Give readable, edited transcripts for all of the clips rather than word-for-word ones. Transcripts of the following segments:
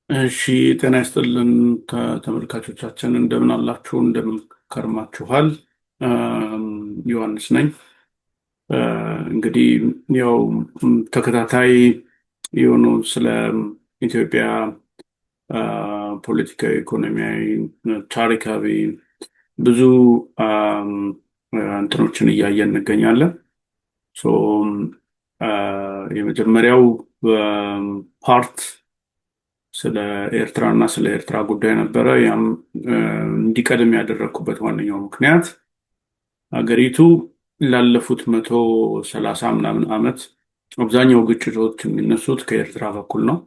እሺ ጤና ይስጥልን ተመልካቾቻችን እንደምን አላችሁ? እንደምን ከርማችኋል? ዮሐንስ ነኝ። እንግዲህ ያው ተከታታይ የሆኑ ስለ ኢትዮጵያ ፖለቲካዊ፣ ኢኮኖሚያዊ፣ ታሪካዊ ብዙ እንትኖችን እያየን እንገኛለን። የመጀመሪያው ፓርት ስለ ኤርትራ እና ስለ ኤርትራ ጉዳይ ነበረ። ያም እንዲቀድም ያደረግኩበት ዋነኛው ምክንያት ሀገሪቱ ላለፉት 130 ምናምን ዓመት አብዛኛው ግጭቶች የሚነሱት ከኤርትራ በኩል ነው።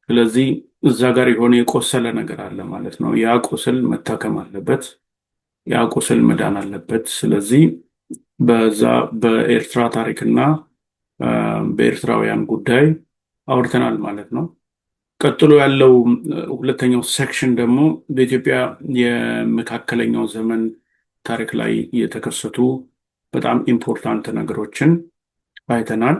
ስለዚህ እዛ ጋር የሆነ የቆሰለ ነገር አለ ማለት ነው። ያ ቁስል መታከም አለበት፣ ያ ቁስል መዳን አለበት። ስለዚህ በዛ በኤርትራ ታሪክና በኤርትራውያን ጉዳይ አውርተናል ማለት ነው። ቀጥሎ ያለው ሁለተኛው ሴክሽን ደግሞ በኢትዮጵያ የመካከለኛው ዘመን ታሪክ ላይ የተከሰቱ በጣም ኢምፖርታንት ነገሮችን አይተናል።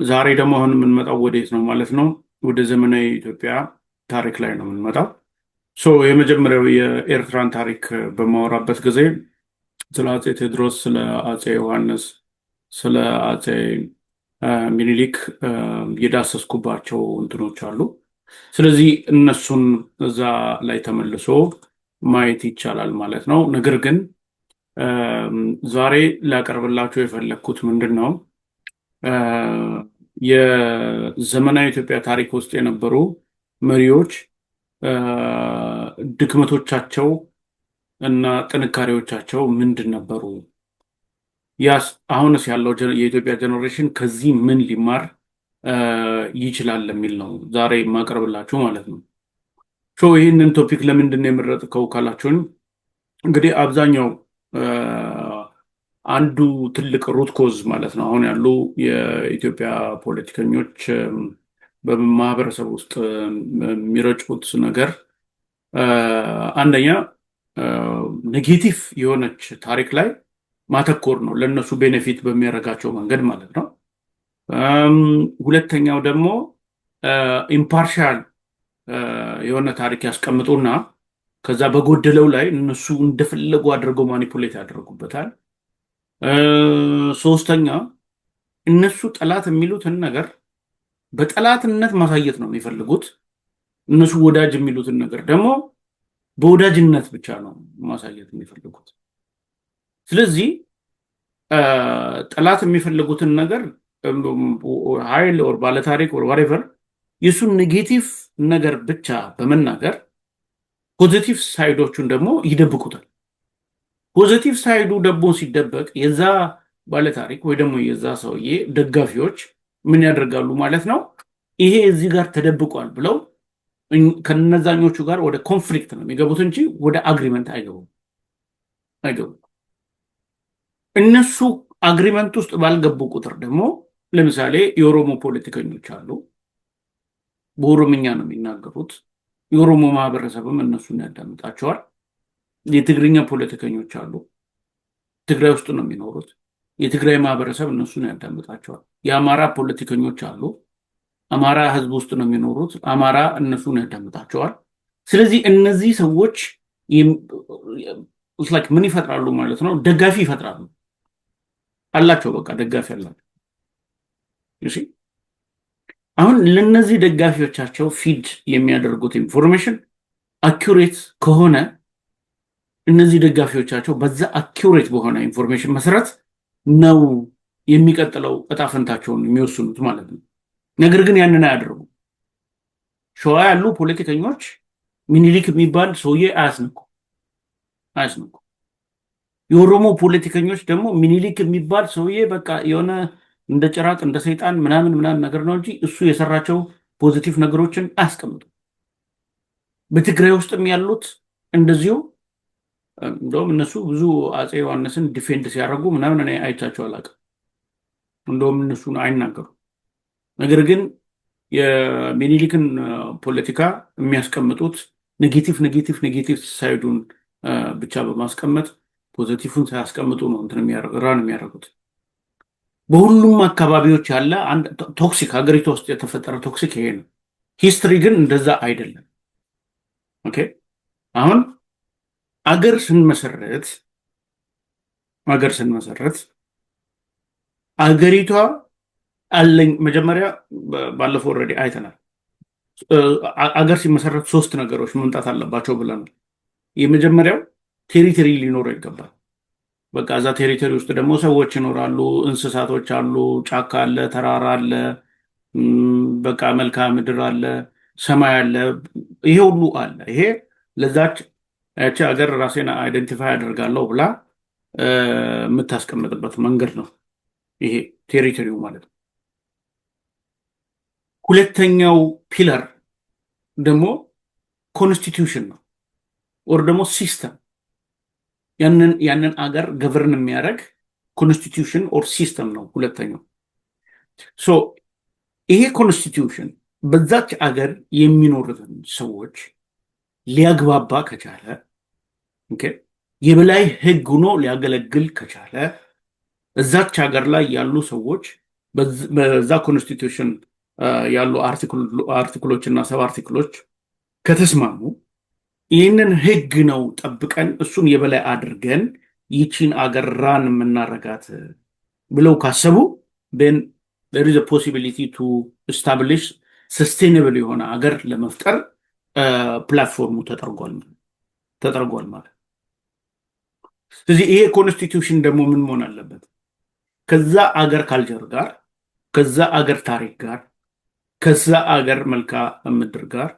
ዛሬ ደግሞ አሁን የምንመጣው ወዴት ነው ማለት ነው? ወደ ዘመናዊ ኢትዮጵያ ታሪክ ላይ ነው የምንመጣው። የመጀመሪያው የኤርትራን ታሪክ በማወራበት ጊዜ ስለ አፄ ቴዎድሮስ፣ ስለ አፄ ዮሐንስ፣ ስለ አፄ ሚኒሊክ የዳሰስኩባቸው እንትኖች አሉ። ስለዚህ እነሱን እዛ ላይ ተመልሶ ማየት ይቻላል ማለት ነው። ነገር ግን ዛሬ ላቀርብላችሁ የፈለግኩት ምንድን ነው? የዘመናዊ ኢትዮጵያ ታሪክ ውስጥ የነበሩ መሪዎች ድክመቶቻቸው እና ጥንካሬዎቻቸው ምንድን ነበሩ? ያስ አሁንስ ያለው የኢትዮጵያ ጀኔሬሽን ከዚህ ምን ሊማር ይችላል የሚል ነው ዛሬ የማቀርብላችሁ ማለት ነው። ይህንን ቶፒክ ለምንድን ነው የመረጥከው ካላችሁኝ፣ እንግዲህ አብዛኛው አንዱ ትልቅ ሩት ኮዝ ማለት ነው አሁን ያሉ የኢትዮጵያ ፖለቲከኞች በማህበረሰብ ውስጥ የሚረጩት ነገር አንደኛ ኔጌቲቭ የሆነች ታሪክ ላይ ማተኮር ነው፣ ለእነሱ ቤኔፊት በሚያደርጋቸው መንገድ ማለት ነው። ሁለተኛው ደግሞ ኢምፓርሻል የሆነ ታሪክ ያስቀምጡና ከዛ በጎደለው ላይ እነሱ እንደፈለጉ አድርገው ማኒፑሌት ያደርጉበታል። ሶስተኛ እነሱ ጠላት የሚሉትን ነገር በጠላትነት ማሳየት ነው የሚፈልጉት። እነሱ ወዳጅ የሚሉትን ነገር ደግሞ በወዳጅነት ብቻ ነው ማሳየት የሚፈልጉት። ስለዚህ ጠላት የሚፈልጉትን ነገር ኃይል ኦር ባለታሪክ ኦር ዋሬቨር የእሱን ኔጌቲቭ ነገር ብቻ በመናገር ፖዚቲቭ ሳይዶቹን ደግሞ ይደብቁታል። ፖዚቲቭ ሳይዱ ደግሞ ሲደበቅ የዛ ባለታሪክ ወይ ደግሞ የዛ ሰውዬ ደጋፊዎች ምን ያደርጋሉ ማለት ነው? ይሄ እዚህ ጋር ተደብቋል ብለው ከነዛኞቹ ጋር ወደ ኮንፍሊክት ነው የሚገቡት እንጂ ወደ አግሪመንት አይገቡም። እነሱ አግሪመንት ውስጥ ባልገቡ ቁጥር ደግሞ ለምሳሌ የኦሮሞ ፖለቲከኞች አሉ፣ በኦሮምኛ ነው የሚናገሩት። የኦሮሞ ማህበረሰብም እነሱን ያዳምጣቸዋል። የትግርኛ ፖለቲከኞች አሉ፣ ትግራይ ውስጥ ነው የሚኖሩት። የትግራይ ማህበረሰብ እነሱን ያዳምጣቸዋል። የአማራ ፖለቲከኞች አሉ፣ አማራ ህዝብ ውስጥ ነው የሚኖሩት። አማራ እነሱን ያዳምጣቸዋል። ስለዚህ እነዚህ ሰዎች ምን ይፈጥራሉ ማለት ነው? ደጋፊ ይፈጥራሉ አላቸው። በቃ ደጋፊ አላቸው። አሁን ለነዚህ ደጋፊዎቻቸው ፊድ የሚያደርጉት ኢንፎርሜሽን አኪዩሬት ከሆነ እነዚህ ደጋፊዎቻቸው በዛ አኪዩሬት በሆነ ኢንፎርሜሽን መሰረት ነው የሚቀጥለው እጣ ፈንታቸውን የሚወስኑት ማለት ነው። ነገር ግን ያንን አያደርጉ። ሸዋ ያሉ ፖለቲከኞች ሚኒሊክ የሚባል ሰውዬ አያስነኩ። የኦሮሞ ፖለቲከኞች ደግሞ ሚኒሊክ የሚባል ሰውዬ በቃ የሆነ እንደ ጭራቅ እንደ ሰይጣን ምናምን ነገር ነው እንጂ እሱ የሰራቸው ፖዚቲቭ ነገሮችን አያስቀምጡ። በትግራይ ውስጥም ያሉት እንደዚሁ። እንደውም እነሱ ብዙ አፄ ዮሐንስን ዲፌንድ ሲያደርጉ ምናምን እኔ አይቻቸው አላውቅም። እንደውም እነሱን አይናገሩ። ነገር ግን የሚኒሊክን ፖለቲካ የሚያስቀምጡት ኔጌቲቭ ሳይዱን ብቻ በማስቀመጥ ፖዚቲቭን ሳያስቀምጡ ነው ራን የሚያደርጉት። በሁሉም አካባቢዎች ያለ አንድ ቶክሲክ ሀገሪቷ ውስጥ የተፈጠረ ቶክሲክ ይሄ ነው። ሂስትሪ ግን እንደዛ አይደለም። ኦኬ አሁን አገር ስንመሰረት አገሪቷ አለኝ መጀመሪያ ባለፈው ኦልሬዲ አይተናል። አገር ሲመሰረት 3 ነገሮች መምጣት አለባቸው ብለናል። የመጀመሪያው ቴሪቶሪ ሊኖረው ይገባል። በቃ እዛ ቴሪቶሪ ውስጥ ደግሞ ሰዎች ይኖራሉ፣ እንስሳቶች አሉ፣ ጫካ አለ፣ ተራራ አለ፣ በቃ መልክዓ ምድር አለ፣ ሰማይ አለ፣ ይሄ ሁሉ አለ። ይሄ ለዛች ያቺ ሀገር ራሴን አይደንቲፋይ አደርጋለሁ ብላ የምታስቀምጥበት መንገድ ነው ይሄ ቴሪቶሪው ማለት ነው። ሁለተኛው ፒለር ደግሞ ኮንስቲትዩሽን ነው ወር ደግሞ ሲስተም። ያንን አገር ገቨርን የሚያደርግ ኮንስቲትዩሽን ኦር ሲስተም ነው ሁለተኛው። ይሄ ኮንስቲትዩሽን በዛች አገር የሚኖሩትን ሰዎች ሊያግባባ ከቻለ፣ የበላይ ህግ ሆኖ ሊያገለግል ከቻለ፣ እዛች ሀገር ላይ ያሉ ሰዎች በዛ ኮንስቲትዩሽን ያሉ አርቲክሎች እና ሰብ አርቲክሎች ከተስማሙ ይህንን ህግ ነው ጠብቀን እሱን የበላይ አድርገን ይቺን አገር ራን የምናረጋት ብለው ካሰቡ then there is a possibility to establish sustainable የሆነ አገር ለመፍጠር ፕላትፎርሙ ተጠርጓል ማለት። ስለዚህ ይሄ ኮንስቲትዩሽን ደግሞ ምን መሆን አለበት? ከዛ አገር ካልቸር ጋር፣ ከዛ አገር ታሪክ ጋር፣ ከዛ አገር መልክዓ ምድር ጋር፣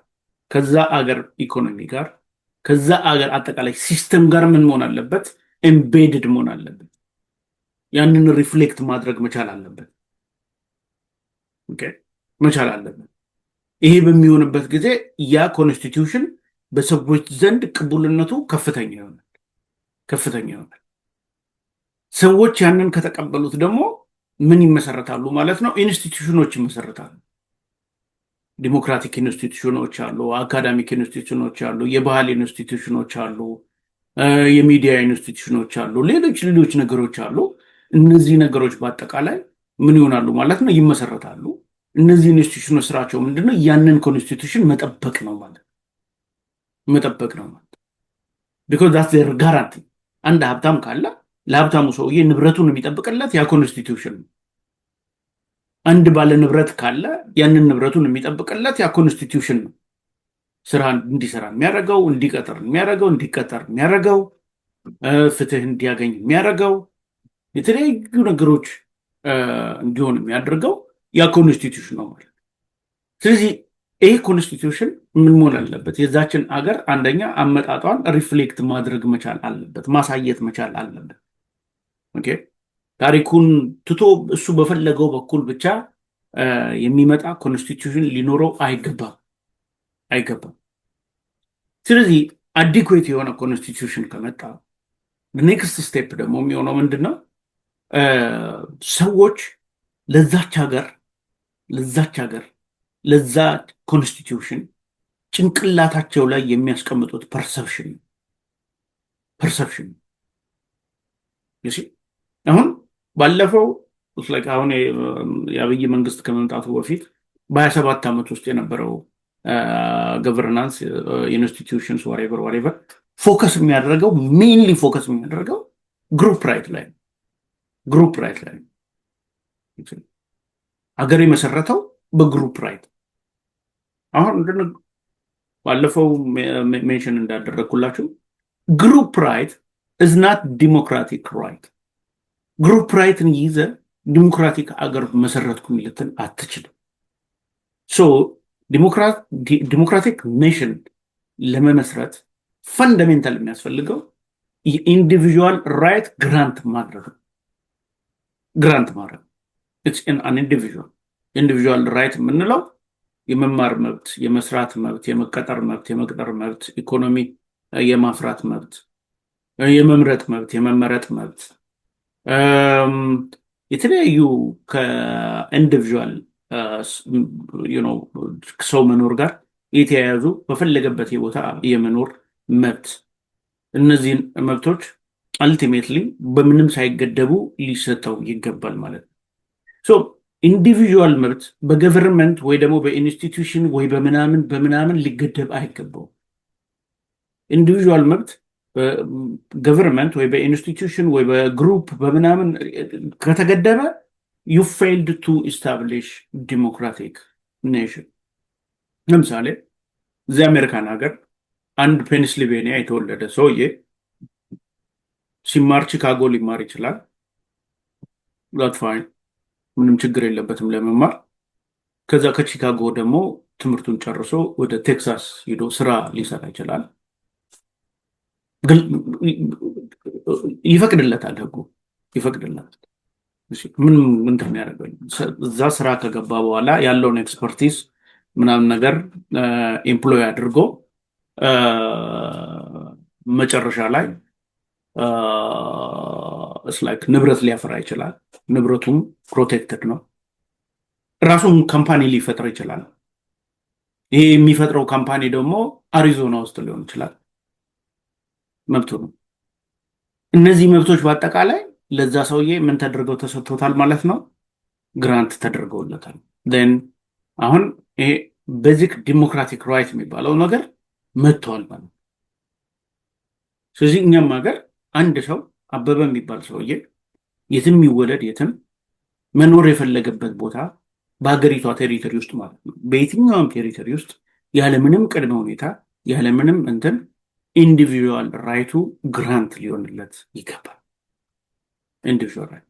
ከዛ አገር ኢኮኖሚ ጋር፣ ከዛ አገር አጠቃላይ ሲስተም ጋር ምን መሆን አለበት? ኤምቤድድ መሆን አለበት። ያንን ሪፍሌክት ማድረግ መቻል አለበት። ኦኬ መቻል አለበት። ይሄ በሚሆንበት ጊዜ ያ ኮንስቲትዩሽን በሰዎች ዘንድ ቅቡልነቱ ከፍተኛ ይሆናል። ሰዎች ያንን ከተቀበሉት ደግሞ ምን ይመሰረታሉ ማለት ነው? ኢንስቲትዩሽኖች ይመሰረታሉ። ዲሞክራቲክ ኢንስቲትዩሽኖች አሉ፣ አካዳሚክ ኢንስቲትዩሽኖች አሉ፣ የባህል ኢንስቲትዩሽኖች አሉ፣ የሚዲያ ኢንስቲትዩሽኖች አሉ፣ ሌሎች ነገሮች አሉ። እነዚህ ነገሮች በአጠቃላይ ምን ይሆናሉ ማለት ነው? ይመሰረታሉ። እነዚህ ኢንስቲትዩሽኖች ስራቸው ምንድነው? ያንን ኮንስቲትዩሽን መጠበቅ ነው ማለት ቢኮዝ ዛትስ ዜር ጋራንቲ። አንድ ሀብታም ካለ ለሀብታሙ ሰውዬ ንብረቱን የሚጠብቅለት ያ ኮንስቲትዩሽን ነው። አንድ ባለ ንብረት ካለ ያንን ንብረቱን የሚጠብቅለት ያ ኮንስቲትዩሽን ነው። ስራ እንዲሰራ የሚያደርገው፣ እንዲቀጠር የሚያደርገው፣ ፍትህ እንዲያገኝ የሚያደርገው፣ የተለያዩ ነገሮች እንዲሆን የሚያደርገው ያ ኮንስቲትዩሽን ነው ማለት። ስለዚህ ይሄ ኮንስቲትዩሽን ምን መሆን አለበት? የዛችን አገር አንደኛ አመጣጧን ሪፍሌክት ማድረግ መቻል አለበት፣ ማሳየት መቻል አለበት። ኦኬ ታሪኩን ትቶ እሱ በፈለገው በኩል ብቻ የሚመጣ ኮንስቲትዩሽን ሊኖረው አይገባም። ስለዚህ አዲኩዌት የሆነ ኮንስቲትዩሽን ከመጣ ኔክስት ስቴፕ ደግሞ የሚሆነው ምንድን ነው? ሰዎች ለዛች ሀገር ለዛ ኮንስቲትዩሽን ጭንቅላታቸው ላይ የሚያስቀምጡት ፐርሰፕሽን አሁን ባለፈው አሁን የአብይ መንግስት ከመምጣቱ በፊት በ27 ዓመት ውስጥ የነበረው ገቨርናንስ ኢንስቲትዩሽንስ ዋሬቨር ፎከስ የሚያደርገው ግሩፕ ራይት ላይ ሀገር የመሰረተው በግሩፕ ራይት። አሁን ባለፈው ሜንሽን እንዳደረግኩላችሁ ግሩፕ ራይት is not democratic right። ግሩፕ ራይትን ይዘ ዲሞክራቲክ አገር መሰረትኩ የሚልትን አትችልም። ዲሞክራቲክ ኔሽን ለመመስረት ፈንዳሜንታል የሚያስፈልገው የኢንዲቪዥዋል ራይት ግራንት ማድረግ ኢንዲቪዥዋል ራይት የምንለው የመማር መብት፣ የመስራት መብት፣ የመቀጠር መብት፣ ኢኮኖሚ የማፍራት መብት፣ የመምረጥ መብት፣ የመመረጥ መብት፣ የተለያዩ ከኢንዲቪዥዋል ሰው መኖር ጋር የተያያዙ በፈለገበት የቦታ የመኖር መብት፣ እነዚህን መብቶች አልቲሜትሊ በምንም ሳይገደቡ ሊሰጠው ይገባል ማለት ነው። ኢንዲቪዥዋል መብት በገቨርንመንት ወይ ደግሞ በኢንስቲትዩሽን ወይ በምናምን ሊገደብ አይገባው። ኢንዲቪዥዋል መብት በገቨርንመንት ወይ በኢንስቲትዩሽን ወይ በግሩፕ በምናምን ከተገደበ you failed to establish democratic nation። ለምሳሌ እዚህ አሜሪካን ሀገር አንድ ፔንስልቬኒያ የተወለደ ሰውዬ ሲማር ቺካጎ ሊማር ይችላል። that's fine፣ ምንም ችግር የለበትም ለመማር። ከዛ ከቺካጎ ደግሞ ትምህርቱን ጨርሶ ወደ ቴክሳስ ሄዶ ስራ ሊሰራ ይችላል። ይፈቅድለታል፣ ህጉ ይፈቅድለታል። ምን ያደርገኝ እዛ ስራ ከገባ በኋላ ያለውን ኤክስፐርቲዝ ምናምን ነገር ኤምፕሎይ አድርጎ መጨረሻ ላይ ንብረት ሊያፈራ ይችላል። ንብረቱም ፕሮቴክትድ ነው። ራሱን ካምፓኒ ሊፈጥር ይችላል። ይሄ የሚፈጥረው ካምፓኒ ደግሞ አሪዞና ውስጥ ሊሆን ይችላል። መብቱ ነው። እነዚህ መብቶች በአጠቃላይ ለዛ ሰውዬ ምን ተደርገው ተሰጥቶታል ማለት ነው? ግራንት ተደርገውለታል። ን አሁን ይሄ ቤዚክ ዲሞክራቲክ ራይት የሚባለው ነገር መጥቷል ማለት። ስለዚህ እኛም ሀገር አንድ ሰው አበበ የሚባል ሰውዬ የትም ይወለድ የትም መኖር የፈለገበት ቦታ በሀገሪቷ ቴሪቶሪ ውስጥ ማለት ነው፣ በየትኛውም ቴሪቶሪ ውስጥ ያለምንም ቅድመ ሁኔታ ያለምንም እንትን ኢንዲቪዥዋል ራይቱ ግራንት ሊሆንለት ይገባል። ኢንዲቪዥዋል ራይት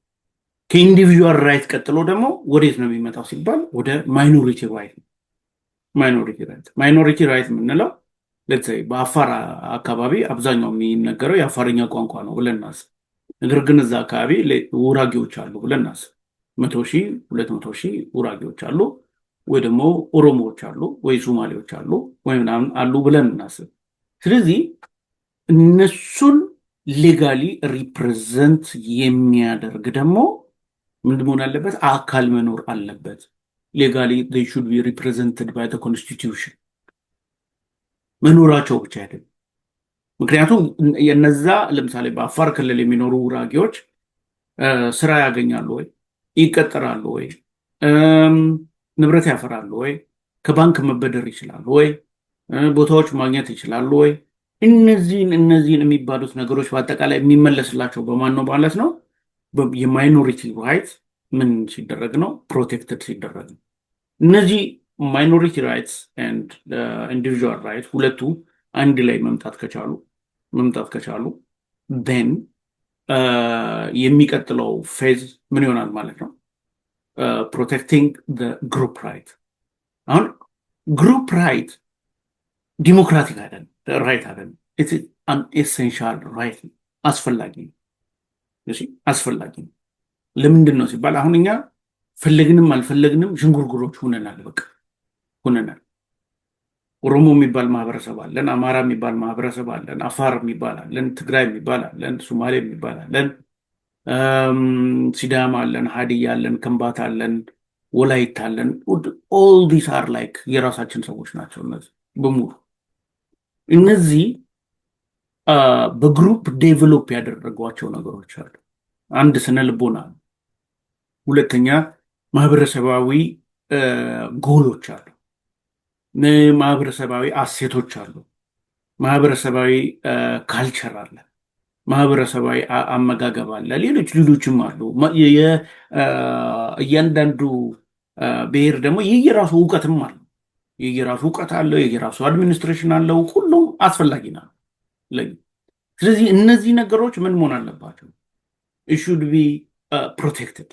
ከኢንዲቪዥዋል ራይት ቀጥሎ ደግሞ ወዴት ነው የሚመጣው ሲባል ወደ ማይኖሪቲ ራይት ነው። ማይኖሪቲ ራይት የምንለው በአፋር አካባቢ አብዛኛው የሚነገረው የአፋርኛ ቋንቋ ነው ብለን እናስብ። ነገር ግን እዛ አካባቢ ውራጌዎች አሉ ብለን እናስብ። 100,000 200,000 ውራጌዎች አሉ፣ ወይ ደግሞ ኦሮሞዎች አሉ፣ ወይ ሶማሌዎች አሉ፣ ወይ ምናምን አሉ ብለን እናስብ። ስለዚህ እነሱን ሌጋሊ ሪፕሬዘንት የሚያደርግ ደግሞ ምንድን መሆን አለበት? አካል መኖር አለበት። ሌጋሊ they should be represented by the constitution መኖራቸው ብቻ አይደለም። ምክንያቱም የነዛ ለምሳሌ በአፋር ክልል የሚኖሩ ውራጌዎች ስራ ያገኛሉ ወይ? ይቀጠራሉ ወይ? ንብረት ያፈራሉ ወይ? ከባንክ መበደር ይችላሉ ወይ? ቦታዎች ማግኘት ይችላሉ ወይ? እነዚህን የሚባሉት ነገሮች በአጠቃላይ የሚመለስላቸው በማን ነው ማለት ነው? የማይኖሪቲ ራይት ምን ሲደረግ ነው? ፕሮቴክትድ ሲደረግ ነው። እነዚህ ማይኖሪቲ ራይትስ ኤንድ ኢንዲቪዥዋል ራይት ሁለቱ አንድ ላይ መምጣት ከቻሉ ን የሚቀጥለው ፌዝ ምን ይሆናል ማለት ነው? ፕሮቴክቲንግ ግሩፕ ራይት። አሁን ግሩፕ ራይት ዲሞክራቲክ ራይት አይደለም። አን ኤሴንሻል ራይት ነው። አስፈላጊ ነው። ለምንድን ነው ሲባል አሁን እኛ ፈለግንም አልፈለግንም ዥንጉርጉሮች ሁነናል። በቃ ሁነናል። ኦሮሞ የሚባል ማህበረሰብ አለን፣ አማራ የሚባል ማህበረሰብ አለን፣ አፋር የሚባል አለን፣ ትግራይ የሚባል አለን፣ ሶማሌ የሚባል አለን፣ ሲዳማ አለን፣ ሀዲያ አለን፣ ከምባታ አለን፣ ወላይታ አለን። ኦል ዲስ አር ላይክ የራሳችን ሰዎች ናቸው። እነዚህ በሙሉ እነዚህ በግሩፕ ዴቨሎፕ ያደረጓቸው ነገሮች አሉ። አንድ ስነ ልቦና፣ ሁለተኛ ማህበረሰባዊ ጎሎች አሉ፣ ማህበረሰባዊ አሴቶች አሉ፣ ማህበረሰባዊ ካልቸር አለ፣ ማህበረሰባዊ አመጋገብ አለ፣ ሌሎችም አሉ። እያንዳንዱ ብሔር ደግሞ የየራሱ እውቀትም አለ፣ የየራሱ እውቀት አለው፣ የየራሱ አድሚኒስትሬሽን አለው። ሁሉም አስፈላጊ ነው። ስለዚህ እነዚህ ነገሮች ምን መሆን አለባቸው? should be protected።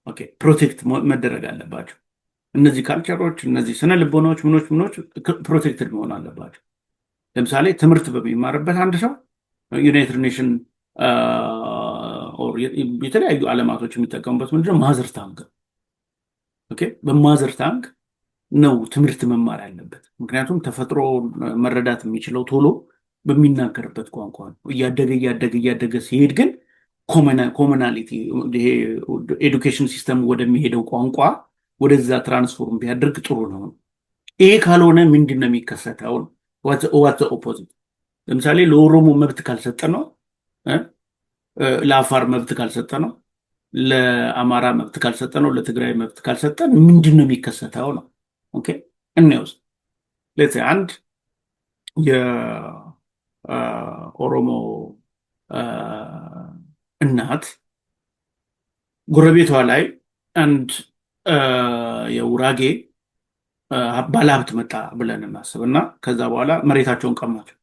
ኦኬ ፕሮቴክት መደረግ አለባቸው። እነዚህ ካልቸሮች፣ እነዚህ ስነ ልቦናዎች ምኖች ፕሮቴክትድ መሆን አለባቸው። ለምሳሌ ትምህርት በሚማርበት አንድ ሰው ዩናይትድ ኔሽን የተለያዩ ዓለማቶች የሚጠቀሙበት ምንድነው? ማዘር ታንግ። ኦኬ በማዘር ታንግ ነው ትምህርት መማር ያለበት። ምክንያቱም ተፈጥሮ መረዳት የሚችለው ቶሎ በሚናገርበት ቋንቋ ነው። እያደገ ሲሄድ ግን ኮመናሊቲ ይሄ ኤዱኬሽን ሲስተም ወደሚሄደው ቋንቋ ወደዛ ትራንስፎርም ቢያደርግ ጥሩ ነው። ይሄ ካልሆነ ምንድን ነው የሚከሰተው? ዋት ኦፖዚት። ለምሳሌ ለኦሮሞ መብት ካልሰጠ ነው፣ ለአፋር መብት ካልሰጠ ነው፣ ለአማራ መብት ካልሰጠ ነው፣ ለትግራይ መብት ካልሰጠ ምንድን ነው የሚከሰተው ነው። ኦኬ እንውስድ አንድ የኦሮሞ እናት ጎረቤቷ ላይ አንድ የውራጌ ባለሀብት መጣ ብለን እናስብና ከዛ በኋላ መሬታቸውን ቀማቸው።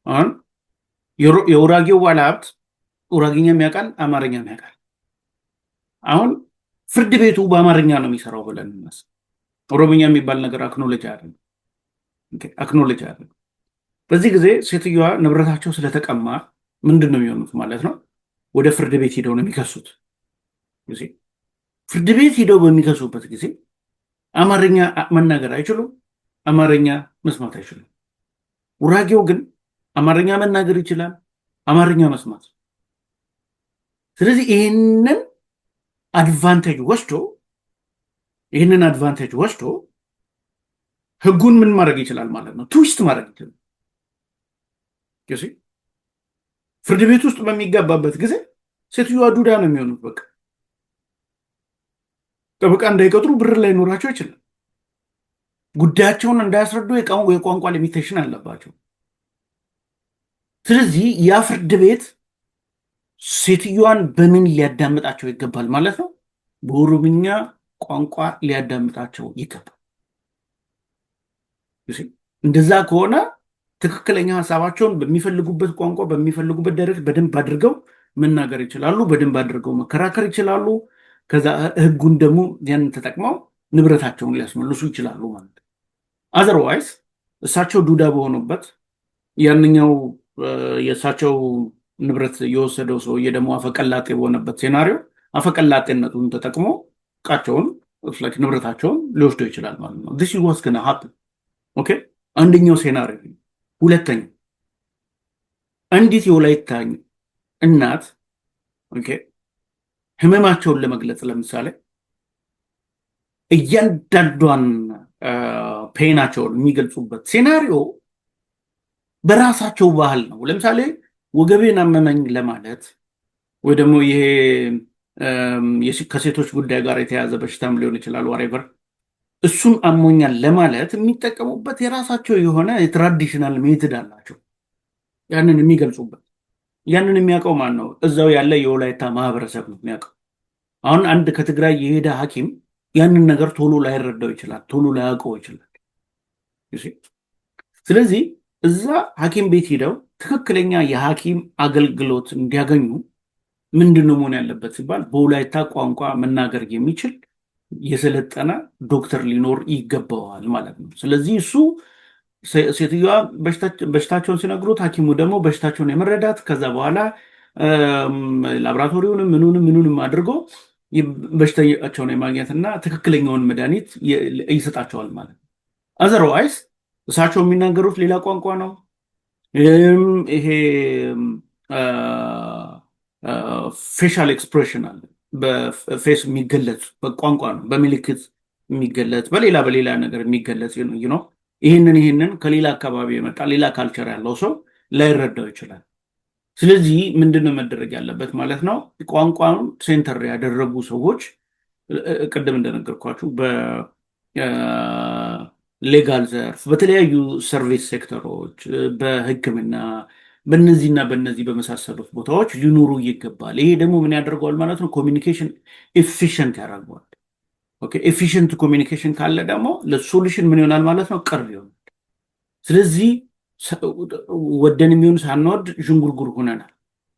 አሁን የውራጌው ባለሀብት ውራጌኛም ያውቃል፣ አማርኛም ያውቃል። አሁን ፍርድ ቤቱ በአማርኛ ነው የሚሰራው ብለን እናስብ። ኦሮምኛ የሚባል ነገር አክኖሎጂ አይደለም። በዚህ ጊዜ ሴትዮዋ ንብረታቸው ስለተቀማ ምንድን ነው የሚሆኑት ማለት ነው? ወደ ፍርድ ቤት ሄደው ነው የሚከሱት። ፍርድ ቤት ሄደው በሚከሱበት ጊዜ አማርኛ መናገር አይችሉም፣ አማርኛ መስማት አይችሉም። ውራጌው ግን አማርኛ መናገር ይችላል፣ አማርኛ መስማት። ስለዚህ ይህንን አድቫንቴጅ ወስዶ ህጉን ምን ማድረግ ይችላል ማለት ነው? ትዊስት ማድረግ ይችላል። ፍርድ ቤት ውስጥ በሚገባበት ጊዜ ሴትዮዋ ዱዳ ነው የሚሆኑት። በቃ ጠበቃ እንዳይቀጥሩ ብር ላይ ኖራቸው ይችላል። ጉዳያቸውን እንዳያስረዱ የቋንቋ ሊሚቴሽን አለባቸው። ስለዚህ ያ ፍርድ ቤት ሴትዮዋን በምን ሊያዳምጣቸው ይገባል ማለት ነው? በኦሮምኛ ቋንቋ ሊያዳምጣቸው ይገባል። እንደዛ ከሆነ ትክክለኛ ሀሳባቸውን በሚፈልጉበት ቋንቋ በሚፈልጉበት ደረጃ በደንብ አድርገው መናገር ይችላሉ፣ በደንብ አድርገው መከራከር ይችላሉ። ከዛ ህጉን ደግሞ ያንን ተጠቅመው ንብረታቸውን ሊያስመልሱ ይችላሉ ማለት ነው። አዘርዋይስ እሳቸው ዱዳ በሆኑበት ያንኛው የእሳቸው ንብረት የወሰደው ሰውዬ ደግሞ አፈቀላጤ በሆነበት ሴናሪዮ አፈቀላጤነቱን ተጠቅሞ እቃቸውን ንብረታቸውን ሊወስደው ይችላል ማለት ነው። ዲስ ዋስ ገና ሀፕን። ኦኬ፣ አንደኛው ሴናሪዮ። ሁለተኛው አንዲት የወላይታ እናት ኦኬ ህመማቸውን ለመግለጽ ለምሳሌ እያንዳንዷን ፔናቸውን የሚገልጹበት ሴናሪዮ በራሳቸው ባህል ነው። ለምሳሌ ወገቤን አመመኝ ለማለት ወይ ደግሞ ይሄ ከሴቶች ጉዳይ ጋር የተያዘ በሽታም ሊሆን ይችላል ዋሬቨር፣ እሱን አሞኛል ለማለት የሚጠቀሙበት የራሳቸው የሆነ የትራዲሽናል ሜትድ አላቸው ያንን የሚገልጹበት። ያንን የሚያውቀው ማን ነው? እዛው ያለ የወላይታ ማህበረሰብ ነው የሚያውቀው። አሁን አንድ ከትግራይ የሄደ ሐኪም ያንን ነገር ቶሎ ላይረዳው ይችላል፣ ቶሎ ላያውቀው ይችላል። ስለዚህ እዛ ሐኪም ቤት ሄደው ትክክለኛ የሐኪም አገልግሎት እንዲያገኙ ምንድነው መሆን ያለበት ሲባል በወላይታ ቋንቋ መናገር የሚችል የሰለጠነ ዶክተር ሊኖር ይገባዋል ማለት ነው። ስለዚህ እሱ ሴትዮዋ በሽታቸውን ሲነግሩት ሐኪሙ ደግሞ በሽታቸውን የመረዳት ከዛ በኋላ ላቦራቶሪውንም ምኑንም አድርጎ በሽታቸውን የማግኘትና ትክክለኛውን መድኃኒት ይሰጣቸዋል ማለት ነው። አዘርዋይስ እሳቸው የሚናገሩት ሌላ ቋንቋ ነው። ይሄ ፌሻል ኤክስፕሬሽን አለ፣ በፌስ የሚገለጽ በቋንቋ ነው፣ በምልክት የሚገለጽ በሌላ ነገር የሚገለጽ ነው። ይህንን ከሌላ አካባቢ የመጣ ሌላ ካልቸር ያለው ሰው ላይረዳው ይችላል። ስለዚህ ምንድነው መደረግ ያለበት ማለት ነው? ቋንቋውን ሴንተር ያደረጉ ሰዎች ቅድም እንደነገርኳችሁ በሌጋል ዘርፍ፣ በተለያዩ ሰርቪስ ሴክተሮች፣ በሕክምና በነዚህና በነዚህ በመሳሰሉት ቦታዎች ሊኖሩ ይገባል። ይሄ ደግሞ ምን ያደርገዋል ማለት ነው? ኮሚኒኬሽን ኤፊሽንት ያደርገዋል። ኦኬ፣ ኤፊሽንት ኮሚኒኬሽን ካለ ደግሞ ለሶሉሽን ምን ይሆናል ማለት ነው? ቅርብ ይሆናል። ስለዚህ ወደን የሚሆን ሳንወድ ዥንጉርጉር ሆነናል።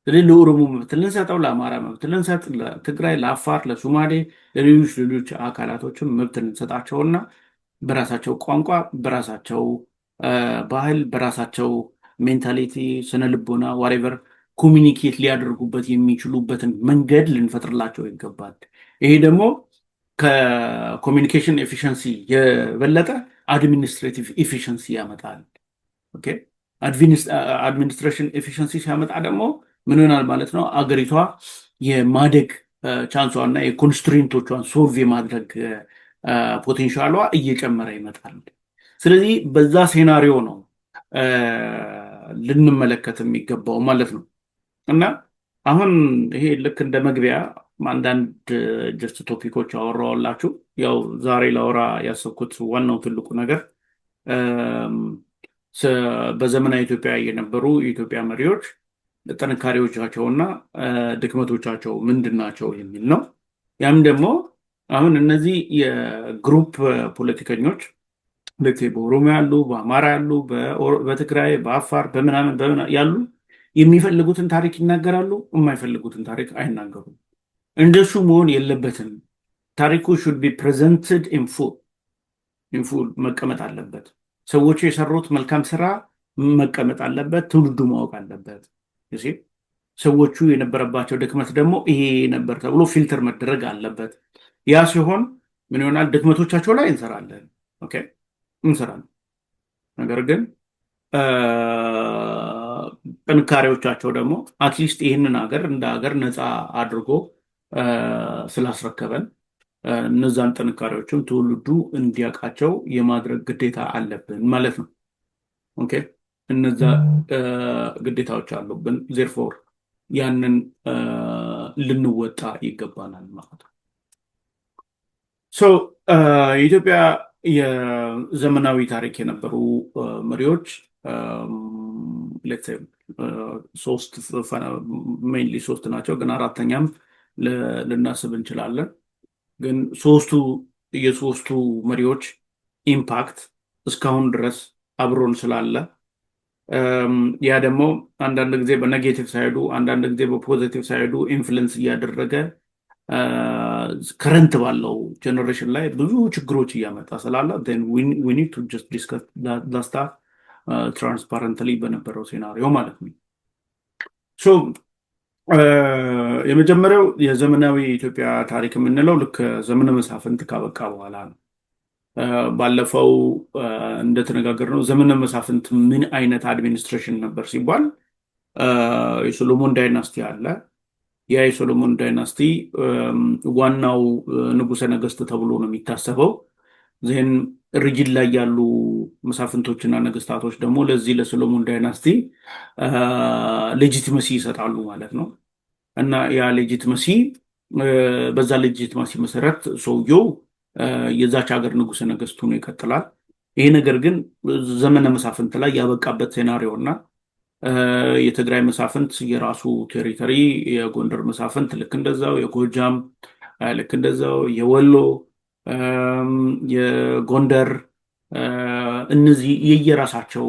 ስለዚህ ለኦሮሞ መብት ልንሰጠው፣ ለአማራ መብት ልንሰጥ፣ ለትግራይ፣ ለአፋር፣ ለሶማሌ፣ ለሌሎች አካላቶችም መብት ልንሰጣቸውና በራሳቸው ቋንቋ፣ በራሳቸው ባህል፣ በራሳቸው ሜንታሊቲ፣ ስነ ልቦና ዋሬቨር ኮሚኒኬት ሊያደርጉበት የሚችሉበትን መንገድ ልንፈጥርላቸው ይገባል። ይሄ ደግሞ ከኮሚኒኬሽን ኤፊሽንሲ የበለጠ አድሚኒስትሬቲቭ ኤፊሽንሲ ያመጣል። ኦኬ፣ አድሚኒስትሬሽን ኤፊሽንሲ ሲያመጣ ደግሞ ምን ይሆናል ማለት ነው? አገሪቷ የማደግ ቻንሷ እና የኮንስትሬንቶቿን ሶልቭ የማድረግ ፖቴንሻሏ እየጨመረ ይመጣል። ስለዚህ በዛ ሴናሪዮ ነው ልንመለከት የሚገባው ማለት ነው። እና አሁን ይሄ ልክ እንደ መግቢያ አንዳንድ ጀስት ቶፒኮች አወራዋላችሁ። ያው ዛሬ ላወራ ያሰብኩት ዋናው ትልቁ ነገር በዘመናዊ ኢትዮጵያ የነበሩ የኢትዮጵያ መሪዎች ጥንካሬዎቻቸውና ድክመቶቻቸው ምንድን ናቸው የሚል ነው። ያም ደግሞ አሁን እነዚህ የግሩፕ ፖለቲከኞች በኦሮሚያ ያሉ፣ በአማራ ያሉ፣ በትግራይ፣ በአፋር በምናምን ያሉ የሚፈልጉትን ታሪክ ይናገራሉ፣ የማይፈልጉትን ታሪክ አይናገሩም። እንደሱ መሆን የለበትም። ታሪኩ ሹድ ቢ ፕሬዘንትድ ኢን ፉል መቀመጥ አለበት። ሰዎቹ የሰሩት መልካም ስራ መቀመጥ አለበት። ትውልዱ ማወቅ አለበት። ሰዎቹ የነበረባቸው ድክመት ደግሞ ይሄ ነበር ተብሎ ፊልተር መደረግ አለበት። ያ ሲሆን ምን ይሆናል? ድክመቶቻቸው ላይ እንሰራለን። ኦኬ፣ እንሰራለን። ነገር ግን ጥንካሬዎቻቸው ደግሞ አትሊስት ይህንን ሀገር እንደ ሀገር ነፃ አድርጎ ስላስረከበን እነዛን ጥንካሬዎችም ትውልዱ እንዲያውቃቸው የማድረግ ግዴታ አለብን ማለት ነው። ኦኬ፣ እነዛ ግዴታዎች አሉብን። ዜርፎር ያንን ልንወጣ ይገባናል ማለት ነው። የኢትዮጵያ የዘመናዊ ታሪክ የነበሩ መሪዎች ሜይንሊ ሶስት ናቸው፣ ግን አራተኛም ልናስብ እንችላለን። ግን የሶስቱ መሪዎች ኢምፓክት እስካሁን ድረስ አብሮን ስላለ ያ ደግሞ አንዳንድ ጊዜ በኔጌቲቭ ሳይዱ አንዳንድ ጊዜ በፖዚቲቭ ሳይዱ ኢንፍሉንስ እያደረገ ከረንት ባለው ጀኔሬሽን ላይ ብዙ ችግሮች እያመጣ ስላለ ዊ ኒድ ቱ ጀስት ዲስከስ ዳስታ ትራንስፓረንትሊ በነበረው ሴናሪዮ ማለት ነው። የመጀመሪያው የዘመናዊ ኢትዮጵያ ታሪክ የምንለው ልክ ዘመነ መሳፍንት ካበቃ በኋላ ነው። ባለፈው እንደተነጋገርነው ዘመነ መሳፍንት ምን አይነት አድሚኒስትሬሽን ነበር ሲባል የሶሎሞን ዳይናስቲ አለ። ያ የሶሎሞን ዳይናስቲ ዋናው ንጉሰ ነገስት ተብሎ ነው የሚታሰበው። ዚህን ሪጅን ላይ ያሉ መሳፍንቶችና ነገስታቶች ደግሞ ለዚህ ለሶሎሞን ዳይናስቲ ሌጂቲመሲ ይሰጣሉ ማለት ነው። እና ያ ሌጂቲመሲ በዛ ሌጂቲመሲ መሰረት ሰውየው የዛች ሀገር ንጉሰ ነገስቱ ነው ይቀጥላል። ይሄ ነገር ግን ዘመነ መሳፍንት ላይ ያበቃበት ሴናሪዮ እና የትግራይ መሳፍንት የራሱ ቴሪቶሪ፣ የጎንደር መሳፍንት ልክ እንደዛው፣ የጎጃም ልክ እንደዛው፣ የወሎ የጎንደር እነዚህ የየራሳቸው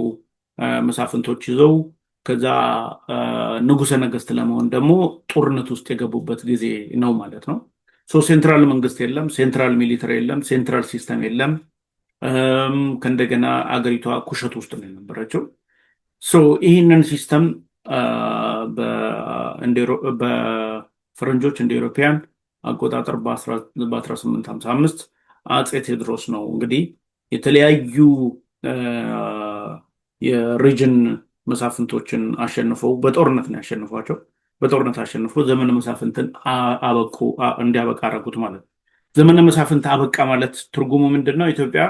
መሳፍንቶች ይዘው ከዛ ንጉሰ ነገስት ለመሆን ደግሞ ጦርነት ውስጥ የገቡበት ጊዜ ነው ማለት ነው። ሴንትራል መንግስት የለም፣ ሴንትራል ሚሊተሪ የለም፣ ሴንትራል ሲስተም የለም። ከእንደገና አገሪቷ ኩሸት ውስጥ ነው የነበረችው። ይህንን ሲስተም በፈረንጆች እንደ ኤሮፓያን አቆጣጠር በ1855 አፄ ቴዎድሮስ ነው እንግዲህ የተለያዩ የሪጅን መሳፍንቶችን አሸንፈው በጦርነት ነው ያሸንፏቸው። በጦርነት አሸንፎ ዘመነ መሳፍንትን እንዲያበቃ አደረጉት ማለት ነው። ዘመነ መሳፍንት አበቃ ማለት ትርጉሙ ምንድን ነው? ኢትዮጵያ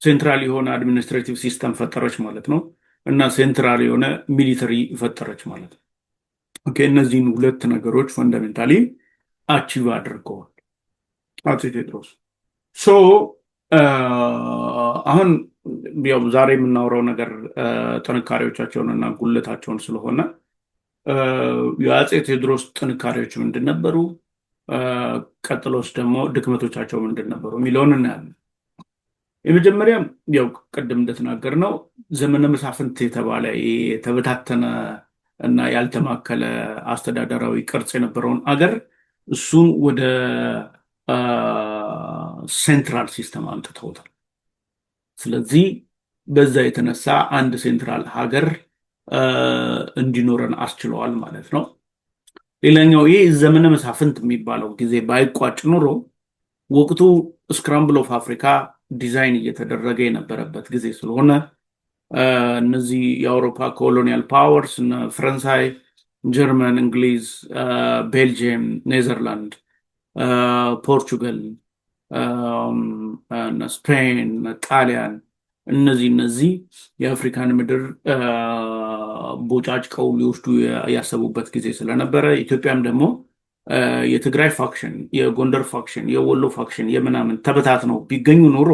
ሴንትራል የሆነ አድሚኒስትሬቲቭ ሲስተም ፈጠረች ማለት ነው እና ሴንትራል የሆነ ሚሊተሪ ፈጠረች ማለት ነው። እነዚህን ሁለት ነገሮች ፈንዳሜንታሊ አቺቭ አድርገዋል አፄ ቴዎድሮስ። አሁን ያው ዛሬ የምናወራው ነገር ጥንካሬዎቻቸውን እና ጉለታቸውን ስለሆነ የአፄ ቴዎድሮስ ጥንካሬዎች ምንድን ነበሩ፣ ቀጥሎስ ደግሞ ድክመቶቻቸው ምንድን ነበሩ የሚለውን እናያለን። የመጀመሪያ ያው ቅድም እንደተናገርነው ዘመነ መሳፍንት የተባለ የተበታተነ እና ያልተማከለ አስተዳደራዊ ቅርጽ የነበረውን አገር እሱን ወደ ሴንትራል ሲስተም አምጥተውታል። ስለዚህ በዛ የተነሳ አንድ ሴንትራል ሀገር እንዲኖረን አስችለዋል ማለት ነው። ሌላኛው ይህ ዘመነ መሳፍንት የሚባለው ጊዜ ባይቋጭ ኖሮ ወቅቱ ስክራምብል ኦፍ አፍሪካ ዲዛይን እየተደረገ የነበረበት ጊዜ ስለሆነ እነዚህ የአውሮፓ ኮሎኒያል ፓወርስ እነ ፈረንሳይ፣ ጀርመን፣ እንግሊዝ፣ ቤልጅየም፣ ኔዘርላንድ፣ ፖርቹጋል፣ ስፔን፣ ጣሊያን እነዚህ የአፍሪካን ምድር ቦጫጭቀው ሊወስዱ ያሰቡበት ጊዜ ስለነበረ ኢትዮጵያም ደግሞ የትግራይ ፋክሽን፣ የጎንደር ፋክሽን፣ የወሎ ፋክሽን የምናምን ተበታትነው ቢገኙ ኖሮ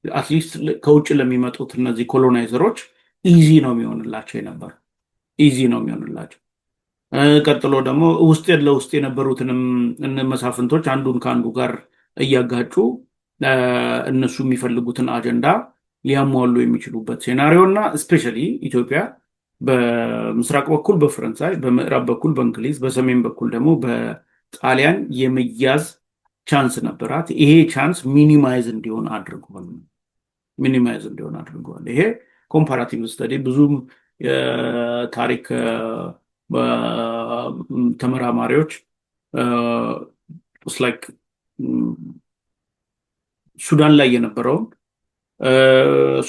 አትሊስት ከውጭ ለሚመጡት እነዚህ ኮሎናይዘሮች ኢዚ ነው የሚሆንላቸው የነበር ኢዚ ነው የሚሆንላቸው። ቀጥሎ ደግሞ ውስጥ ለውስጥ የነበሩትንም መሳፍንቶች አንዱን ከአንዱ ጋር እያጋጩ እነሱ የሚፈልጉትን አጀንዳ ሊያሟሉ የሚችሉበት ሴናሪዮ እና ስፔሻሊ ኢትዮጵያ በምስራቅ በኩል በፈረንሳይ፣ በምዕራብ በኩል በእንግሊዝ፣ በሰሜን በኩል ደግሞ በጣሊያን የመያዝ ቻንስ ነበራት። ይሄ ቻንስ ሚኒማይዝ እንዲሆን አድርገዋል። ይሄ ኮምፓራቲቭ ስተዲ ብዙም የታሪክ ተመራማሪዎች ሱዳን ላይ የነበረውን፣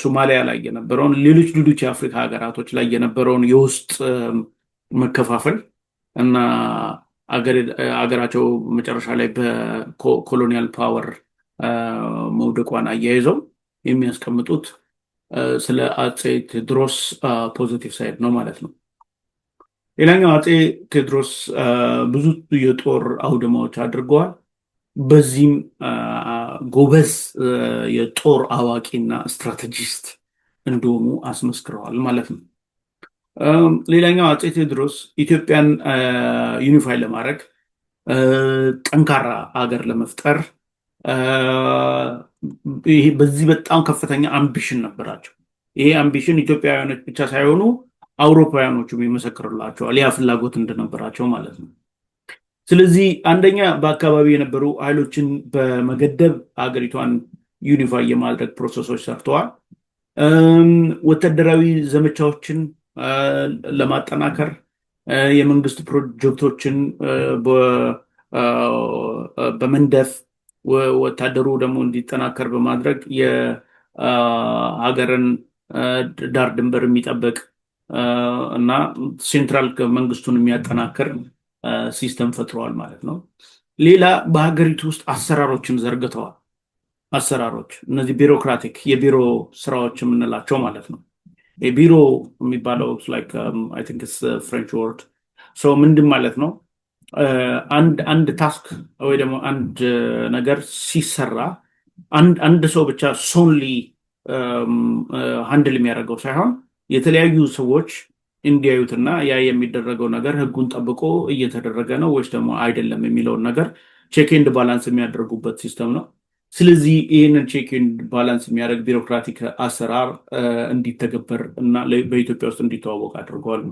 ሶማሊያ ላይ የነበረውን፣ ሌሎች የአፍሪካ ሀገራቶች ላይ የነበረውን የውስጥ መከፋፈል እና አገራቸው መጨረሻ ላይ በኮሎኒያል ፓወር መውደቋን አያይዘው የሚያስቀምጡት ስለ አፄ ቴዎድሮስ ፖዚቲቭ ሳይድ ነው ማለት ነው። ሌላኛው አፄ ቴዎድሮስ ብዙ የጦር አውድማዎች አድርገዋል። በዚህም ጎበዝ የጦር አዋቂና ስትራቴጂስት እንደሆኑ አስመስክረዋል ማለት ነው። ሌላኛው አፄ ቴዎድሮስ ኢትዮጵያን ዩኒፋይ ለማድረግ ጠንካራ ሀገር ለመፍጠር ይሄ በዚህ በጣም ከፍተኛ አምቢሽን ነበራቸው። ይሄ አምቢሽን ኢትዮጵያውያኖች ብቻ ሳይሆኑ አውሮፓውያኖቹም ይመሰክርላቸዋል፣ ያ ፍላጎት እንደነበራቸው ማለት ነው። ስለዚህ አንደኛ በአካባቢ የነበሩ ኃይሎችን በመገደብ ሀገሪቷን ዩኒፋይ የማድረግ ፕሮሰሶች ሰርተዋል። ወታደራዊ ዘመቻዎችን ለማጠናከር የመንግስት ፕሮጀክቶችን በመንደፍ ወታደሩ ደግሞ እንዲጠናከር በማድረግ የሀገርን ዳር ድንበር የሚጠብቅ እና ሴንትራል መንግስቱን የሚያጠናክር ሲስተም ፈጥረዋል ማለት ነው። ሌላ በሀገሪቱ ውስጥ አሰራሮችን ዘርግተዋል። አሰራሮች እነዚህ ቢሮክራቲክ የቢሮ ስራዎች የምንላቸው ማለት ነው። የቢሮ የሚባለው ፍሬንች ወርድ ምንድን ማለት ነው? አንድ ታስክ ወይ ደግሞ አንድ ነገር ሲሰራ አንድ ሰው ብቻ ሶንሊ ሃንድል የሚያደርገው ሳይሆን የተለያዩ ሰዎች እንዲያዩትና ያ የሚደረገው ነገር ህጉን ጠብቆ እየተደረገ ነው ወይስ ደግሞ አይደለም የሚለውን ነገር ቼክ ኤንድ ባላንስ የሚያደርጉበት ሲስተም ነው። ስለዚህ ይህንን ቼክ ኤንድ ባላንስ የሚያደርግ ቢሮክራቲክ አሰራር እንዲተገበር እና በኢትዮጵያ ውስጥ እንዲተዋወቅ አድርገዋል።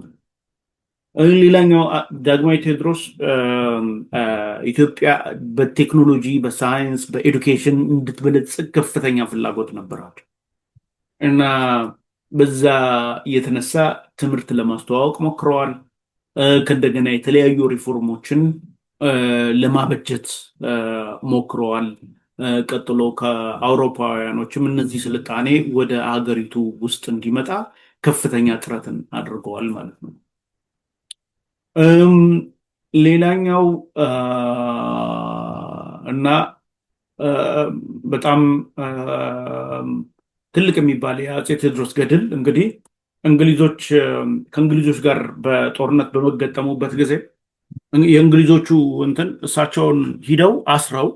ሌላኛው ዳግማዊ ቴዎድሮስ ኢትዮጵያ በቴክኖሎጂ፣ በሳይንስ፣ በኤዱኬሽን እንድትበለጽግ ከፍተኛ ፍላጎት ነበራቸው እና በዛ የተነሳ ትምህርት ለማስተዋወቅ ሞክረዋል። ከእንደገና የተለያዩ ሪፎርሞችን ለማበጀት ሞክረዋል። ቀጥሎ ከአውሮፓውያኖችም እነዚህ ስልጣኔ ወደ ሀገሪቱ ውስጥ እንዲመጣ ከፍተኛ ጥረትን አድርገዋል ማለት ነው። ሌላኛው እና በጣም ትልቅ የሚባል የአፄ ቴዎድሮስ ገድል እንግዲህ ከእንግሊዞች ጋር በጦርነት በመገጠሙበት ጊዜ የእንግሊዞቹ እሳቸውን ሂደው አስረው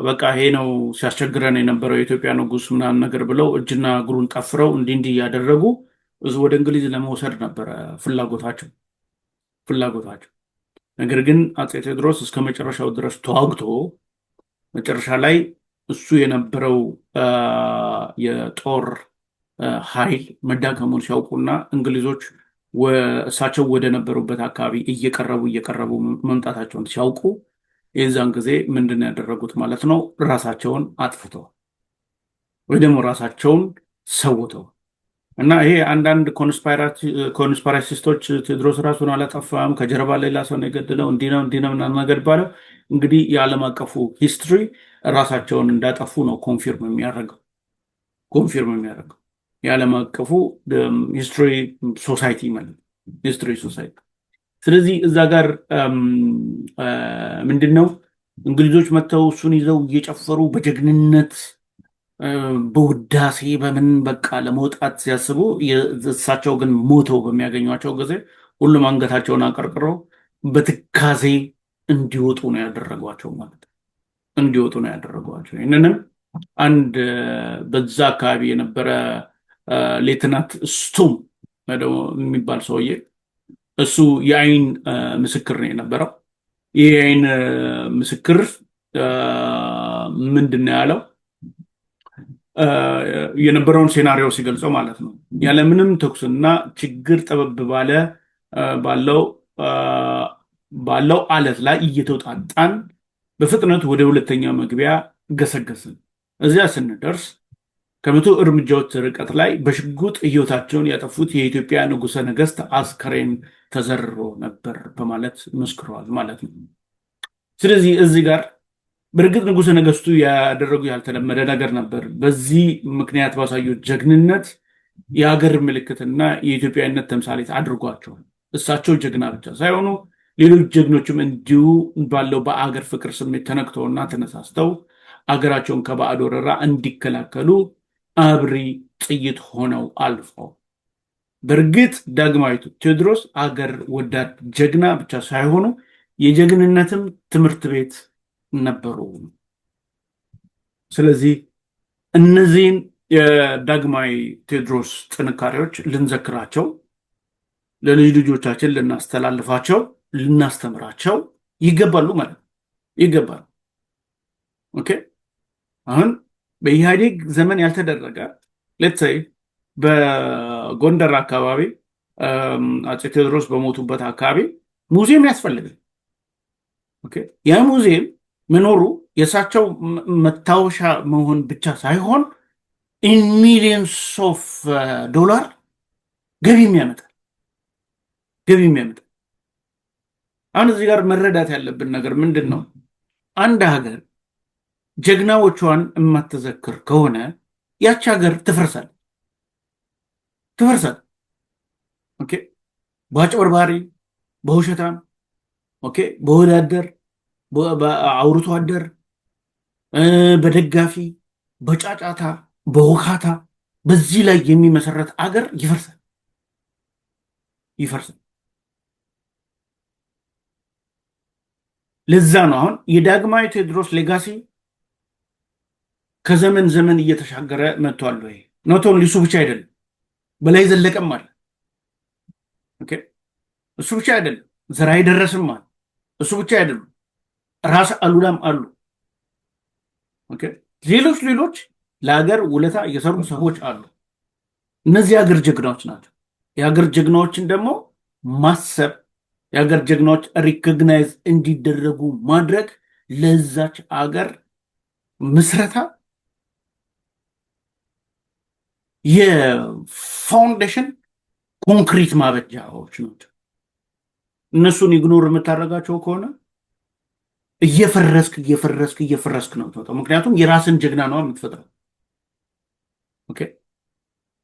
በቃ ይሄ ነው ሲያስቸግረን የነበረው የኢትዮጵያ ንጉሥ ምናምን ነገር ብለው እጅና እግሩን ጠፍረው እንዲህ እያደረጉ ወደ እንግሊዝ ለመውሰድ ነበረ ፍላጎታቸው። ነገር ግን አፄ ቴዎድሮስ እስከ መጨረሻው ድረስ ተዋግቶ መጨረሻ ላይ እሱ የነበረው የጦር ኃይል መዳከሙን ሲያውቁና እንግሊዞች እሳቸው ወደ ነበሩበት አካባቢ እየቀረቡ መምጣታቸውን ሲያውቁ የዛን ጊዜ ምንድን ያደረጉት ማለት ነው? ራሳቸውን አጥፍተው ወይ ደግሞ ራሳቸውን ሰውተው እና ይሄ አንዳንድ ኮንስፓራሲስቶች ቴዎድሮስ ራሱን አላጠፋም ከጀርባ ሌላ ሰው ነው የገደለው እንዲህ ነው ምናምን ነገር ባለው እንግዲህ የዓለም አቀፉ ሂስትሪ ራሳቸውን እንዳጠፉ ነው ኮንፊርም የሚያደርገው የዓለም አቀፉ ሂስትሪ ሶሳይቲ ማለት ሂስትሪ ሶሳይቲ። ስለዚህ እዛ ጋር ምንድን ነው እንግሊዞች መጥተው እሱን ይዘው እየጨፈሩ በጀግንነት በውዳሴ በምን በቃ ለመውጣት ሲያስቡ እሳቸው ግን ሞተው በሚያገኟቸው ጊዜ ሁሉም አንገታቸውን አቀርቅረው በትካዜ እንዲወጡ ነው ያደረጓቸው ማለት እንዲወጡ ነው ያደረጓቸው። ይህንንም አንድ በዛ አካባቢ የነበረ ሌትናንት ስቱም የሚባል ሰውዬ እሱ የአይን ምስክር ነው የነበረው። ይህ የአይን ምስክር ምንድን ነው ያለው? የነበረውን ሴናሪዮ ሲገልጸው ማለት ነው ያለምንም ተኩስና ችግር ጠበብ ባለው አለት ላይ እየተውጣጣን በፍጥነት ወደ ሁለተኛ መግቢያ ገሰገስን። እዚያ ስንደርስ ከመቶ እርምጃዎች ርቀት ላይ በሽጉጥ ሕይወታቸውን ያጠፉት የኢትዮጵያ ንጉሠ ነገሥት አስከሬን ተዘርሮ ነበር በማለት መስክረዋል ማለት ነው። ስለዚህ እዚህ ጋር በእርግጥ ንጉሠ ነገሥቱ ያደረጉ ያልተለመደ ነገር ነበር። በዚህ ምክንያት ባሳዩት ጀግንነት የሀገር ምልክትና የኢትዮጵያዊነት ተምሳሌት አድርጓቸዋል። እሳቸው ጀግና ብቻ ሳይሆኑ ሌሎች ጀግኖችም እንዲሁ ባለው በአገር ፍቅር ስሜት ተነክተውና ተነሳስተው አገራቸውን ከባዕድ ወረራ እንዲከላከሉ አብሪ ጥይት ሆነው አልፈው። በእርግጥ ዳግማዊ ቴዎድሮስ አገር ወዳድ ጀግና ብቻ ሳይሆኑ የጀግንነትም ትምህርት ቤት ነበሩ። ስለዚህ እነዚህን የዳግማዊ ቴዎድሮስ ጥንካሬዎች ልንዘክራቸው፣ ለልጅ ልጆቻችን ልናስተላልፋቸው፣ ልናስተምራቸው ይገባሉ ማለት ይገባል። ኦኬ አሁን በኢህአዴግ ዘመን ያልተደረገ ሌትስ ሴይ በጎንደር አካባቢ አፄ ቴዎድሮስ በሞቱበት አካባቢ ሙዚየም ያስፈልጋል። ኦኬ ያ ሙዚየም መኖሩ የእሳቸው መታወሻ መሆን ብቻ ሳይሆን ኢን ሚሊየንስ ኦፍ ዶላር ገቢ የሚያመጣል ገቢ የሚያመጣል። አሁን እዚህ ጋር መረዳት ያለብን ነገር ምንድን ነው? አንድ ሀገር ጀግናዎቿን የማትዘክር ከሆነ ያች ሀገር ትፈርሳል ትፈርሳል። ኦኬ በአጭበርባሪ በውሸታም ኦኬ በወዳደር በአውርቶ አደር በደጋፊ በጫጫታ በውካታ በዚህ ላይ የሚመሰረት አገር ይፈርሳል ይፈርሳል። ለዛ ነው አሁን የዳግማዊ ቴዎድሮስ ሌጋሲ ከዘመን ዘመን እየተሻገረ መጥቷል። ወይ ኖቶን ሊሱ ብቻ አይደለም፣ በላይ ዘለቀም አለ። ኦኬ እሱ ብቻ አይደለም፣ ዘርአይ ደረስም አለ። እሱ ብቻ አይደለም፣ ራስ አሉላም አሉ። ኦኬ ሌሎች ሌሎች ለሀገር ውለታ የሰሩ ሰዎች አሉ። እነዚህ የሀገር ጀግናዎች ናቸው። የሀገር ጀግናዎችን ደግሞ ማሰብ የሀገር ጀግናዎች ሪኮግናይዝ እንዲደረጉ ማድረግ ለዛች አገር ምስረታ የፋውንዴሽን ኮንክሪት ማበጃዎች ናቸው። እነሱን ኢግኖር የምታደርጋቸው ከሆነ እየፈረስክ እየፈረስክ እየፈረስክ ነው የምትወጣው። ምክንያቱም የራስን ጀግና ነው የምትፈጥረው። ኦኬ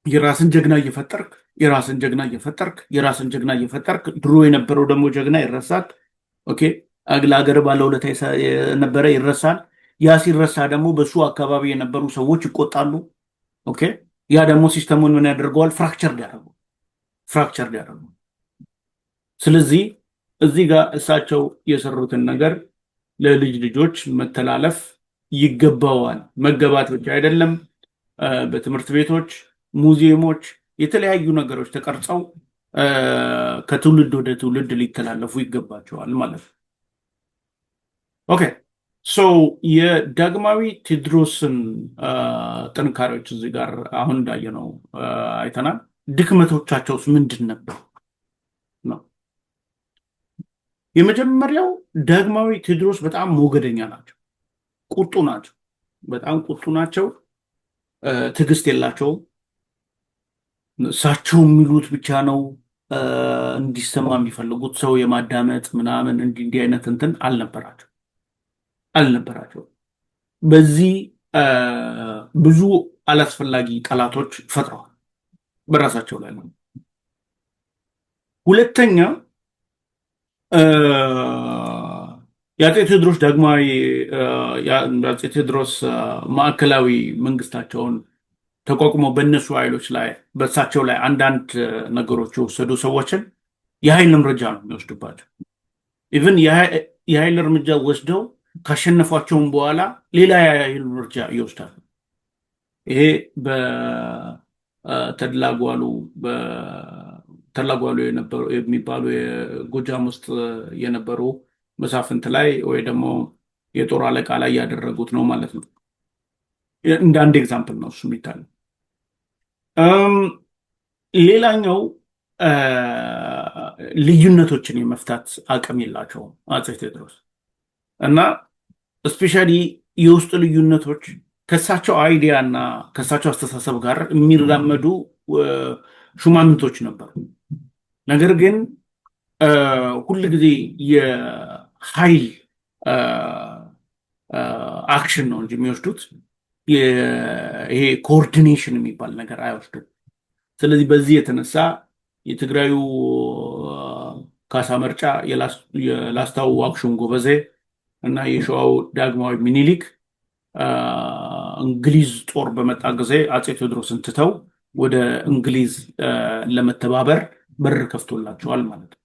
የራስን ጀግና እየፈጠርክ የራስን ጀግና እየፈጠርክ የራስን ጀግና እየፈጠርክ ድሮ የነበረው ደግሞ ጀግና ይረሳል። ኦኬ ለሀገር ባለውለታ የነበረ ይረሳል። ያ ሲረሳ ደግሞ በሱ አካባቢ የነበሩ ሰዎች ይቆጣሉ። ኦኬ ያ ደግሞ ሲስተሙን ምን ያደርገዋል? ፍራክቸር ያደርጉ። ስለዚህ እዚህ ጋር እሳቸው የሰሩትን ነገር ለልጅ ልጆች መተላለፍ ይገባዋል። መገባት ብቻ አይደለም፣ በትምህርት ቤቶች፣ ሙዚየሞች፣ የተለያዩ ነገሮች ተቀርጸው ከትውልድ ወደ ትውልድ ሊተላለፉ ይገባቸዋል ማለት ነው። ኦኬ ሶ የዳግማዊ ቴዎድሮስን ጥንካሬዎች እዚህ ጋር አሁን እንዳየነው አይተናል። ድክመቶቻቸውስ ምንድን ነበሩ ነው? የመጀመሪያው ዳግማዊ ቴዎድሮስ በጣም ሞገደኛ ናቸው፣ ቁጡ ናቸው፣ በጣም ቁጡ ናቸው። ትዕግስት የላቸውም። እሳቸው የሚሉት ብቻ ነው እንዲሰማ የሚፈልጉት። ሰው የማዳመጥ ምናምን እንዲህ አይነት እንትን አልነበራቸው። በዚህ ብዙ አላስፈላጊ ጠላቶች ፈጥረዋል በራሳቸው ላይ ነው። ሁለተኛ የአፄ ቴዎድሮስ ዳግማዊ የአፄ ቴዎድሮስ ማዕከላዊ መንግስታቸውን ተቋቁሞ በእነሱ ኃይሎች ላይ በእሳቸው ላይ አንዳንድ ነገሮች የወሰዱ ሰዎችን የኃይል እርምጃ ነው የሚወስዱባቸው። ኢቭን የኃይል እርምጃ ወስደው ካሸነፏቸውም በኋላ ሌላ የኃይል እርምጃ ይወስዳሉ። ይሄ በተድላጓሉ የሚባሉ የጎጃም ውስጥ የነበሩ መሳፍንት ላይ ወይ ደግሞ የጦር አለቃ ላይ ያደረጉት ነው ማለት ነው። እንደ አንድ ኤግዛምፕል ነው እሱ የሚታለው። ሌላኛው ልዩነቶችን የመፍታት አቅም የላቸውም አፄ ቴዎድሮስ እና እስፔሻሊ የውስጥ ልዩነቶች ከእሳቸው አይዲያ እና ከእሳቸው አስተሳሰብ ጋር የሚራመዱ ሹማምንቶች ነበሩ። ነገር ግን ሁል ጊዜ የኃይል አክሽን ነው እንጂ የሚወስዱት ይሄ ኮኦርዲኔሽን የሚባል ነገር አይወስዱም። ስለዚህ በዚህ የተነሳ የትግራዩ ካሳ መርጫ፣ የላስታው ዋክሹም ጎበዜ እና የሸዋው ዳግማዊ ሚኒሊክ እንግሊዝ ጦር በመጣ ጊዜ አፄ ቴዎድሮስን ትተው ወደ እንግሊዝ ለመተባበር በር ከፍቶላቸዋል ማለት ነው።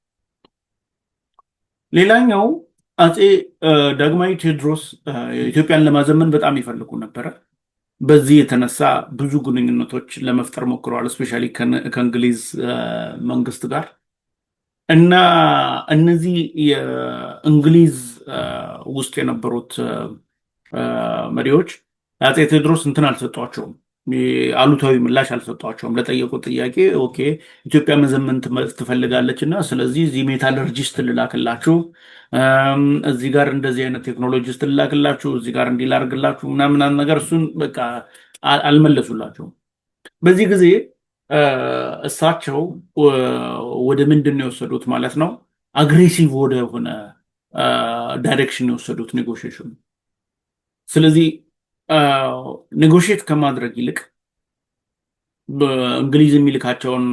ሌላኛው አፄ ዳግማዊ ቴዎድሮስ ኢትዮጵያን ለማዘመን በጣም ይፈልጉ ነበረ። በዚህ የተነሳ ብዙ ግንኙነቶች ለመፍጠር ሞክረዋል፣ እስፔሻሊ ከእንግሊዝ መንግስት ጋር እና እነዚህ የእንግሊዝ ውስጥ የነበሩት መሪዎች አፄ ቴዎድሮስ እንትን አልሰጧቸውም፣ አሉታዊ ምላሽ አልሰጧቸውም ለጠየቁት ጥያቄ። ኦኬ ኢትዮጵያ መዘመን ትፈልጋለች እና ስለዚህ እዚህ ሜታለርጂስት ልላክላችሁ፣ እዚህ ጋር እንደዚህ አይነት ቴክኖሎጂስት ልላክላችሁ፣ እዚህ ጋር እንዲህ ላድርግላችሁ ምናምን ነገር እሱን በቃ አልመለሱላቸውም። በዚህ ጊዜ እሳቸው ወደ ምንድን ነው የወሰዱት ማለት ነው? አግሬሲቭ ወደ ሆነ ዳይሬክሽን የወሰዱት ኔጎሽሽኑ። ስለዚህ ኔጎሽት ከማድረግ ይልቅ በእንግሊዝ የሚልካቸውን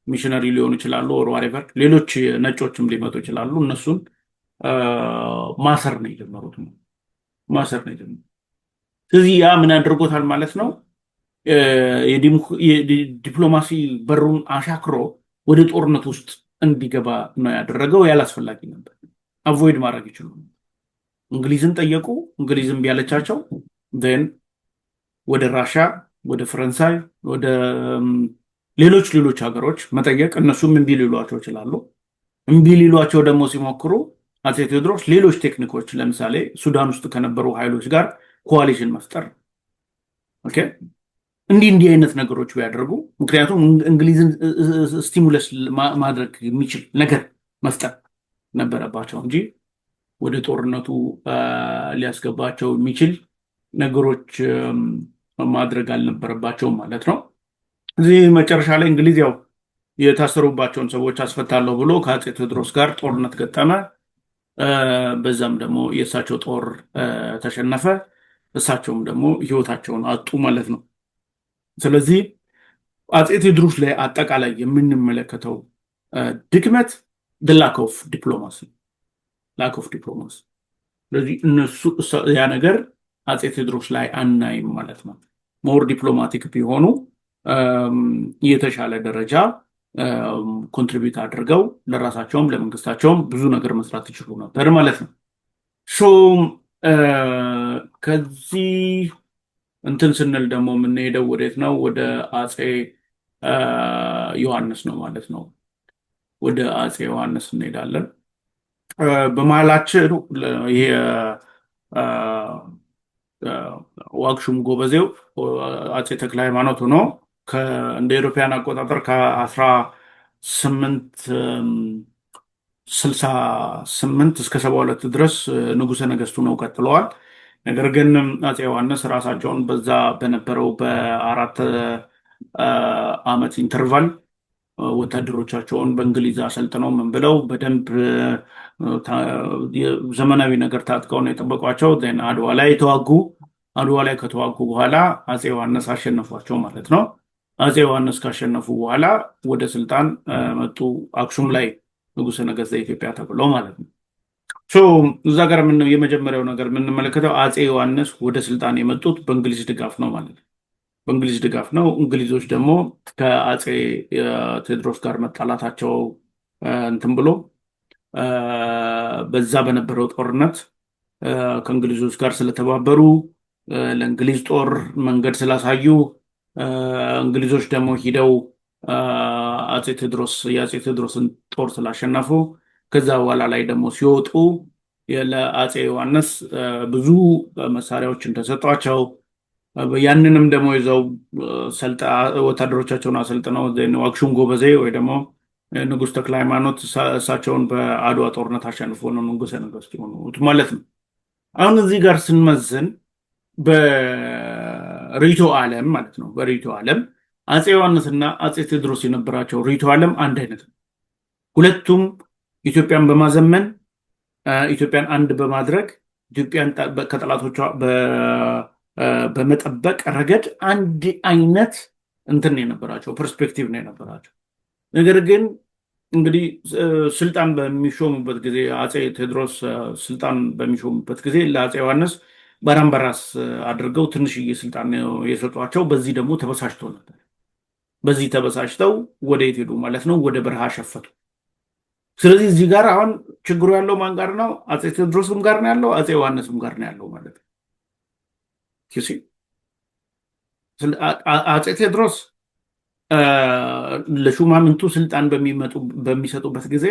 ሚሽነሪ ሊሆኑ ይችላሉ፣ ኦር ዋሬቨር ሌሎች ነጮችም ሊመጡ ይችላሉ። እነሱን ማሰር ነው የጀመሩት ነው ማሰር ነው የጀመሩት። ስለዚህ ያ ምን አድርጎታል ማለት ነው? የዲፕሎማሲ በሩን አሻክሮ ወደ ጦርነት ውስጥ እንዲገባ ነው ያደረገው። ያላስፈላጊ ነበር፣ አቮይድ ማድረግ ይችሉ። እንግሊዝን ጠየቁ፣ እንግሊዝን ቢያለቻቸው ን ወደ ራሻ፣ ወደ ፈረንሳይ፣ ወደ ሌሎች ሀገሮች መጠየቅ፣ እነሱም እምቢ ሊሏቸው ይችላሉ። እምቢ ሊሏቸው ደግሞ ሲሞክሩ አፄ ቴዎድሮስ ሌሎች ቴክኒኮች፣ ለምሳሌ ሱዳን ውስጥ ከነበሩ ኃይሎች ጋር ኮዋሊሽን መፍጠር፣ ኦኬ እንዲህ አይነት ነገሮች ቢያደርጉ፣ ምክንያቱም እንግሊዝን ስቲሙለስ ማድረግ የሚችል ነገር መፍጠር ነበረባቸው እንጂ ወደ ጦርነቱ ሊያስገባቸው የሚችል ነገሮች ማድረግ አልነበረባቸውም ማለት ነው። እዚህ መጨረሻ ላይ እንግሊዝ ያው የታሰሩባቸውን ሰዎች አስፈታለሁ ብሎ ከአፄ ቴዎድሮስ ጋር ጦርነት ገጠመ። በዛም ደግሞ የእሳቸው ጦር ተሸነፈ፣ እሳቸውም ደግሞ ህይወታቸውን አጡ ማለት ነው። ስለዚህ አፄ ቴዎድሮስ ላይ አጠቃላይ የምንመለከተው ድክመት ላክ ኦፍ ዲፕሎማሲ። ስለዚህ እነሱ ያ ነገር አፄ ቴዎድሮስ ላይ አናይም ማለት ነው። ሞር ዲፕሎማቲክ ቢሆኑ የተሻለ ደረጃ ኮንትሪቢዩት አድርገው ለራሳቸውም ለመንግስታቸውም ብዙ ነገር መስራት ይችሉ ነበር ማለት ነው። ከዚህ እንትን ስንል ደግሞ የምንሄደው ወዴት ነው? ወደ አፄ ዮሐንስ ነው ማለት ነው። ወደ አፄ ዮሐንስ እንሄዳለን። በመሀላችን ይሄ ዋግሹም ጎበዜው አፄ ተክለ ሃይማኖት ሆኖ እንደ ኤሮፓያን አቆጣጠር ከ1868 እስከ 72 ድረስ ንጉሰ ነገስቱ ነው ቀጥለዋል። ነገር ግን አፄ ዮሐንስ ራሳቸውን በዛ በነበረው በ4 ዓመት ኢንተርቫል ወታደሮቻቸውን በእንግሊዝ አሰልጥነው ምን ብለው በደንብ ዘመናዊ ነገር ታጥቀው ነው የጠበቋቸው። አድዋ ላይ ተዋጉ። አድዋ ላይ ከተዋጉ በኋላ አፄ ዮሐንስ አሸነፏቸው ማለት ነው። አፄ ዮሐንስ ካሸነፉ በኋላ ወደ ስልጣን መጡ። አክሱም ላይ ንጉሰ ነገስት ዘኢትዮጵያ ተብለው ማለት ነው። እዛ ጋር የመጀመሪያው ነገር የምንመለከተው አፄ ዮሐንስ ወደ ስልጣን የመጡት በእንግሊዝ ድጋፍ ነው ማለት ነው። በእንግሊዝ ድጋፍ ነው። እንግሊዞች ደግሞ ከአፄ ቴዎድሮስ ጋር መጣላታቸው እንትን ብሎ በዛ በነበረው ጦርነት ከእንግሊዞች ጋር ስለተባበሩ ለእንግሊዝ ጦር መንገድ ስላሳዩ እንግሊዞች ደግሞ ሂደው የአፄ ቴዎድሮስን ጦር ስላሸነፉ ከዛ በኋላ ላይ ደግሞ ሲወጡ ለአፄ ዮሐንስ ብዙ መሳሪያዎችን ተሰጧቸው። ያንንም ደግሞ ይዘው ወታደሮቻቸውን አሰልጥነው ዋግሹም ጎበዜ ወይ ደግሞ ንጉስ ተክለ ሃይማኖት እሳቸውን በአድዋ ጦርነት አሸንፎ ነው ንጉሰ ነገስት የሆኑት ማለት ነው። አሁን እዚህ ጋር ስንመዝን በሪቶ ዓለም ማለት ነው፣ በሪቶ ዓለም አፄ ዮሐንስና አፄ ቴዎድሮስ የነበራቸው ሪቶ ዓለም አንድ አይነት ነው። ሁለቱም ኢትዮጵያን በማዘመን ኢትዮጵያን አንድ በማድረግ ኢትዮጵያን ከጠላቶቿ በመጠበቅ ረገድ አንድ አይነት እንትን ነው የነበራቸው፣ ፐርስፔክቲቭ ነው የነበራቸው። ነገር ግን እንግዲህ ስልጣን በሚሾሙበት ጊዜ አፄ ቴዎድሮስ ስልጣን በሚሾሙበት ጊዜ ለአፄ ዮሐንስ በራስ አድርገው ትንሽዬ ስልጣን የሰጧቸው። በዚህ ደግሞ ተበሳጭተው ነበር። በዚህ ተበሳጭተው ወደ የት ሄዱ ማለት ነው? ወደ በረሃ ሸፈቱ። ስለዚህ እዚህ ጋር አሁን ችግሩ ያለው ማን ጋር ነው? አፄ ቴዎድሮስም ጋር ነው ያለው፣ አፄ ዮሐንስም ጋር ነው ያለው ማለት ነው። አፄ ቴዎድሮስ ለሹማምንቱ ስልጣን በሚሰጡበት ጊዜ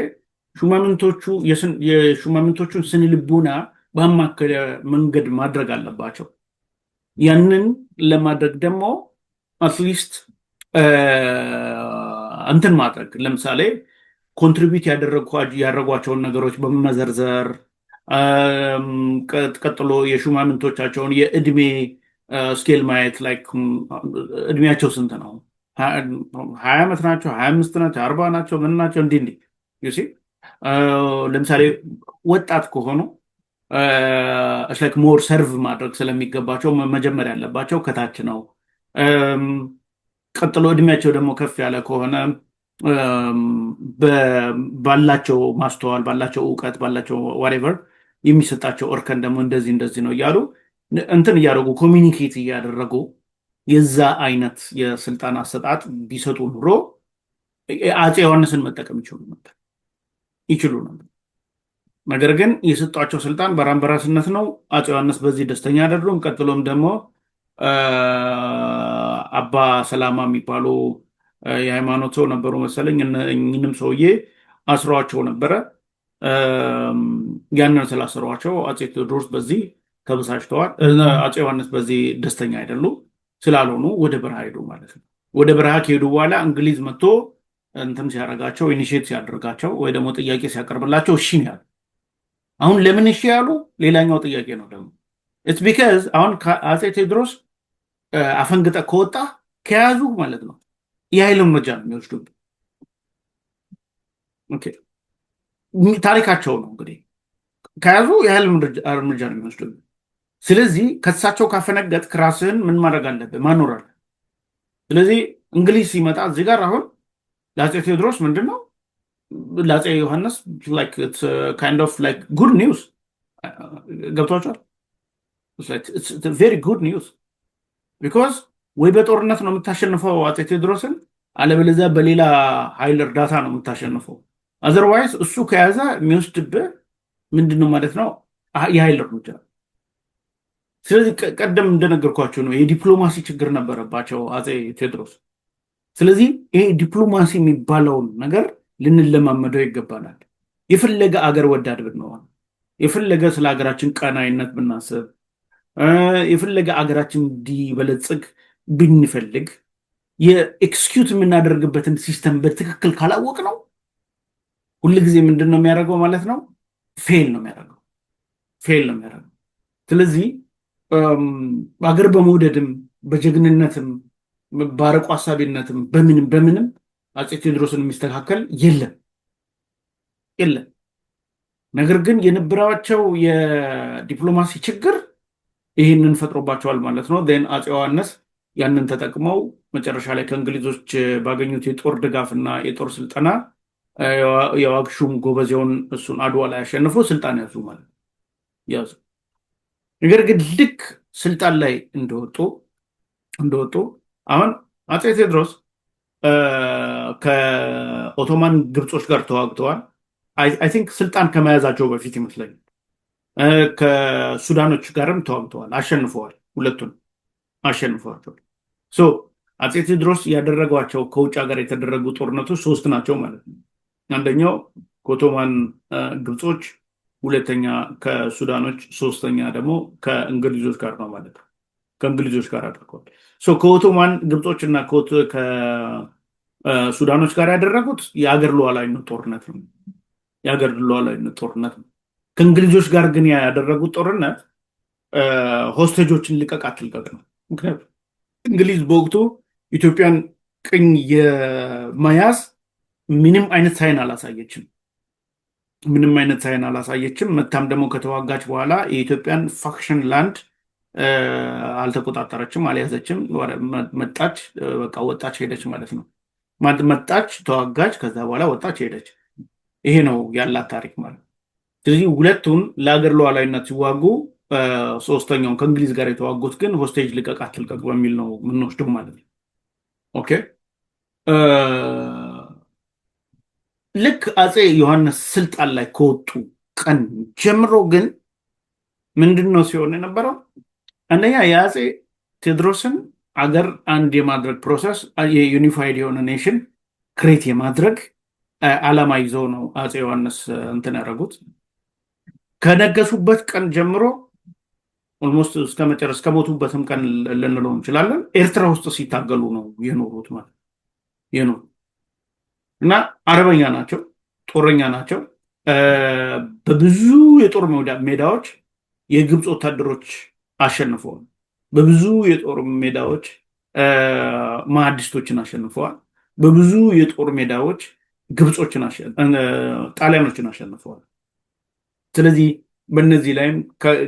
የሹማምንቶቹን ስነ ልቦና ባማከለ መንገድ ማድረግ አለባቸው። ያንን ለማድረግ ደግሞ አትሊስት እንትን ማድረግ ለምሳሌ ኮንትሪቢዩት ያደረጓቸውን ነገሮች በመዘርዘር ቀጥሎ የሹማምንቶቻቸውን የእድሜ ስኬል ማየት ላይ እድሜያቸው ስንት ነው? 20 ዓመት ናቸው? 25 ናቸው? 40 ናቸው? ምን ናቸው? እንዲህ እንዲህ ዩሲ ለምሳሌ ወጣት ከሆኑ ላይክ ሞር ሰርቭ ማድረግ ስለሚገባቸው መጀመር ያለባቸው ከታች ነው። ቀጥሎ እድሜያቸው ደግሞ ከፍ ያለ ከሆነ ባላቸው ማስተዋል፣ ባላቸው እውቀት፣ ባላቸው ዋሬቨር የሚሰጣቸው እርከን ደግሞ እንደዚህ እንደዚህ ነው እያሉ እንትን እያደረጉ ኮሚኒኬት እያደረጉ የዛ አይነት የስልጣን አሰጣጥ ቢሰጡ ኑሮ አፄ ዮሐንስን መጠቀም ይችሉ ነበር። ነገር ግን የሰጧቸው ስልጣን በራስነት ነው። አፄ ዮሐንስ በዚህ ደስተኛ አይደሉም። ቀጥሎም ደግሞ አባ ሰላማ የሚባሉ የሃይማኖት ሰው ነበሩ መሰለኝ። እኝንም ሰውዬ አስረዋቸው ነበረ። ያንን ስላስረዋቸው አፄ ቴዎድሮስ በዚህ ተበሳጭተዋል። አፄ ዮሐንስ በዚህ ደስተኛ አይደሉም። ስላልሆኑ ወደ በረሃ ሄዱ ማለት ነው። ወደ በረሃ ከሄዱ በኋላ እንግሊዝ መጥቶ እንትን ሲያደርጋቸው ኢኒሼት ሲያደርጋቸው ወይ ደግሞ ጥያቄ ሲያቀርብላቸው እሺ ነው ያሉ። አሁን ለምን እሺ ያሉ ሌላኛው ጥያቄ ነው ደግሞ ኢትስ ቢካዝ አሁን አፄ ቴዎድሮስ አፈንግጠ ከወጣ ከያዙ ማለት ነው የኃይል እርምጃ ነው የሚወስዱብን። ታሪካቸው ነው እንግዲህ ከያዙ የኃይል እርምጃ ነው የሚወስዱብን። ስለዚህ ከሳቸው ካፈነገጥክ ራስህን ምን ማድረግ አለብህ? ማኖር አለ። ስለዚህ እንግሊዝ ሲመጣ እዚህ ጋር አሁን ለአፄ ቴዎድሮስ ምንድን ነው ለአፄ ዮሐንስ ካይንድ ኦፍ ጉድ ኒውስ ገብቷቸዋል። ቬሪ ጉድ ኒውስ ቢኮዝ ወይ በጦርነት ነው የምታሸንፈው አፄ ቴዎድሮስን፣ አለበለዚያ በሌላ ኃይል እርዳታ ነው የምታሸንፈው። አዘርዋይስ እሱ ከያዘ የሚወስድብህ ምንድን ነው ማለት ነው? የኃይል እርምጃ። ስለዚህ ቀደም እንደነገርኳቸው ነው የዲፕሎማሲ ችግር ነበረባቸው አፄ ቴዎድሮስ። ስለዚህ ይሄ ዲፕሎማሲ የሚባለውን ነገር ልንለማመደው ይገባናል። የፈለገ አገር ወዳድ ብንሆን፣ የፈለገ ስለ ሀገራችን ቀናይነት ብናስብ፣ የፈለገ አገራችን እንዲበለጽግ ብንፈልግ የኤክስኪዩት የምናደርግበትን ሲስተም በትክክል ካላወቅ ነው ሁልጊዜ ምንድን ነው የሚያደርገው ማለት ነው? ፌል ነው የሚያደርገው። ስለዚህ አገር በመውደድም በጀግንነትም በአርቆ ሀሳቢነትም በምንም አፄ ቴዎድሮስን የሚስተካከል የለም። ነገር ግን የነበራቸው የዲፕሎማሲ ችግር ይህንን ፈጥሮባቸዋል ማለት ነው። አፄ ዮሐንስ ያንን ተጠቅመው መጨረሻ ላይ ከእንግሊዞች ባገኙት የጦር ድጋፍ እና የጦር ስልጠና የዋግሹም ጎበዜውን እሱን አድዋ ላይ ያሸንፎ ስልጣን ያዙ ማለት ያዙ። ነገር ግን ልክ ስልጣን ላይ እንደወጡ አሁን አፄ ቴዎድሮስ ከኦቶማን ግብጾች ጋር ተዋግተዋል። አይ ቲንክ ስልጣን ከመያዛቸው በፊት ይመስለኛል። ከሱዳኖች ጋርም ተዋግተዋል፣ አሸንፈዋል። ሁለቱን አሸንፈዋቸዋል። አፄ ቴዎድሮስ ያደረጓቸው ከውጭ ሀገር የተደረጉ ጦርነቶች 3 ናቸው ማለት ነው። አንደኛው ከኦቶማን ግብጾች፣ ሁለተኛ ከሱዳኖች፣ ሶስተኛ ደግሞ ከእንግሊዞች ጋር ነው ማለት ነው። ከእንግሊዞች ጋር አድርገዋል። ከኦቶማን ግብጾች እና ከሱዳኖች ጋር ያደረጉት የአገር ሉዓላዊነት ጦርነት ነው። ከእንግሊዞች ጋር ግን ያደረጉት ጦርነት ሆስቴጆችን ልቀቅ አትልቀቅ ነው። ምክንያቱም እንግሊዝ በወቅቱ ኢትዮጵያን ቅኝ የመያዝ ምንም አይነት ሳይን አላሳየችም። መታም ደግሞ ከተዋጋች በኋላ የኢትዮጵያን ፋክሽን ላንድ አልተቆጣጠረችም፣ አልያዘችም። መጣች፣ በቃ ወጣች፣ ሄደች ማለት ነው። መጣች፣ ተዋጋች፣ ከዛ በኋላ ወጣች፣ ሄደች። ይሄ ነው ያላት ታሪክ ማለት ነው። ስለዚህ ሁለቱን ለሀገር ሉዓላዊነት ሲዋጉ፣ ሶስተኛውን ከእንግሊዝ ጋር የተዋጉት ግን ሆስቴጅ ልቀቅ አትልቀቅ በሚል ነው የምንወስደው ማለት ነው። ኦኬ። ልክ አፄ ዮሐንስ ስልጣን ላይ ከወጡ ቀን ጀምሮ ግን ምንድን ነው ሲሆን የነበረው? አንደኛ የአፄ ቴዎድሮስን አገር አንድ የማድረግ ፕሮሰስ፣ የዩኒፋይድ የሆነ ኔሽን ክሬት የማድረግ ዓላማ ይዘው ነው አፄ ዮሐንስ እንትን ያደረጉት ከነገሱበት ቀን ጀምሮ ኦልሞስት እስከሞቱበትም ቀን ልንለው እንችላለን ኤርትራ ውስጥ ሲታገሉ ነው የኖሩት ማለት የኖሩት እና አርበኛ ናቸው፣ ጦረኛ ናቸው። በብዙ የጦር ሜዳዎች የግብፅ ወታደሮች አሸንፈዋል። በብዙ የጦር ሜዳዎች ማህዲስቶችን አሸንፈዋል። በብዙ የጦር ሜዳዎች ጣሊያኖችን አሸንፈዋል። ስለዚህ በእነዚህ ላይም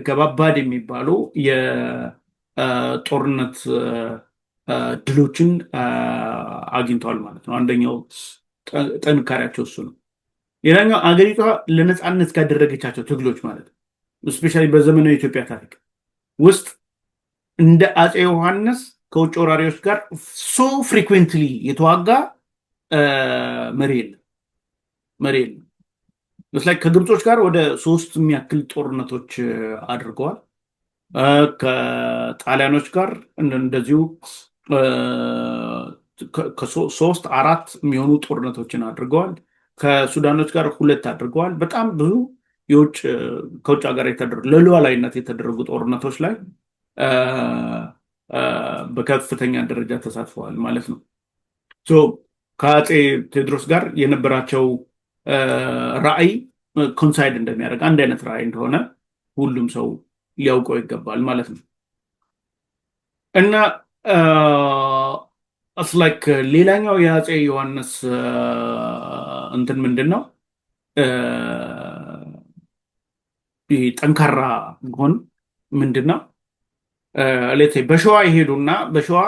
ከባባድ የሚባሉ የጦርነት ድሎችን አግኝተዋል ማለት ነው። አንደኛው ጥንካሬያቸው እሱ ነው። ሌላኛው አገሪቷ ለነፃነት ካደረገቻቸው ትግሎች ማለት ነው እስፔሻሊ በዘመናዊ የኢትዮጵያ ታሪክ ውስጥ እንደ አፄ ዮሐንስ ከውጭ ወራሪዎች ጋር ሶ ፍሪኩዌንትሊ የተዋጋ መሪ የለም። ከግብጾች ጋር ወደ 3 የሚያክል ጦርነቶች አድርገዋል። ከጣሊያኖች ጋር እንደዚሁ 3-4 የሚሆኑ ጦርነቶችን አድርገዋል። ከሱዳኖች ጋር 2 አድርገዋል። በጣም ብዙ ከውጭ ሀገር ለሉዓላዊነት የተደረጉ ጦርነቶች ላይ በከፍተኛ ደረጃ ተሳትፈዋል ማለት ነው። ከአፄ ቴዎድሮስ ጋር የነበራቸው ራዕይ ኮንሳይድ እንደሚያደርግ አንድ አይነት ራዕይ እንደሆነ ሁሉም ሰው ሊያውቀው ይገባል ማለት ነው። እና ሌላኛው የአፄ ዮሐንስ እንትን ምንድን ነው ይሄ ጠንካራ መሆን ምንድን ነው? በሸዋ ይሄዱና በሸዋ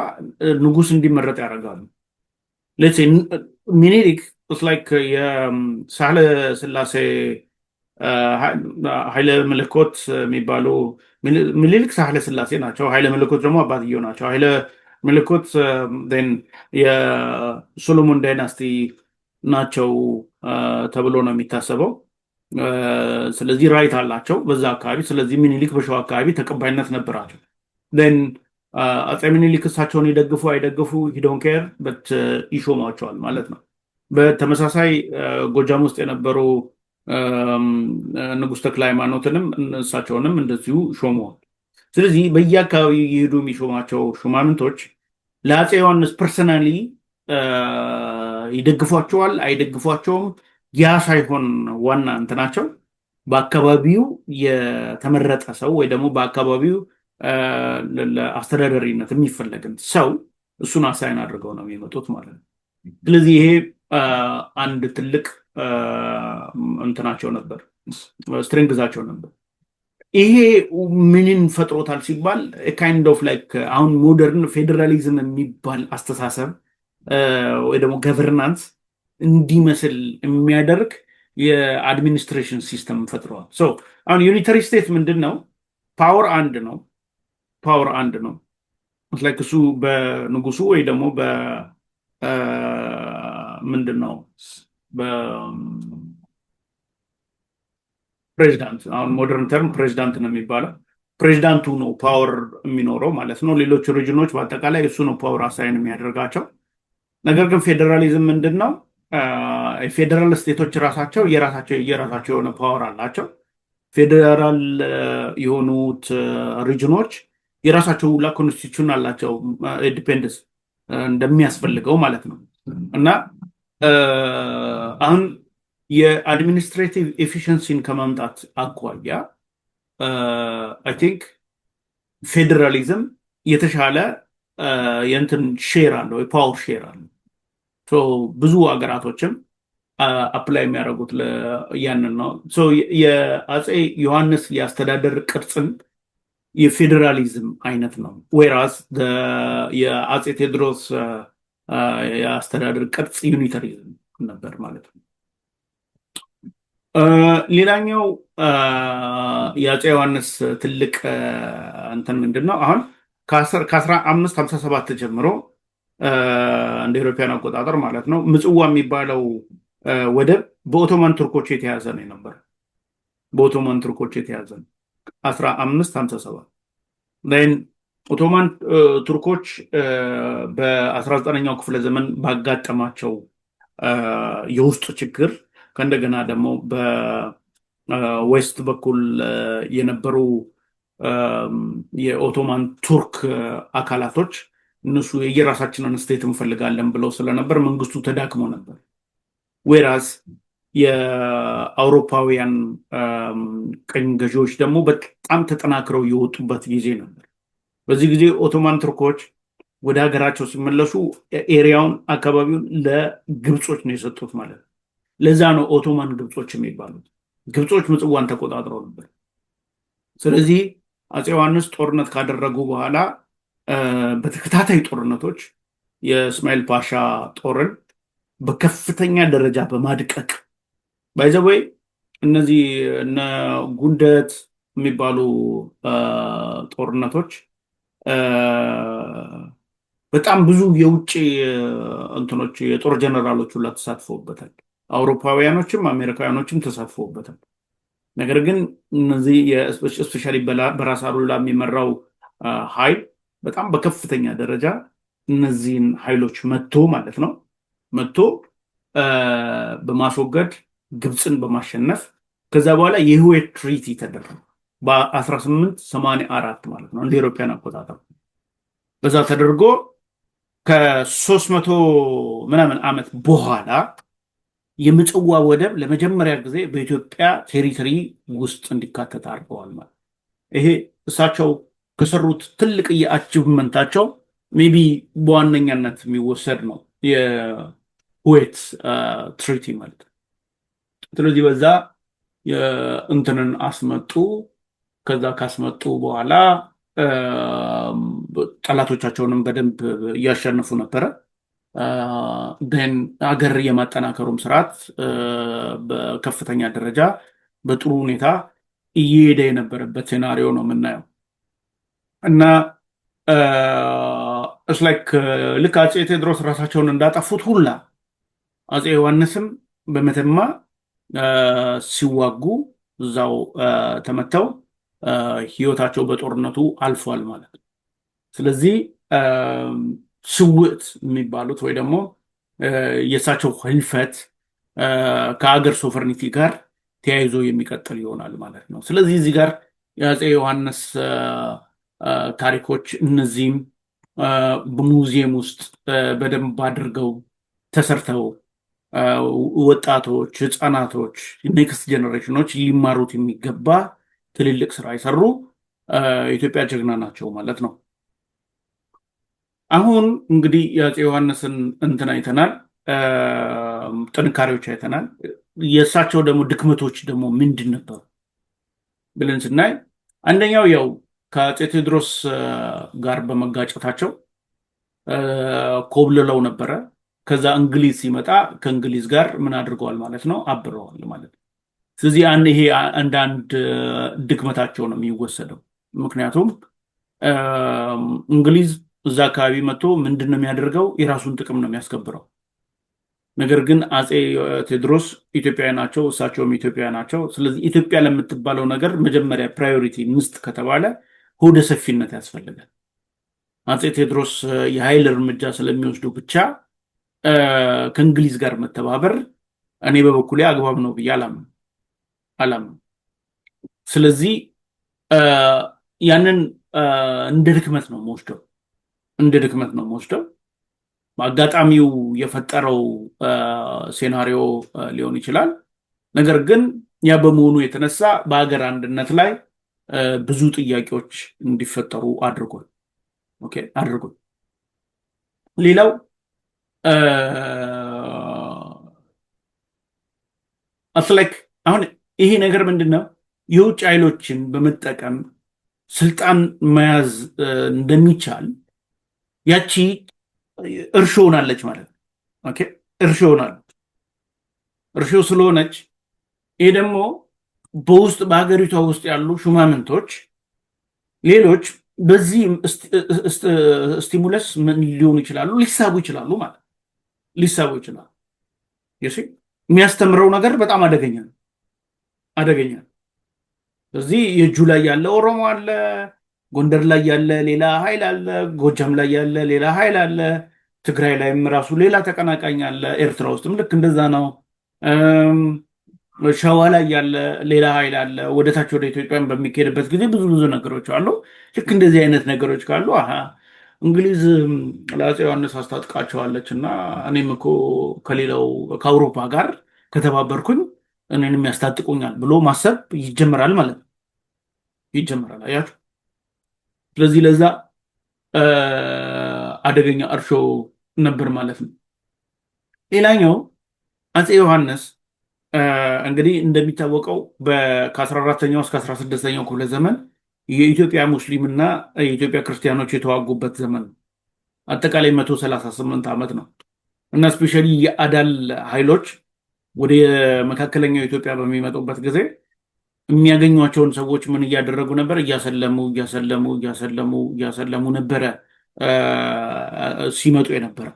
ንጉስ እንዲመረጥ ያደርጋሉ። ሚኒሊክ የሳህለ ስላሴ ኃይለ መለኮት የሚባሉ ሚኒሊክ ሳህለ ስላሴ ናቸው። ኃይለ መለኮት ደግሞ አባትየው ናቸው። ኃይለ መለኮት የሶሎሞን ዳይናስቲ ናቸው ተብሎ ነው የሚታሰበው። ስለዚህ ራይት አላቸው በዛ አካባቢ። ስለዚህ ሚኒሊክ በሸዋ አካባቢ ተቀባይነት ነበራቸው። አፄ ሚኒሊክ እሳቸውን ይደግፉ አይደግፉ ሂዶን ኬር በት ይሾማቸዋል ማለት ነው። በተመሳሳይ ጎጃም ውስጥ የነበሩ ንጉሥ ተክለ ሃይማኖትንም እሳቸውንም እንደዚሁ ሾመዋል። ስለዚህ በየአካባቢ የሄዱ የሚሾማቸው ሹማምንቶች ለአፄ ዮሐንስ ፐርሰናሊ ይደግፏቸዋል አይደግፏቸውም ያ ሳይሆን ዋና እንትናቸው በአካባቢው የተመረጠ ሰው ወይ ደግሞ በአካባቢው ለአስተዳደሪነት የሚፈለግን ሰው እሱን አሳይን አድርገው ነው የሚመጡት ማለት ነው። ስለዚህ ይሄ አንድ ትልቅ እንትናቸው ነበር፣ ስትሬንግዛቸው ነበር። ይሄ ምንን ፈጥሮታል ሲባል ካይንድ ኦፍ አሁን ሞደርን ፌዴራሊዝም የሚባል አስተሳሰብ ወይ ደግሞ ገቨርናንስ እንዲመስል የሚያደርግ የአድሚኒስትሬሽን ሲስተም ፈጥረዋል። አሁን ዩኒተሪ ስቴት ምንድን ነው? ፓወር አንድ ነው። እሱ በንጉሱ ወይ ደግሞ ምንድን ነው በፕሬዚዳንት፣ አሁን ሞደርን ተርም ፕሬዚዳንት ነው የሚባለው። ፕሬዚዳንቱ ነው ፓወር የሚኖረው ማለት ነው። ሌሎች ሪጅኖች በአጠቃላይ እሱ ነው ፓወር አሳይን የሚያደርጋቸው። ነገር ግን ፌዴራሊዝም ምንድን ነው? ፌዴራል ስቴቶች ራሳቸው የራሳቸው የሆነ ፓወር አላቸው። ፌዴራል የሆኑት ሪጅኖች የራሳቸው ሁላ ኮንስቲቱሽን አላቸው፣ ኢንዲፔንደንስ እንደሚያስፈልገው ማለት ነው። እና አሁን የአድሚኒስትሬቲቭ ኤፊሽንሲን ከማምጣት አኳያ አይ ቲንክ ፌዴራሊዝም የተሻለ የእንትን ሼር አለው፣ የፓወር ሼር አለው። ብዙ ሀገራቶችም አፕላይ የሚያደርጉት ያንን ነው። የአፄ ዮሐንስ የአስተዳደር ቅርጽን የፌዴራሊዝም አይነት ነው። ወይራስ የአፄ ቴዎድሮስ የአስተዳደር ቅርጽ ዩኒተሪዝም ነበር ማለት ነው። ሌላኛው የአፄ ዮሐንስ ትልቅ እንትን ምንድን ነው? አሁን ከ1557 ጀምሮ እንደ ኢትዮጵያን አቆጣጠር ማለት ነው ምጽዋ የሚባለው ወደብ በኦቶማን ቱርኮች የተያዘ ነው የነበረ። በኦቶማን ቱርኮች የተያዘ ነው 1557። ኦቶማን ቱርኮች በ19ኛው ክፍለ ዘመን ባጋጠማቸው የውስጥ ችግር ከእንደገና ደግሞ ዌስት በኩል የነበሩ የኦቶማን ቱርክ አካላቶች እነሱ የየራሳችንን ስቴት እንፈልጋለን ብለው ስለነበር መንግስቱ ተዳክሞ ነበር። ዌራስ የአውሮፓውያን ቀኝ ገዢዎች ደግሞ በጣም ተጠናክረው የወጡበት ጊዜ ነበር። በዚህ ጊዜ ኦቶማን ቱርኮች ወደ ሀገራቸው ሲመለሱ ኤሪያውን አካባቢውን ለግብጾች ነው የሰጡት ማለት ነው። ለዛ ነው ኦቶማን ግብጾች የሚባሉት። ግብጾች ምጽዋን ተቆጣጥረው ነበር። ስለዚህ አፄ ዮሐንስ ጦርነት ካደረጉ በኋላ በተከታታይ ጦርነቶች የእስማኤል ፓሻ ጦርን በከፍተኛ ደረጃ በማድቀቅ ባይዘወይ እነዚህ እነ ጉንደት የሚባሉ ጦርነቶች በጣም ብዙ የውጭ እንትኖች የጦር ጀነራሎች ሁላ ተሳትፈውበታል። አውሮፓውያኖችም አሜሪካውያኖችም ተሳትፈውበታል። ነገር ግን እነዚህ ስፔሻሊ በራስ አሉላ የሚመራው ኃይል በጣም በከፍተኛ ደረጃ እነዚህን ኃይሎች መቶ ማለት ነው መቶ በማስወገድ ግብፅን በማሸነፍ ከዛ በኋላ የህዌት ትሪቲ ተደረገ በ1884 ማለት ነው እንደ አውሮፓውያን አቆጣጠር። በዛ ተደርጎ ከ300 ምናምን ዓመት በኋላ የምጽዋ ወደብ ለመጀመሪያ ጊዜ በኢትዮጵያ ቴሪቶሪ ውስጥ እንዲካተት አድርገዋል ማለት። ይሄ እሳቸው ከሰሩት ትልቅ የአቺቭመንታቸው ሜቢ በዋነኛነት የሚወሰድ ነው የህዌት ትሪቲ ማለት። ስለዚህ በዛ እንትንን አስመጡ። ከዛ ካስመጡ በኋላ ጠላቶቻቸውንም በደንብ እያሸነፉ ነበረ። ግን አገር የማጠናከሩም ስርዓት በከፍተኛ ደረጃ በጥሩ ሁኔታ እየሄደ የነበረበት ሴናሪዮ ነው የምናየው እና ልክ አፄ ቴዎድሮስ ራሳቸውን እንዳጠፉት ሁላ አፄ ዮሐንስም በመተማ ሲዋጉ እዛው ተመተው ህይወታቸው በጦርነቱ አልፏል ማለት ነው። ስለዚህ ስውዕት የሚባሉት ወይ ደግሞ የእሳቸው ህልፈት ከአገር ሶቨርኒቲ ጋር ተያይዞ የሚቀጥል ይሆናል ማለት ነው። ስለዚህ እዚህ ጋር የአፄ ዮሐንስ ታሪኮች እነዚህም በሙዚየም ውስጥ በደንብ አድርገው ተሰርተው ወጣቶች፣ ህፃናቶች፣ ኔክስት ጀኔሬሽኖች ሊማሩት የሚገባ ትልልቅ ስራ የሰሩ የኢትዮጵያ ጀግና ናቸው ማለት ነው። አሁን እንግዲህ የአፄ ዮሐንስን እንትን አይተናል፣ ጥንካሬዎች አይተናል። የእሳቸው ደግሞ ድክመቶች ደግሞ ምንድን ነበሩ ብለን ስናይ አንደኛው ያው ከአፄ ቴዎድሮስ ጋር በመጋጨታቸው ኮብልለው ነበረ። ከዛ እንግሊዝ ሲመጣ ከእንግሊዝ ጋር ምን አድርገዋል ማለት ነው? አብረዋል ማለት ነው። ስለዚህ ይሄ እንደ አንድ ድክመታቸው ነው የሚወሰደው። ምክንያቱም እንግሊዝ እዛ አካባቢ መጥቶ ምንድን ነው የሚያደርገው? የራሱን ጥቅም ነው የሚያስከብረው። ነገር ግን አፄ ቴዎድሮስ ኢትዮጵያዊ ናቸው፣ እሳቸውም ኢትዮጵያ ናቸው። ስለዚህ ኢትዮጵያ ለምትባለው ነገር መጀመሪያ ፕራዮሪቲ ምስጥ ከተባለ ሆደ ሰፊነት ያስፈልጋል። አፄ ቴዎድሮስ የኃይል እርምጃ ስለሚወስዱ ብቻ ከእንግሊዝ ጋር መተባበር እኔ በበኩሌ አግባብ ነው ብዬ አላምንም። ስለዚህ ያንን እንደ ድክመት ነው የምወስደው። በአጋጣሚው የፈጠረው ሴናሪዮ ሊሆን ይችላል። ነገር ግን ያ በመሆኑ የተነሳ በሀገር አንድነት ላይ ብዙ ጥያቄዎች እንዲፈጠሩ አድርጓል። ሌላው አሁን ይሄ ነገር ምንድን ነው? የውጭ ኃይሎችን በመጠቀም ስልጣን መያዝ እንደሚቻል ያቺ እርሾ ሆናለች ማለት ነው። እርሾ ስለሆነች ይሄ ደግሞ በውስጥ በሀገሪቷ ውስጥ ያሉ ሹማምንቶች ሌሎች በዚህ ስቲሙለስ ምን ሊሆኑ ይችላሉ? ሊሳቡ ይችላሉ። የሚያስተምረው ነገር በጣም አደገኛ ነው። ስለዚህ የእጁ ላይ ያለ ኦሮሞ አለ፣ ጎንደር ላይ ያለ ሌላ ኃይል አለ፣ ጎጃም ላይ ያለ ሌላ ኃይል አለ፣ ትግራይ ላይም ራሱ ሌላ ተቀናቃኝ አለ፣ ኤርትራ ውስጥም ልክ እንደዛ ነው። ሸዋ ላይ ያለ ሌላ ኃይል አለ። ወደ ታች ወደ ኢትዮጵያን በሚካሄድበት ጊዜ ብዙ ብዙ ነገሮች አሉ። ልክ እንደዚህ አይነት ነገሮች ካሉ አሀ እንግሊዝ ለአፄ ዮሐንስ አስታጥቃቸዋለች እና እኔም እኮ ከሌላው ከአውሮፓ ጋር ከተባበርኩኝ እኔንም ያስታጥቁኛል ብሎ ማሰብ ይጀምራል ማለት ነው። ይጀምራል። አያችሁ። ስለዚህ ለዛ እ፣ አደገኛ እርሾ ነበር ማለት ነው። ሌላኛው አፄ ዮሐንስ እ፣ እንግዲህ እንደሚታወቀው ከ14ኛው እስከ 16ኛው ክፍለ ዘመን የኢትዮጵያ ሙስሊም እና የኢትዮጵያ ክርስቲያኖች የተዋጉበት ዘመን ነው። አጠቃላይ 138 ዓመት ነው እና ስፔሻሊ የአዳል ኃይሎች ወደ መካከለኛው ኢትዮጵያ በሚመጡበት ጊዜ የሚያገኟቸውን ሰዎች ምን እያደረጉ ነበር? እያሰለሙ እያሰለሙ እያሰለሙ እያሰለሙ ነበረ እ፣ ሲመጡ የነበረ።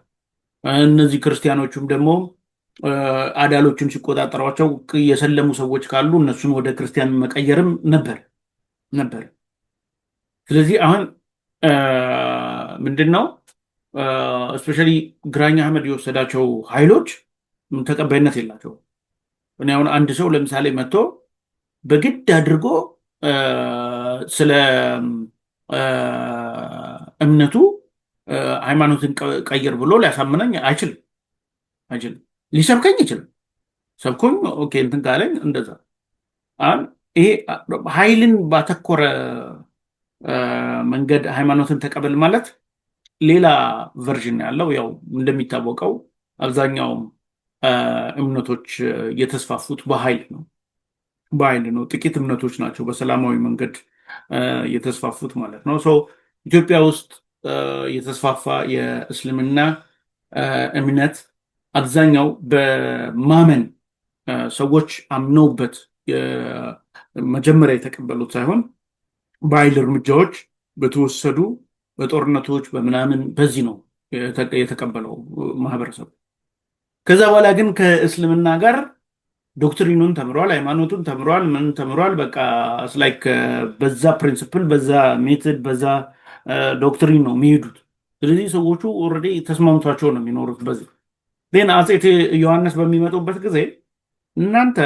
እነዚህ ክርስቲያኖቹም ደግሞ እ፣ አዳሎቹን ሲቆጣጠሯቸው የሰለሙ ሰዎች ካሉ እነሱን ወደ ክርስቲያን መቀየርም ነበር። ስለዚህ አሁን እ፣ ምንድን ነው እስፔሻሊ ግራኝ አህመድ የወሰዳቸው ኃይሎች ተቀባይነት የላቸውም። እኔ አሁን አንድ ሰው ለምሳሌ መጥቶ በግድ አድርጎ እ፣ ስለ እ፣ እምነቱ ሃይማኖትን ቀይር ብሎ ሊያሳምነኝ አይችልም። ሊሰብከኝ ይችላል። ሰብኮኝ ኦኬ እንትን ካለኝ እንደዛ። አሁን ይሄ ኃይልን ባተኮረ እ፣ መንገድ ሃይማኖትን ተቀበል ማለት ሌላ ቨርዥን ያለው። ያው እንደሚታወቀው አብዛኛውም እ፣ እምነቶች የተስፋፉት በኃይል ነው። ጥቂት እምነቶች ናቸው በሰላማዊ መንገድ የተስፋፉት ማለት ነው። ሶ ኢትዮጵያ ውስጥ የተስፋፋ የእስልምና እ፣ እምነት አብዛኛው በማመን ሰዎች አምነውበት መጀመሪያ የተቀበሉት ሳይሆን በኃይል እርምጃዎች በተወሰዱ በጦርነቶች በምናምን በዚህ ነው የተቀበለው ማህበረሰቡ። ከዛ በኋላ ግን ከእስልምና ጋር ዶክትሪኑን ተምሯል፣ ሃይማኖቱን ተምሯል፣ ምን ተምሯል። በቃ ስላይክ በዛ ፕሪንስፕል፣ በዛ ሜትድ፣ በዛ ዶክትሪን ነው የሚሄዱት። ስለዚህ ሰዎቹ ኦልሬዲ ተስማምቷቸው ነው የሚኖሩት በዚህ። ዜን አፄ ዮሐንስ በሚመጡበት ጊዜ እናንተ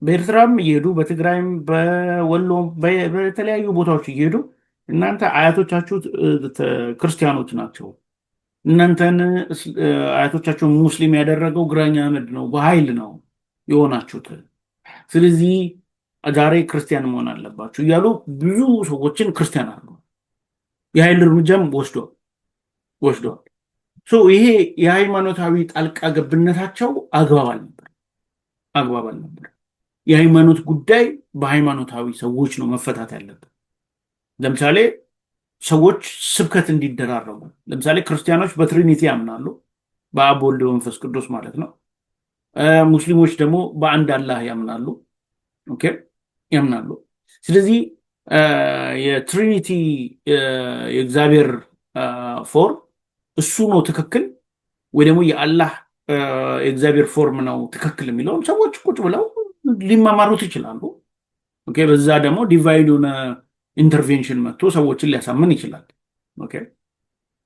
በኤርትራም እየሄዱ በትግራይም በወሎም በተለያዩ ቦታዎች እየሄዱ እናንተ አያቶቻችሁ ክርስቲያኖች ናቸው። እናንተን አያቶቻችሁ ሙስሊም ያደረገው ግራኝ አህመድ ነው፣ በኃይል ነው የሆናችሁት። ስለዚህ ዛሬ ክርስቲያን መሆን አለባችሁ እያሉ ብዙ ሰዎችን ክርስቲያን አድርገዋል። የኃይል እርምጃም ወስደዋል። ይሄ የሃይማኖታዊ ጣልቃ ገብነታቸው አግባብ አልነበር። የሃይማኖት ጉዳይ በሃይማኖታዊ ሰዎች ነው መፈታት ያለበት። ለምሳሌ ሰዎች ስብከት እንዲደራረጉ፣ ለምሳሌ ክርስቲያኖች በትሪኒቲ ያምናሉ፣ በአብ ወልድ መንፈስ ቅዱስ ማለት ነው። ሙስሊሞች ደግሞ በአንድ አላህ ያምናሉ። ኦኬ ያምናሉ። ስለዚህ የትሪኒቲ የእግዚአብሔር ፎርም እሱ ነው ትክክል ወይ ደግሞ የአላህ የእግዚአብሔር ፎርም ነው ትክክል የሚለውን ሰዎች ቁጭ ብለው ሊማማሩት ይችላሉ። ኦኬ በዛ ደግሞ ዲቫይን የሆነ ኢንተርቬንሽን መጥቶ ሰዎችን ሊያሳምን ይችላል። ኦኬ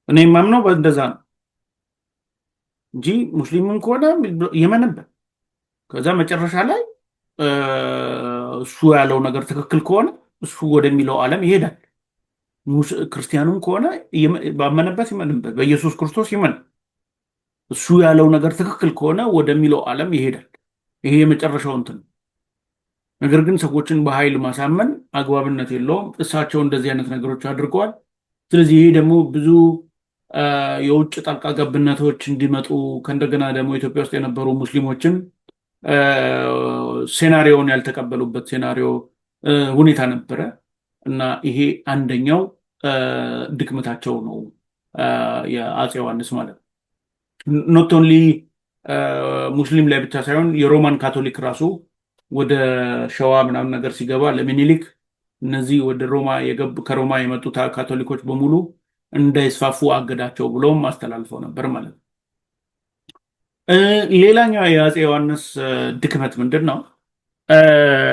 እኔ የማምነው እንደዛ ነው እንጂ ሙስሊምም ከሆነ የመነበት ከዛ መጨረሻ ላይ እሱ ያለው ነገር ትክክል ከሆነ እሱ ወደሚለው ዓለም ይሄዳል። ክርስቲያኑም ከሆነ ባመነበት ይመንበት፣ በኢየሱስ ክርስቶስ ይመን፣ እሱ ያለው ነገር ትክክል ከሆነ ወደሚለው ዓለም ይሄዳል። ይሄ የመጨረሻው እንትን። ነገር ግን ሰዎችን በኃይል ማሳመን አግባብነት የለውም። እሳቸው እንደዚህ አይነት ነገሮች አድርገዋል። ስለዚህ ይሄ ደግሞ ብዙ የውጭ ጣልቃ ገብነቶች እንዲመጡ ከእንደገና ደግሞ ኢትዮጵያ ውስጥ የነበሩ ሙስሊሞችን ሴናሪዮውን ያልተቀበሉበት ሴናሪዮ ሁኔታ ነበረ እና ይሄ አንደኛው ድክመታቸው ነው የአፄ ዮሐንስ ማለት ነው። ኖት ኦንሊ ሙስሊም ላይ ብቻ ሳይሆን የሮማን ካቶሊክ ራሱ ወደ ሸዋ ምናምን ነገር ሲገባ ለሚኒሊክ እነዚህ ወደ ሮማ ከሮማ የመጡ ካቶሊኮች በሙሉ እንዳይስፋፉ አገዳቸው ብሎም አስተላልፈው ነበር ማለት ነው። ሌላኛው የአፄ ዮሐንስ ድክመት ምንድን ነው?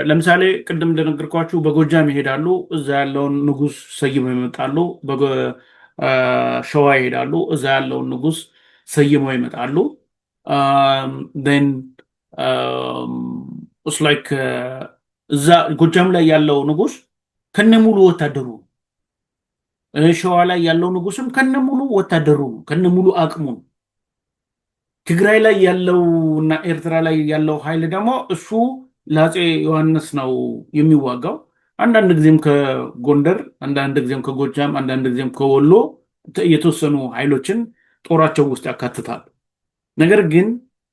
ለምሳሌ ቅድም እንደነገርኳችሁ በጎጃም ይሄዳሉ፣ እዛ ያለውን ንጉስ ሰይመው ይመጣሉ። ሸዋ ይሄዳሉ፣ እዛ ያለውን ንጉስ ሰይመው ይመጣሉ። ን ላይክ እዛ ጎጃም ላይ ያለው ንጉስ ከነሙሉ ወታደሩ፣ ሸዋ ላይ ያለው ንጉስም ከነሙሉ ወታደሩ ነው፣ ከነሙሉ አቅሙ ነው። ትግራይ ላይ ያለው እና ኤርትራ ላይ ያለው ኃይል ደግሞ እሱ ለአፄ ዮሐንስ ነው የሚዋጋው። አንዳንድ ጊዜም ከጎንደር፣ አንዳንድ ጊዜም ከጎጃም፣ አንዳንድ ጊዜም ከወሎ የተወሰኑ ኃይሎችን ጦራቸው ውስጥ ያካትታሉ። ነገር ግን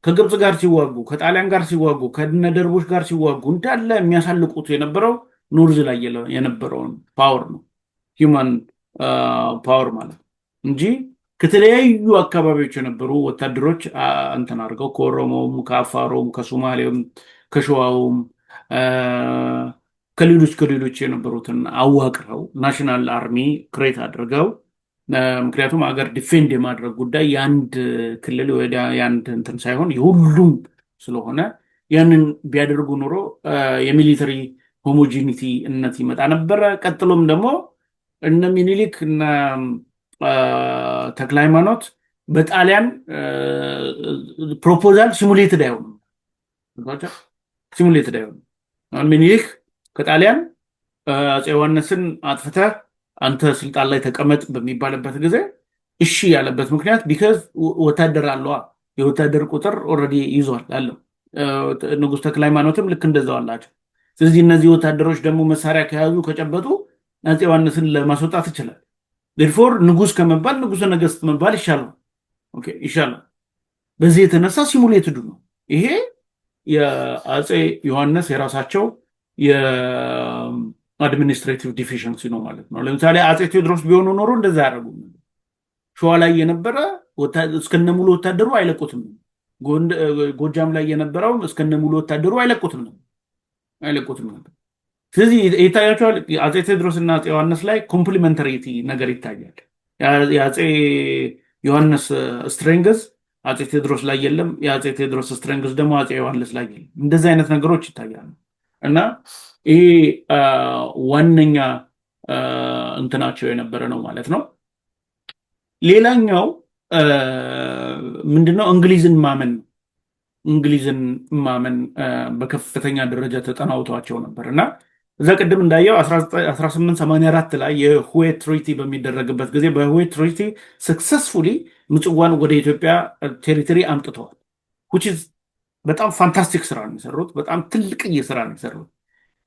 ከግብፅ ጋር ሲዋጉ፣ ከጣሊያን ጋር ሲዋጉ፣ ከነደርቦች ጋር ሲዋጉ እንዳለ የሚያሳልቁት የነበረው ኖርዝ ላይ የነበረውን ፓወር ነው፣ ሂውማን ፓወር ማለት ነው እንጂ ከተለያዩ አካባቢዎች የነበሩ ወታደሮች እንትን አድርገው ከኦሮሞውም፣ ከአፋሮም፣ ከሶማሌውም፣ ከሸዋውም ከሌሎች የነበሩትን አዋቅረው ናሽናል አርሚ ክሬት አድርገው ምክንያቱም አገር ዲፌንድ የማድረግ ጉዳይ የአንድ ክልል ወይ የአንድ እንትን ሳይሆን የሁሉም ስለሆነ ያንን ቢያደርጉ ኑሮ የሚሊተሪ ሆሞጂኒቲ እነት ይመጣ ነበረ። ቀጥሎም ደግሞ እነ ሚኒሊክ እና ተክለ ሃይማኖት በጣሊያን ፕሮፖዛል ሲሙሌትድ አይሆኑም። ሲሙሌትድ አይሆኑም። ሚኒሊክ ከጣሊያን አፄ ዮሐንስን አጥፍተህ አንተ ስልጣን ላይ ተቀመጥ በሚባልበት ጊዜ እሺ ያለበት ምክንያት ቢካዝ ወታደር አለዋ። የወታደር ቁጥር ኦልሬዲ ይዟል አለው። ንጉሥ ተክለ ሃይማኖትም ልክ እንደዛው አላቸው። ስለዚህ እነዚህ ወታደሮች ደግሞ መሳሪያ ከያዙ ከጨበጡ አፄ ዮሐንስን ለማስወጣት ይችላል። ዴርፎር ንጉስ ከመባል ንጉሰ ነገስት መባል ይሻላል። ኦኬ ይሻላል። በዚህ የተነሳ ሲሙሌትዱ ነው። ይሄ የአፄ ዮሐንስ የራሳቸው የአድሚኒስትሬቲቭ ዲፊሽንሲ ነው ማለት ነው። ለምሳሌ አፄ ቴዎድሮስ ቢሆኑ ኖሮ እንደዛ ያደረጉ ሸዋ ላይ የነበረ እስከነሙሉ ወታደሩ አይለቁትም። ጎጃም ላይ የነበረው እስከነሙሉ ወታደሩ አይለቁትም ነበር። ስለዚህ ይታያቸዋል። አፄ ቴዎድሮስ እና አፄ ዮሐንስ ላይ ኮምፕሊመንተሪቲ ነገር ይታያል። የአፄ ዮሐንስ ስትሬንግዝ አፄ ቴዎድሮስ ላይ የለም። የአፄ ቴዎድሮስ ስትሬንግዝ ደግሞ አፄ ዮሐንስ ላይ የለም። እንደዚህ አይነት ነገሮች ይታያሉ እና ይሄ ዋነኛ እንትናቸው የነበረ ነው ማለት ነው። ሌላኛው ምንድነው? እንግሊዝን ማመን በከፍተኛ ደረጃ ተጠናውቷቸው ነበር እና እዛ ቅድም እንዳየው 1884 ላይ የሁዌት ትሪቲ በሚደረግበት ጊዜ በሁዌት ትሪቲ ሰክሰስፉሊ ምጽዋን ወደ ኢትዮጵያ ቴሪቶሪ አምጥተዋል። በጣም ፋንታስቲክ ስራ ነው የሰሩት። በጣም ትልቅዬ ስራ ነው የሰሩት።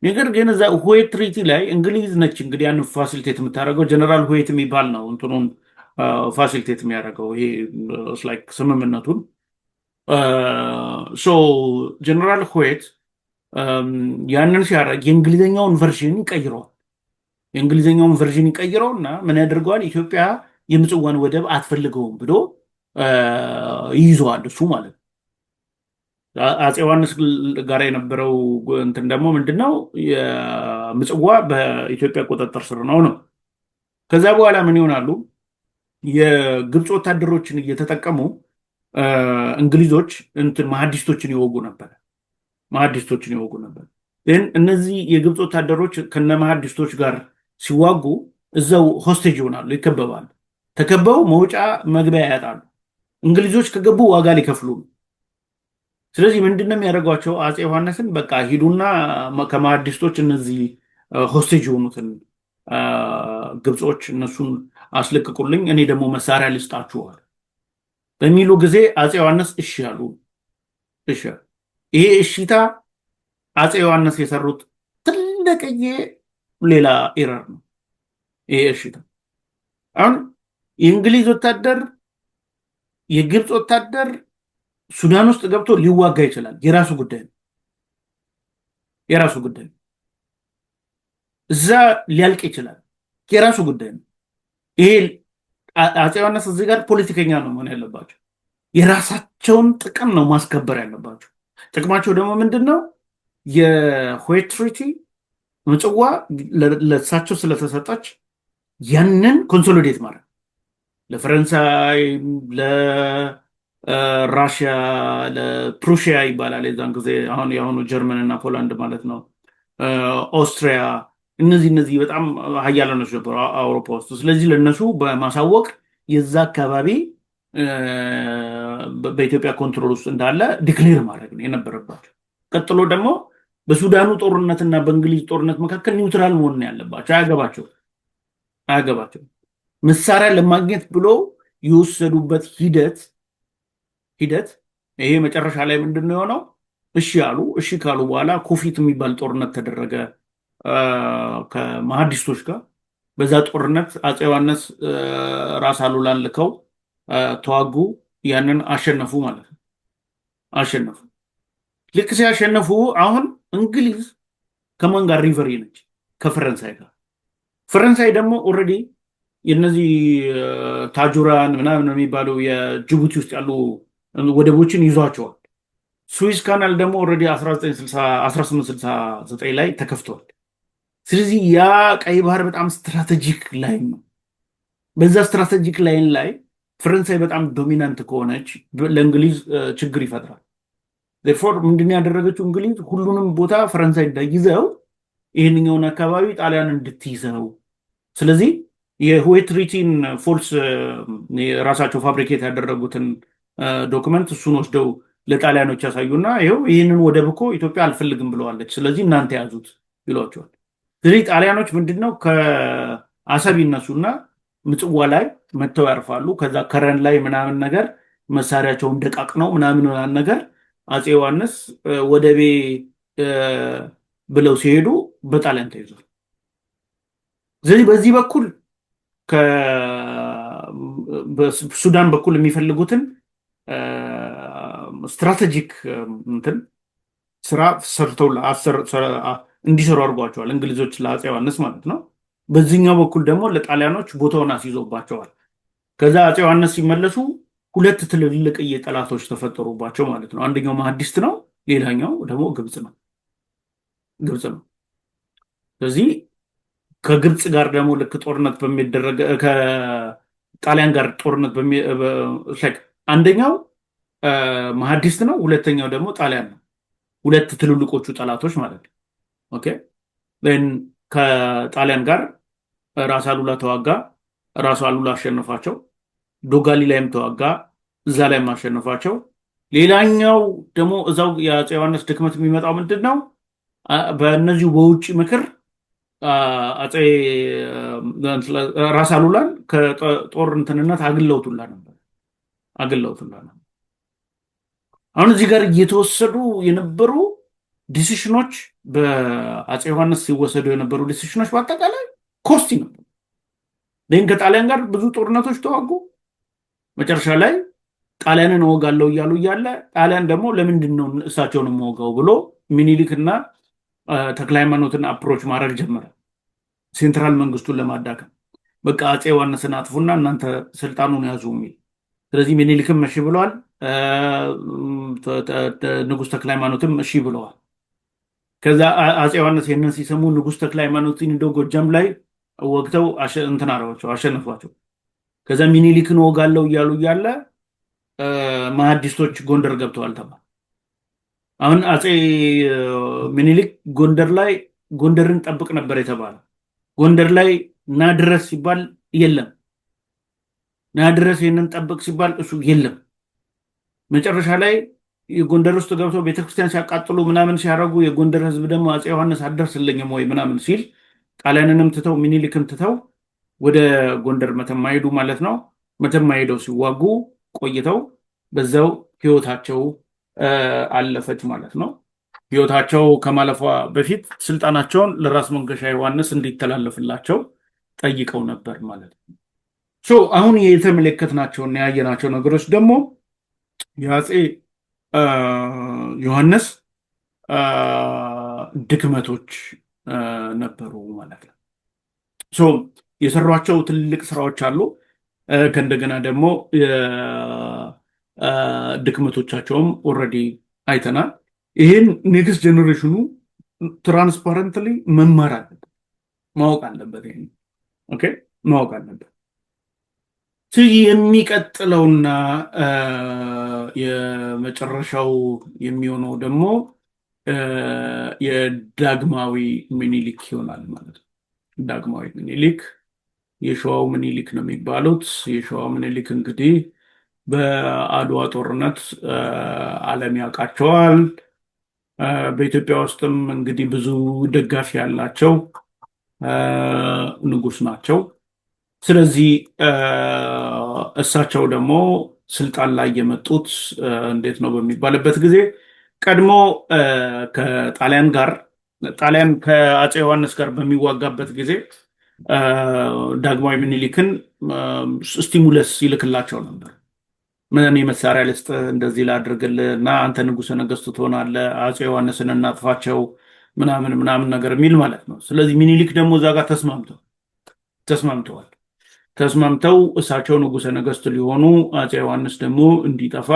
ነገር ግን እዛ ሁዌት ትሪቲ ላይ እንግሊዝ ነች እንግዲህ ያንን ፋሲሊቴት የምታደርገው። ጀነራል ሁዌት የሚባል ነው እንትኑን ፋሲሊቴት የሚያደርገው ይሄ ስምምነቱን። ጀነራል ሁዌት ያንን ሲያደርግ የእንግሊዝኛውን ቨርዥን ይቀይረው እና ምን ያደርገዋል? ኢትዮጵያ የምጽዋን ወደብ አትፈልገውም ብሎ ይይዘዋል እሱ ማለት ነው። አፄ ዮሐንስ ጋር የነበረው እንትን ደግሞ ምንድነው? የምጽዋ በኢትዮጵያ ቁጥጥር ስር ነው። ከዛ በኋላ ምን ይሆናሉ? የግብፅ ወታደሮችን እየተጠቀሙ እንግሊዞች መሐዲስቶችን ይወጉ ነበር። እነዚህ የግብፅ ወታደሮች ከነ መሐዲስቶች ጋር ሲዋጉ እዛው ሆስቴጅ ይሆናሉ፣ ይከበባሉ። ተከበው መውጫ መግቢያ ያጣሉ። እንግሊዞች ከገቡ ዋጋ ሊከፍሉ። ስለዚህ ምንድነው የሚያደርጓቸው? አፄ ዮሐንስን በቃ ሂዱና ከመሐዲስቶች እነዚህ ሆስቴጅ የሆኑትን ግብጾች እነሱን አስለቅቁልኝ፣ እኔ ደግሞ መሳሪያ ልስጣችኋል በሚሉ ጊዜ አፄ ዮሐንስ እሺ አሉ። ይሄ እሺታ አፄ ዮሐንስ የሰሩት ትልቅዬ ሌላ ኤረር ነው። ይሄ እሺታ አሁን የእንግሊዝ ወታደር የግብፅ ወታደር ሱዳን ውስጥ ገብቶ ሊዋጋ ይችላል። የራሱ ጉዳይ ነው። እዛ ሊያልቅ ይችላል። የራሱ ጉዳይ ነው። ይሄ አፄ ዮሐንስ እዚህ ጋር ፖለቲከኛ ነው መሆን ያለባቸው። የራሳቸውን ጥቅም ነው ማስከበር ያለባቸው። ጥቅማቸው ደግሞ ምንድን ነው? የሁዌት ትሪቲ ምጽዋ ለእሳቸው ስለተሰጣች ያንን ኮንሶሊዴት ማድረግ ለፈረንሳይ፣ ለራሽያ፣ ለፕሩሺያ ይባላል የዛን ጊዜ አሁን የአሁኑ ጀርመን እና ፖላንድ ማለት ነው፣ ኦስትሪያ፣ እነዚህ በጣም ሀያላኖች ነበሩ አውሮፓ ውስጥ። ስለዚህ ለነሱ በማሳወቅ የዛ አካባቢ በኢትዮጵያ ኮንትሮል ውስጥ እንዳለ ዲክሌር ማድረግ ነው የነበረባቸው። ቀጥሎ ደግሞ በሱዳኑ ጦርነትና በእንግሊዝ ጦርነት መካከል ኒውትራል መሆን ነው ያለባቸው። አያገባቸው መሳሪያ ለማግኘት ብሎ የወሰዱበት ሂደት ይሄ መጨረሻ ላይ ምንድን ነው የሆነው? እሺ አሉ። እሺ ካሉ በኋላ ኮፊት የሚባል ጦርነት ተደረገ ከመሐዲስቶች ጋር። በዛ ጦርነት አፄ ዮሐንስ ራስ አሉላን ልከው ተዋጉ። ያንን አሸነፉ ማለት ነው። አሸነፉ። ልክ ሲያሸነፉ አሁን እንግሊዝ ከማን ጋር ሪቨሪ ነች? ከፈረንሳይ ጋር። ፈረንሳይ ደግሞ ኦልሬዲ የነዚህ ታጁራን ምናምን የሚባሉ የጅቡቲ ውስጥ ያሉ ወደቦችን ይዟቸዋል። ስዊዝ ካናል ደግሞ ኦልሬዲ 1869 ላይ ተከፍተዋል። ስለዚህ ያ ቀይ ባህር በጣም ስትራቴጂክ ላይን ነው። በዛ ስትራቴጂክ ላይን ላይ ፈረንሳይ በጣም ዶሚናንት ከሆነች ለእንግሊዝ ችግር ይፈጥራል። ፎር ምንድን ያደረገችው እንግሊዝ ሁሉንም ቦታ ፈረንሳይ እንዳይዘው ይህንኛውን አካባቢ ጣሊያን እንድትይዘው። ስለዚህ የሁዌትሪቲን ፎልስ ራሳቸው ፋብሪኬት ያደረጉትን ዶክመንት እሱን ወስደው ለጣሊያኖች ያሳዩና ይኸው ይህንን ወደብ እኮ ኢትዮጵያ አልፈልግም ብለዋለች፣ ስለዚህ እናንተ ያዙት ይሏቸዋል። ስለዚህ ጣሊያኖች ምንድነው ከአሰብ ይነሱና ምጽዋ ላይ መጥተው ያርፋሉ። ከዛ ከረን ላይ ምናምን ነገር መሳሪያቸውን ደቃቅ ነው ምናምን ነገር አፄ ዮሐንስ ወደቤ ብለው ሲሄዱ በጣሊያን ተይዟል። ስለዚህ በዚህ በኩል በሱዳን በኩል የሚፈልጉትን ስትራቴጂክ እንትን ስራ ሰርተው እንዲሰሩ አድርጓቸዋል እንግሊዞች ለአፄ ዮሐንስ ማለት ነው። በዚህኛው በኩል ደግሞ ለጣሊያኖች ቦታውን አስይዞባቸዋል። ከዛ አፄ ዮሐንስ ሲመለሱ ሁለት ትልልቅ ጠላቶች ተፈጠሩባቸው ማለት ነው። አንደኛው መሐዲስት ነው፣ ሌላኛው ደግሞ ግብፅ ነው። ስለዚህ ከግብፅ ጋር ደግሞ ልክ ጦርነት በሚደረግ ከጣሊያን ጋር ጦርነት አንደኛው መሐዲስት ነው፣ ሁለተኛው ደግሞ ጣሊያን ነው። ሁለት ትልልቆቹ ጠላቶች ማለት ነው። ኦኬ ከጣሊያን ጋር ራስ አሉላ ተዋጋ። ራስ አሉላ አሸነፋቸው። ዶጋሊ ላይም ተዋጋ፣ እዛ ላይም አሸነፋቸው። ሌላኛው ደግሞ እዛው የአፄ ዮሐንስ ድክመት የሚመጣው ምንድን ነው? በእነዚሁ በውጭ ምክር አፄ ራስ አሉላን ከጦር እንትንነት አግለውቱላ ነበር። አሁን እዚህ ጋር እየተወሰዱ የነበሩ ዲሲሽኖች፣ በአፄ ዮሐንስ ሲወሰዱ የነበሩ ዲሲሽኖች በአጠቃላይ ኮስቲ ነበር። ይህን ከጣሊያን ጋር ብዙ ጦርነቶች ተዋጉ። መጨረሻ ላይ ጣሊያንን እወጋለሁ እያሉ እያለ ጣሊያን ደግሞ ለምንድን ነው እሳቸውን የምወጋው ብሎ ሚኒሊክና ተክለ ሃይማኖትን አፕሮች ማድረግ ጀመረ፣ ሴንትራል መንግስቱን ለማዳከም። በቃ አፄ ዮሐንስን አጥፉና እናንተ ስልጣኑን ያዙ የሚል። ስለዚህ ሚኒሊክም እሺ ብለዋል፣ ንጉሥ ተክለ ሃይማኖትም እሺ ብለዋል። ከዛ አፄ ዮሐንስ ይህንን ሲሰሙ ንጉሥ ተክለ ሃይማኖትን እንደው ጎጃም ላይ ወግተው እንትን አሸነፏቸው። ከዛ ሚኒሊክን ወጋለው እያሉ እያለ መሐዲስቶች ጎንደር ገብተዋል ተባለ። አሁን አፄ ሚኒሊክ ጎንደርን ጠብቅ ነበር የተባለ። ጎንደር ላይ ና ድረስ ሲባል የለም፣ ና ድረስ ይህንን ጠብቅ ሲባል እሱ የለም። መጨረሻ ላይ የጎንደር ውስጥ ገብተው ቤተክርስቲያን ሲያቃጥሉ ምናምን ሲያደርጉ የጎንደር ህዝብ ደግሞ አፄ ዮሐንስ አደርስልኝም ወይ ምናምን ሲል ጣሊያንንም ትተው ሚኒሊክን ትተው ወደ ጎንደር መተማ ሄዱ ማለት ነው። መተማ ሄደው ሲዋጉ ቆይተው በዛው ህይወታቸው አለፈች ማለት ነው። ህይወታቸው ከማለፏ በፊት ስልጣናቸውን ለራስ መንገሻ ዮሐንስ እንዲተላለፍላቸው ጠይቀው ነበር ማለት ነው። አሁን የተመለከትናቸውና ያየናቸው ነገሮች ደግሞ የአፄ ዮሐንስ ድክመቶች ነበሩ ማለት ነው። የሰሯቸው ትልቅ ስራዎች አሉ። ከእንደገና ደግሞ ድክመቶቻቸውም ኦልሬዲ አይተናል። ይህን ኔክስት ጀኔሬሽኑ ትራንስፓረንትሊ መማር አለበት፣ ማወቅ አለበት። ይሄ ኦኬ ማወቅ አለበት። የሚቀጥለውና የመጨረሻው የሚሆነው ደግሞ የዳግማዊ ምኒልክ ይሆናል ማለት ነው። ዳግማዊ ምኒልክ የሸዋው ምኒልክ ነው የሚባሉት። የሸዋው ምኒልክ እንግዲህ በአድዋ ጦርነት ዓለም ያውቃቸዋል። በኢትዮጵያ ውስጥም እንግዲህ ብዙ ደጋፊ ያላቸው ንጉስ ናቸው። ስለዚህ እሳቸው ደግሞ ስልጣን ላይ የመጡት እንዴት ነው በሚባልበት ጊዜ ቀድሞ ከጣሊያን ጋር ጣሊያን ከአፄ ዮሐንስ ጋር በሚዋጋበት ጊዜ ዳግማዊ ምኒልክን ስቲሙለስ ይልክላቸው ነበር። ምን መሳሪያ ልስጥ፣ እንደዚህ ላድርግልህ እና አንተ ንጉሠ ነገሥት ትሆናለህ፣ አፄ ዮሐንስን እናጥፋቸው ምናምን ምናምን ነገር የሚል ማለት ነው። ስለዚህ ምኒልክ ደግሞ እዛ ጋር ተስማምተዋል። ተስማምተው እሳቸው ንጉሠ ነገሥት ሊሆኑ አፄ ዮሐንስ ደግሞ እንዲጠፋ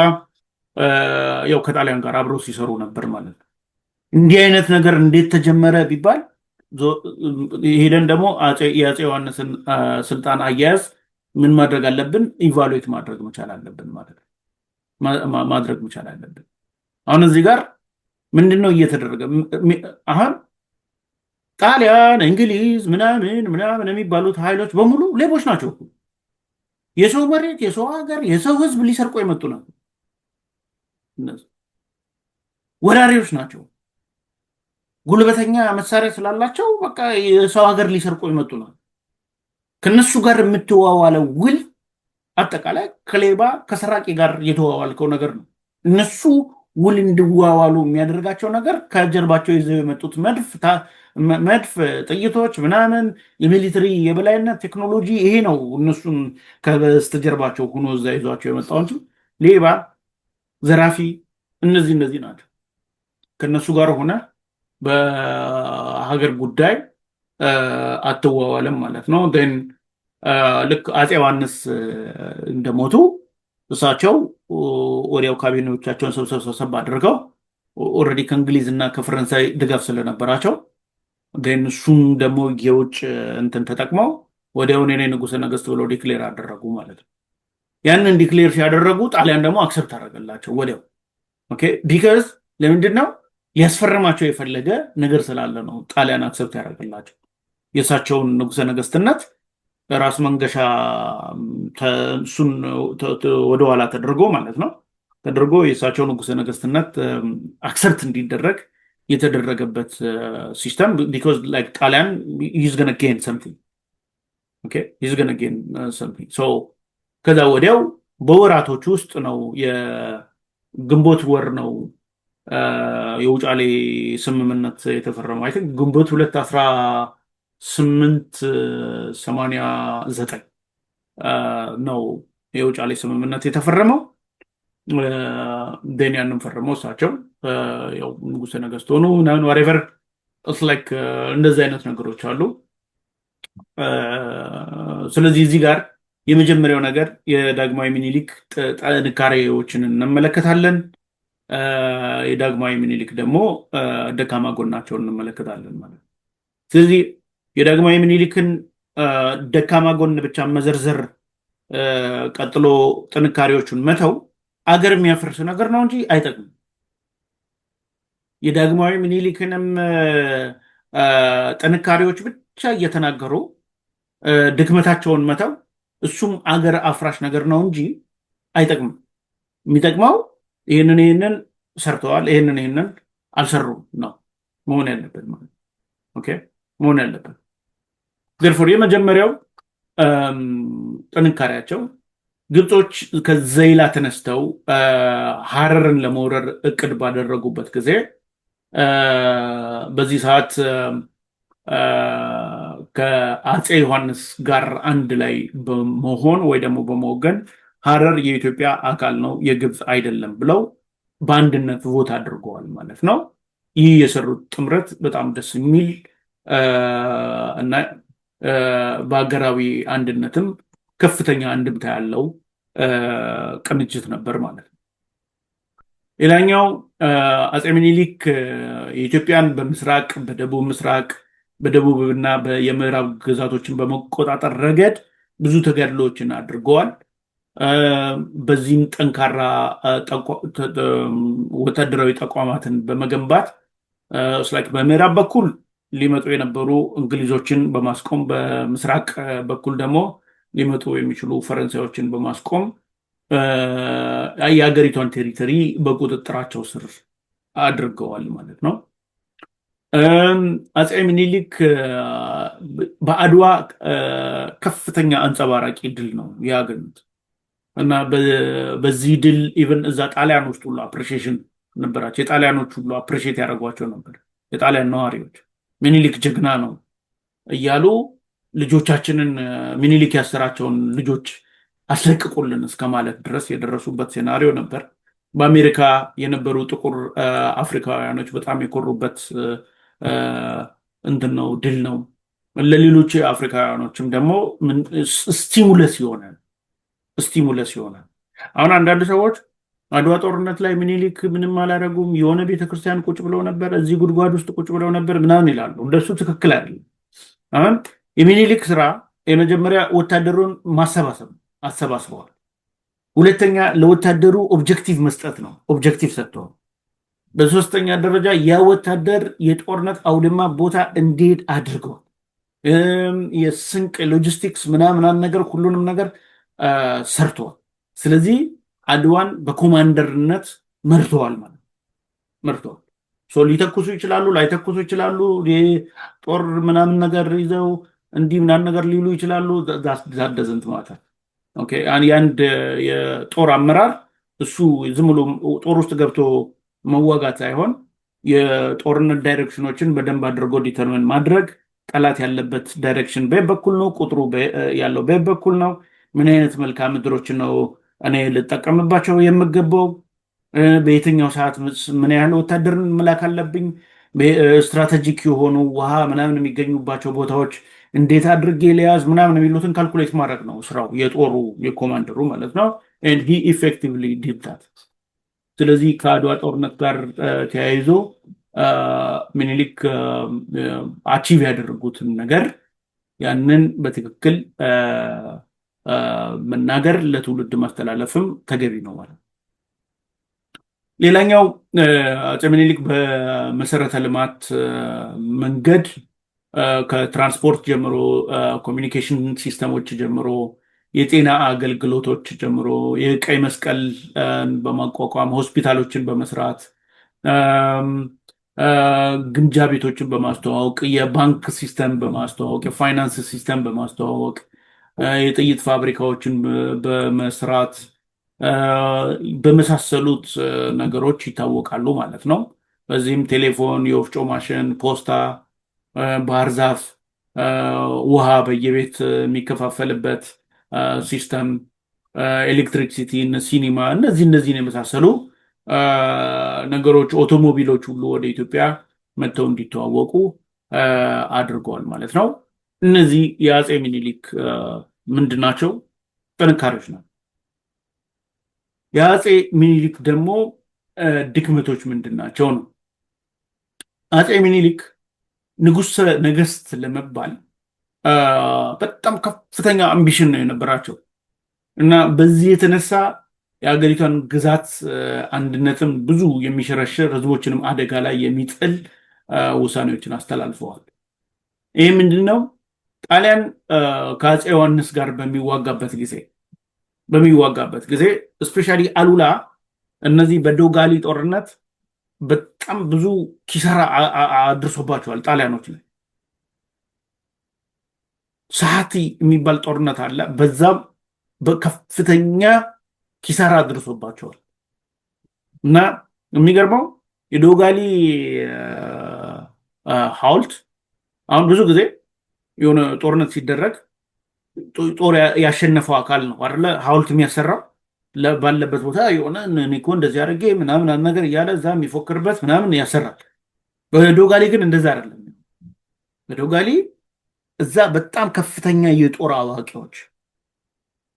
ያው ከጣሊያን ጋር አብረው ሲሰሩ ነበር ማለት ነው። እንዲህ አይነት ነገር እንዴት ተጀመረ ቢባል ሄደን ደግሞ የአፄ ዮሐንስን ስልጣን አያያዝ ምን ማድረግ አለብን? ኢቫሉዌት ማድረግ መቻል አለብን ማለት ነው። ማድረግ መቻል አለብን። አሁን እዚህ ጋር ምንድን ነው እየተደረገ አሁን ጣሊያን፣ እንግሊዝ ምናምን ምናምን የሚባሉት ኃይሎች በሙሉ ሌቦች ናቸው። የሰው መሬት፣ የሰው ሀገር፣ የሰው ሕዝብ ሊሰርቁ የመጡ ናቸው። ወራሪዎች ናቸው። ጉልበተኛ መሳሪያ ስላላቸው በቃ የሰው ሀገር ሊሰርቁ የመጡ ናቸው። ከነሱ ጋር የምትዋዋለው ውል አጠቃላይ ከሌባ ከሰራቂ ጋር የተዋዋልከው ነገር ነው። እነሱ ውል እንዲዋዋሉ የሚያደርጋቸው ነገር ከጀርባቸው ይዘው የመጡት መድፍ፣ ጥይቶች ምናምን የሚሊተሪ የበላይነት ቴክኖሎጂ ይሄ ነው እነሱን ከበስተጀርባቸው ሆኖ እዛ ይዟቸው የመጣው እንጂ ሌባ፣ ዘራፊ እነዚህ ናቸው። ከነሱ ጋር ሆነ በሀገር ጉዳይ አትዋዋልም ማለት ነው። ልክ አፄ ዮሐንስ እንደሞቱ እሳቸው ወዲያው ካቢኔዎቻቸውን ሰብሰብ አድርገው ኦልሬዲ ከእንግሊዝ እና ከፈረንሳይ ድጋፍ ስለነበራቸው እሱም ደግሞ የውጭ እንትን ተጠቅመው ወዲያው እኔ ንጉሠ ነገሥት ብለው ዲክሌር አደረጉ ማለት ነው። ያንን ዲክሌር ሲያደረጉ ጣሊያን ደግሞ አክሰፕት አደረገላቸው ወዲያው። ኦኬ ቢካዝ ለምንድን ነው ሊያስፈርማቸው የፈለገ ነገር ስላለ ነው ጣሊያን አክሰፕት ያደረገላቸው የእሳቸውን ንጉሠ ነገሥትነት ራስ መንገሻ እሱን ወደኋላ ተደርጎ ማለት ነው ተደርጎ የእሳቸው ንጉሠ ነገሥትነት አክሰፕት እንዲደረግ የተደረገበት ሲስተም ቢኮዝ ላይክ ጣሊያን ኢዝ ገና ጌን ሰምቲንግ ኦኬ ኢዝ ገና ጌን ሰምቲንግ ሶ ከዛ ወዲያው በወራቶች ውስጥ ነው የግንቦት ወር ነው የውጫሌ ስምምነት የተፈረመው። አይ ቲንክ ግንቦት 1889 ነው የውጫሌ ስምምነት የተፈረመው። ያንን ፈረመው እሳቸው ያው ንጉሠ ነገሥት ሆኑ ዋሬቨር ላይክ እንደዚህ አይነት ነገሮች አሉ። ስለዚህ እዚህ ጋር የመጀመሪያው ነገር የዳግማዊ ምኒልክ ጥንካሬዎችን እንመለከታለን። የዳግማዊ ምኒልክ ደግሞ ደካማ ጎናቸውን እንመለከታለን ማለት ነው። ስለዚህ የዳግማዊ ምኒልክን ደካማ ጎን ብቻ መዘርዘር ቀጥሎ ጥንካሬዎቹን መተው አገር የሚያፈርስ ነገር ነው እንጂ አይጠቅምም። የዳግማዊ ምኒልክንም ጥንካሬዎች ብቻ እየተናገሩ ድክመታቸውን መተው እሱም አገር አፍራሽ ነገር ነው እንጂ አይጠቅምም። የሚጠቅመው ይህንን ሰርተዋል፣ ይህንን አልሰሩም ነው መሆን ያለበት ማለት ኦኬ መሆን ያለበት። ዘርፎር የመጀመሪያው ጥንካሬያቸው ግብጾች ከዘይላ ተነስተው ሐረርን ለመውረር እቅድ ባደረጉበት ጊዜ በዚህ ሰዓት ከአፄ ዮሐንስ ጋር አንድ ላይ በመሆን ወይ ደግሞ በመወገን ሐረር የኢትዮጵያ አካል ነው የግብፅ አይደለም ብለው በአንድነት ቮት አድርገዋል ማለት ነው። ይህ የሰሩት ጥምረት በጣም ደስ የሚል እና በሀገራዊ አንድነትም ከፍተኛ አንድምታ ያለው ቅንጅት ነበር ማለት ነው። ሌላኛው አፄ ምኒልክ የኢትዮጵያን በምስራቅ፣ በደቡብ ምስራቅ፣ በደቡብና የምዕራብ ግዛቶችን በመቆጣጠር ረገድ ብዙ ተጋድሎዎችን አድርገዋል። በዚህም ጠንካራ ወታደራዊ ተቋማትን በመገንባት በምዕራብ በኩል ሊመጡ የነበሩ እንግሊዞችን በማስቆም በምስራቅ በኩል ደግሞ ሊመጡ የሚችሉ ፈረንሳዮችን በማስቆም የሀገሪቷን ቴሪቶሪ በቁጥጥራቸው ስር አድርገዋል ማለት ነው። አፄ ምኒልክ በአድዋ ከፍተኛ አንጸባራቂ ድል ነው ያገኙት እና በዚህ ድል ኢቨን እዛ ጣሊያን ውስጥ ሁሉ አፕሪሺዬሽን ነበራቸው። የጣሊያኖች ሁሉ አፕሪሺዬት ያደርጓቸው ነበር። የጣሊያን ነዋሪዎች ምኒልክ ጀግና ነው እያሉ ልጆቻችንን ምኒልክ ያሰራቸውን ልጆች አስለቅቁልን እስከ ማለት ድረስ የደረሱበት ሴናሪዮ ነበር። በአሜሪካ የነበሩ ጥቁር አፍሪካውያኖች በጣም የኮሩበት እንትን ነው፣ ድል ነው። ለሌሎች አፍሪካውያኖችም ደግሞ ስቲሙለስ ይሆናል። አሁን አንዳንድ ሰዎች አድዋ ጦርነት ላይ ምኒልክ ምንም አላደረጉም፣ የሆነ ቤተክርስቲያን ቁጭ ብለው ነበር፣ እዚህ ጉድጓድ ውስጥ ቁጭ ብለው ነበር ምናምን ይላሉ። እንደሱ ትክክል አይደለም። አሁን የሚኒሊክ ስራ የመጀመሪያ ወታደሩን ማሰባሰብ አሰባስበዋል። ሁለተኛ ለወታደሩ ኦብጀክቲቭ መስጠት ነው፣ ኦብጀክቲቭ ሰጥተዋል። በሶስተኛ ደረጃ ያ ወታደር የጦርነት አውድማ ቦታ እንዲሄድ አድርገዋል። የስንቅ ሎጂስቲክስ ምናምን ነገር ሁሉንም ነገር ሰርተዋል። ስለዚህ አድዋን በኮማንደርነት መርተዋል ማለት መርተዋል። ሊተኩሱ ይችላሉ፣ ላይተኩሱ ይችላሉ። ጦር ምናምን ነገር ይዘው እንዲህ ምናምን ነገር ሊሉ ይችላሉ። ዛደዘንት ማለት የአንድ የጦር አመራር እሱ ዝም ብሎ ጦር ውስጥ ገብቶ መዋጋት ሳይሆን የጦርነት ዳይሬክሽኖችን በደንብ አድርጎ ዲተርሚን ማድረግ፣ ጠላት ያለበት ዳይሬክሽን በየት በኩል ነው፣ ቁጥሩ ያለው በየት በኩል ነው፣ ምን አይነት መልክዓ ምድሮች ነው እኔ ልጠቀምባቸው የምገባው፣ በየትኛው ሰዓት ምን ያህል ወታደርን መላክ አለብኝ፣ ስትራቴጂክ የሆኑ ውሃ ምናምን የሚገኙባቸው ቦታዎች እንዴት አድርጌ ሊያዝ ምናምን የሚሉትን ካልኩሌት ማድረግ ነው ስራው የጦሩ የኮማንደሩ ማለት ነው። ሂ ኢፌክቲቭሊ ዲድ ዛት። ስለዚህ ከአድዋ ጦርነት ጋር ተያይዞ ምኒልክ አቺቭ ያደረጉትን ነገር ያንን በትክክል መናገር ለትውልድ ማስተላለፍም ተገቢ ነው ማለት። ሌላኛው አፄ ምኒልክ በመሰረተ ልማት መንገድ ከትራንስፖርት ጀምሮ፣ ኮሚኒኬሽን ሲስተሞች ጀምሮ፣ የጤና አገልግሎቶች ጀምሮ፣ የቀይ መስቀል በማቋቋም ሆስፒታሎችን በመስራት፣ ግምጃ ቤቶችን በማስተዋወቅ፣ የባንክ ሲስተም በማስተዋወቅ፣ የፋይናንስ ሲስተም በማስተዋወቅ፣ የጥይት ፋብሪካዎችን በመስራት በመሳሰሉት ነገሮች ይታወቃሉ ማለት ነው። በዚህም ቴሌፎን፣ የወፍጮ ማሽን፣ ፖስታ፣ ባህር ዛፍ፣ ውሃ በየቤት የሚከፋፈልበት ሲስተም፣ ኤሌክትሪክሲቲ፣ ሲኒማ፣ እነዚህን የመሳሰሉ ነገሮች፣ ኦቶሞቢሎች ሁሉ ወደ ኢትዮጵያ መጥተው እንዲተዋወቁ አድርገዋል ማለት ነው። እነዚህ የአፄ ምኒልክ ምንድን ናቸው? ጥንካሬዎች ናቸው። የአፄ ምኒልክ ደግሞ ድክመቶች ምንድን ናቸው ነው። አፄ ምኒልክ ንጉሠ ነገሥት ለመባል በጣም ከፍተኛ አምቢሽን ነው የነበራቸው እና በዚህ የተነሳ የሀገሪቷን ግዛት አንድነትም ብዙ የሚሸረሽር ህዝቦችንም አደጋ ላይ የሚጥል ውሳኔዎችን አስተላልፈዋል። ይህ ምንድን ነው? ጣሊያን ከአፄ ዮሐንስ ጋር በሚዋጋበት ጊዜ እስፔሻሊ አሉላ እነዚህ በዶጋሊ ጦርነት በጣም ብዙ ኪሳራ አድርሶባቸዋል ጣሊያኖች ላይ። ሰዓቲ የሚባል ጦርነት አለ። በዛም በከፍተኛ ኪሳራ አድርሶባቸዋል እና የሚገርመው የዶጋሊ ሐውልት አሁን ብዙ ጊዜ የሆነ ጦርነት ሲደረግ ጦር ያሸነፈው አካል ነው አይደለ ሐውልት የሚያሰራው ባለበት ቦታ የሆነ እኔ እኮ እንደዚህ አድርጌ ምናምን ነገር እያለ እዛ የሚፎክርበት ምናምን ያሰራል። በዶጋሊ ግን እንደዛ አይደለም። በዶጋሊ እዛ በጣም ከፍተኛ የጦር አዋቂዎች፣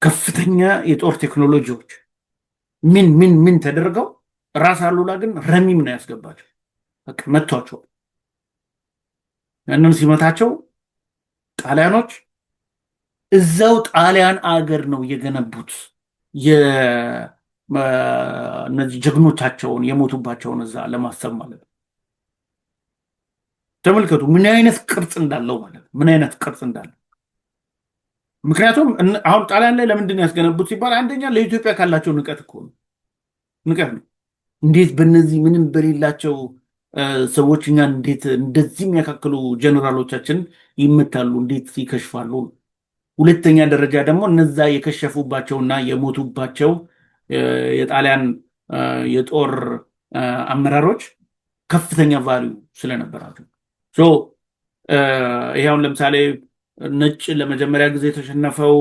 ከፍተኛ የጦር ቴክኖሎጂዎች ምን ተደርገው ራስ አሉላ ግን ረሚም ነው ያስገባቸው። በቃ መቷቸው። ያንን ሲመታቸው ጣሊያኖች እዛው ጣሊያን አገር ነው የገነቡት እነዚህ ጀግኖቻቸውን የሞቱባቸውን እዛ ለማሰብ ማለት ነው። ተመልከቱ ምን አይነት ቅርጽ እንዳለው ማለት ነው። ምን አይነት ቅርጽ እንዳለው። ምክንያቱም አሁን ጣሊያን ላይ ለምንድን ያስገነቡት ሲባል አንደኛ ለኢትዮጵያ ካላቸው ንቀት እኮ ነው። ንቀት ነው። እንዴት በእነዚህ ምንም በሌላቸው ሰዎች እኛን እንዴት እንደዚህ የሚያካክሉ ጀነራሎቻችን ይመታሉ? እንዴት ይከሽፋሉ? ሁለተኛ ደረጃ ደግሞ እነዛ የከሸፉባቸውና የሞቱባቸው የጣሊያን የጦር አመራሮች ከፍተኛ ቫልዩ ስለነበራቸው ሶ ይሄ አሁን ለምሳሌ ነጭ ለመጀመሪያ ጊዜ የተሸነፈው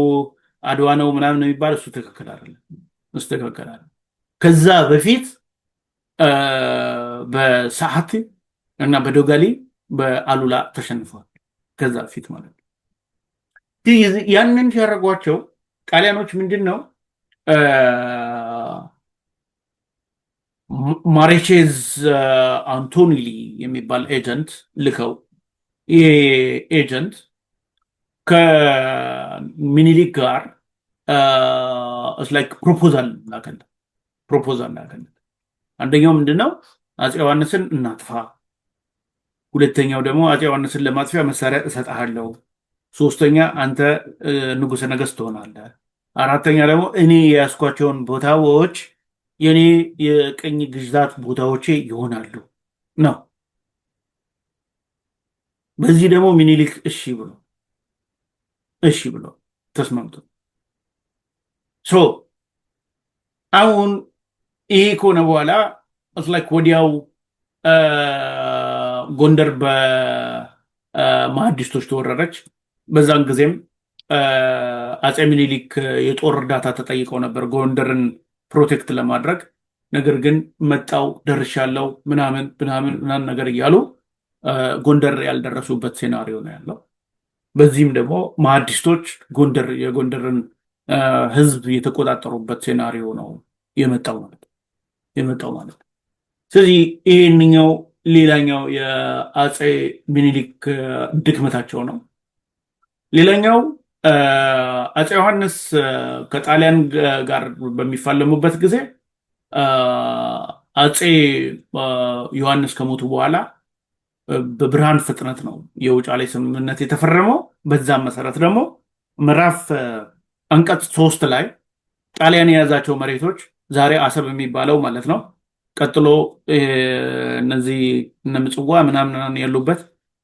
አድዋ ነው ምናምን የሚባል እሱ ትክክል አይደለም። እሱ ትክክል አይደለም። ከዛ በፊት በሰዓት እና በዶጋሊ በአሉላ ተሸንፈዋል። ከዛ በፊት ማለት ነው። ያንን ሲያደርጓቸው ጣሊያኖች ምንድን ነው ማሬቼዝ አንቶኒሊ የሚባል ኤጀንት ልከው ይሄ ኤጀንት ከሚኒሊክ ጋር ላይክ ፕሮፖዛል ላከለት። አንደኛው ምንድነው አፄ ዮሐንስን እናጥፋ፣ ሁለተኛው ደግሞ አፄ ዮሐንስን ለማጥፊያ መሳሪያ እሰጥሃለሁ፣ ሶስተኛ አንተ ንጉሠ ነገሥት ትሆናለህ፣ አራተኛ ደግሞ እኔ የያዝኳቸውን ቦታዎች የኔ የቅኝ ግዛት ቦታዎቼ ይሆናሉ ነው። በዚህ ደግሞ ሚኒሊክ እሺ ብሎ ተስማምቶ አሁን ይሄ ከሆነ በኋላ ላይክ ወዲያው ጎንደር በመሐዲስቶች ተወረረች። በዛን ጊዜም አፄ ሚኒሊክ የጦር እርዳታ ተጠይቀው ነበር ጎንደርን ፕሮቴክት ለማድረግ። ነገር ግን መጣው ደርሻለው ምናምን ነገር እያሉ ጎንደር ያልደረሱበት ሴናሪዮ ነው ያለው። በዚህም ደግሞ መሐዲስቶች የጎንደርን ህዝብ የተቆጣጠሩበት ሴናሪዮ ነው የመጣው ማለት ነው። ስለዚህ ይህንኛው ሌላኛው የአፄ ሚኒሊክ ድክመታቸው ነው። ሌላኛው አፄ ዮሐንስ ከጣሊያን ጋር በሚፋለሙበት ጊዜ አፄ ዮሐንስ ከሞቱ በኋላ በብርሃን ፍጥነት ነው የውጫሌ ስምምነት የተፈረመው። በዛም መሰረት ደግሞ ምዕራፍ አንቀጽ 3 ላይ ጣሊያን የያዛቸው መሬቶች ዛሬ አሰብ የሚባለው ማለት ነው፣ ቀጥሎ እነዚህ እነ ምጽዋ ምናምን ያሉበት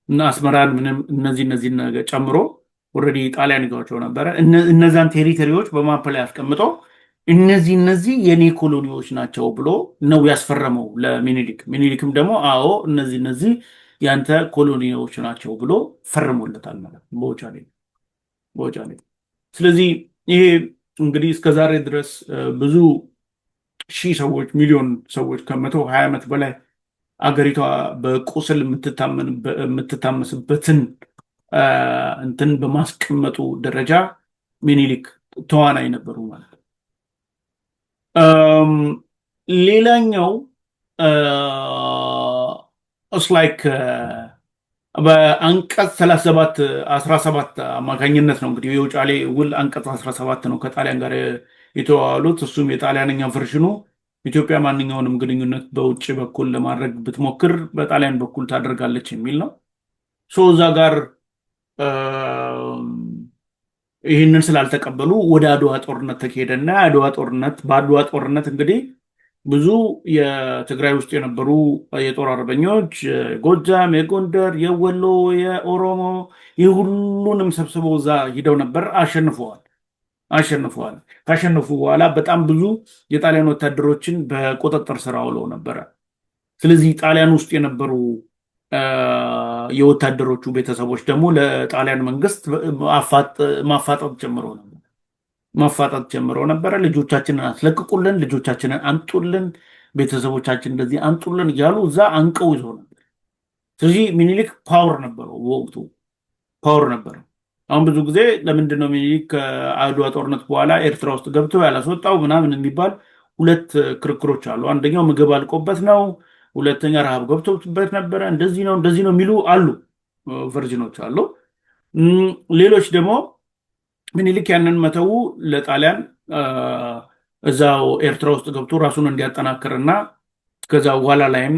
እና አስመራን ምንም እነዚህ ጨምሮ ኦልሬዲ ጣሊያን ይዟቸው ነበረ። እነዛን ቴሪቶሪዎች በማፕ ላይ አስቀምጠው እነዚህ የኔ ኮሎኒዎች ናቸው ብሎ ነው ያስፈረመው ለሚኒሊክ። ሚኒሊክም ደግሞ አዎ እነዚህ ያንተ ኮሎኒዎች ናቸው ብሎ ፈርሞለታል ማለት በውጫሌ። ስለዚህ ይሄ እንግዲህ እስከዛሬ ድረስ ብዙ ሺህ ሰዎች ሚሊዮን ሰዎች ከ120 ዓመት በላይ አገሪቷ በቁስል የምትታመስበትን እንትን በማስቀመጡ ደረጃ ሚኒሊክ ተዋናይ ነበሩ ማለት ነው። ሌላኛው ላይክ በአንቀጽ 37 17 አማካኝነት ነው እንግዲህ የውጫሌ ውል አንቀጽ 17 ነው ከጣሊያን ጋር የተዋዋሉት። እሱም የጣሊያንኛ ቨርሽኑ ኢትዮጵያ ማንኛውንም ግንኙነት በውጭ በኩል ለማድረግ ብትሞክር በጣሊያን በኩል ታደርጋለች የሚል ነው። እዛ ጋር ይህንን ስላልተቀበሉ ወደ አድዋ ጦርነት ተካሄደና በአድዋ ጦርነት እንግዲህ ብዙ የትግራይ ውስጥ የነበሩ የጦር አርበኞች የጎጃም፣ የጎንደር፣ የወሎ፣ የኦሮሞ የሁሉንም ሰብስበው እዛ ሂደው ነበር። አሸንፈዋል። ካሸነፉ በኋላ በጣም ብዙ የጣሊያን ወታደሮችን በቁጥጥር ስር አውለው ነበረ። ስለዚህ ጣሊያን ውስጥ የነበሩ የወታደሮቹ ቤተሰቦች ደግሞ ለጣሊያን መንግስት ማፋጠጥ ጀምሮ ነበረ። ልጆቻችንን አስለቅቁልን፣ ልጆቻችንን አንጡልን፣ ቤተሰቦቻችን እንደዚህ አንጡልን እያሉ እዛ አንቀው ይዞ ነበር። ስለዚህ ሚኒሊክ ፓወር ነበረው፣ በወቅቱ ፓወር ነበረው። አሁን ብዙ ጊዜ ለምንድን ነው ሚኒሊክ ከአድዋ ጦርነት በኋላ ኤርትራ ውስጥ ገብቶ ያላስወጣው ምናምን የሚባል ሁለት ክርክሮች አሉ። አንደኛው ምግብ አልቆበት ነው፣ ሁለተኛ ረሃብ ገብቶበት ነበረ፣ እንደዚህ ነው የሚሉ አሉ፣ ቨርዥኖች አሉ። ሌሎች ደግሞ ሚኒሊክ ያንን መተው ለጣሊያን እዛው ኤርትራ ውስጥ ገብቶ ራሱን እንዲያጠናክርና ከዛ በኋላ ላይም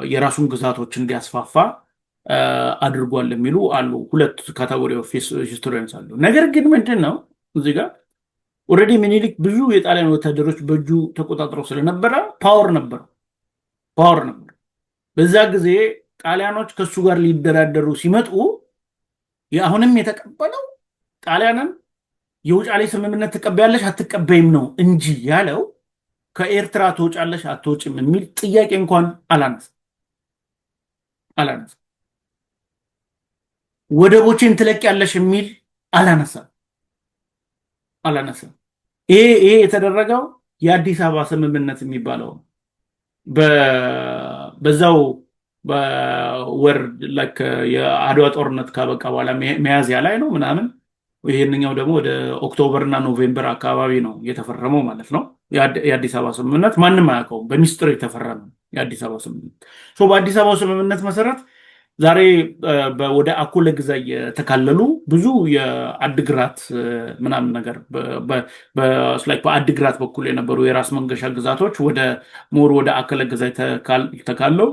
የራሱን ግዛቶች እንዲያስፋፋ አድርጓል የሚሉ አሉ። ሁለት ካቴጎሪ ኦፍ ሂስቶሪያንስ አሉ። ነገር ግን ምንድን ነው እዚህ ጋር ኦልሬዲ ሚኒሊክ ብዙ የጣሊያን ወታደሮች በእጁ ተቆጣጥረው ስለነበረ ፓወር ነበር። በዛ ጊዜ ጣሊያኖች ከሱ ጋር ሊደራደሩ ሲመጡ አሁንም የተቀበለው ጣሊያንን የውጫሌ ስምምነት ትቀበያለሽ አትቀበይም ነው እንጂ ያለው ከኤርትራ ትወጫለሽ አትወጭም የሚል ጥያቄ እንኳን አላነሳም። ወደቦችን ትለቂያለሽ የሚል አላነሳም። ይሄ የተደረገው የአዲስ አበባ ስምምነት የሚባለው በዛው በወር የአድዋ ጦርነት ካበቃ በኋላ ሚያዝያ ላይ ነው ምናምን። ይህንኛው ደግሞ ወደ ኦክቶበር እና ኖቬምበር አካባቢ ነው የተፈረመው ማለት ነው። የአዲስ አበባ ስምምነት ማንም አያውቀውም፣ በሚስጥር የተፈረመ የአዲስ አበባ ስምምነት። በአዲስ አበባ ስምምነት መሰረት ዛሬ ወደ አኮለ ግዛ የተካለሉ ብዙ የአድግራት ምናምን ነገር በአድግራት በኩል የነበሩ የራስ መንገሻ ግዛቶች ወደ አኮለ ግዛ ተካለው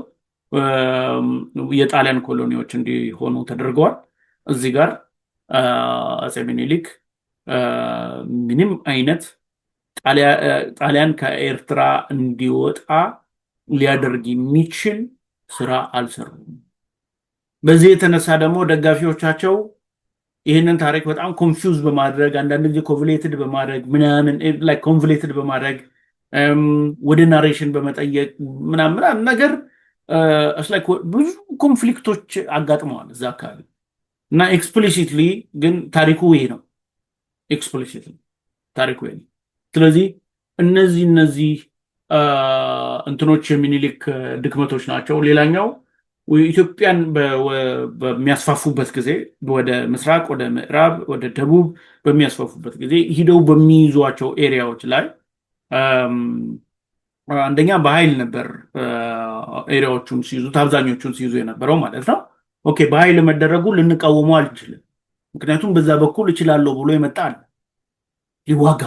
የጣሊያን ኮሎኒዎች እንዲሆኑ ተደርገዋል። እዚህ ጋር አፄ ሚኒሊክ ምንም አይነት ጣሊያን ከኤርትራ እንዲወጣ ሊያደርግ የሚችል ስራ አልሰሩም። በዚህ የተነሳ ደግሞ ደጋፊዎቻቸው ይህንን ታሪክ በጣም ኮንፊውዝ በማድረግ አንዳንድ ጊዜ ኮንቭሌትድ በማድረግ ወደ ናሬሽን በመጠየቅ ምናምን ነገር ብዙ ኮንፍሊክቶች አጋጥመዋል እዛ አካባቢ እና ኤክስፕሊሲትሊ ግን ታሪኩ ይሄ ነው። ስለዚህ እነዚህ እንትኖች የሚኒሊክ ድክመቶች ናቸው። ሌላኛው ኢትዮጵያን በሚያስፋፉበት ጊዜ ወደ ምስራቅ፣ ወደ ምዕራብ፣ ወደ ደቡብ በሚያስፋፉበት ጊዜ ሂደው በሚይዟቸው ኤሪያዎች ላይ አንደኛ በኃይል ነበር ኤሪያዎቹን ሲይዙት አብዛኞቹን ሲይዙ የነበረው ማለት ነው። ኦኬ፣ በኃይል መደረጉ ልንቃወመው አልችልም። ምክንያቱም በዛ በኩል እችላለሁ ብሎ የመጣ አለ፣ ሊዋጋ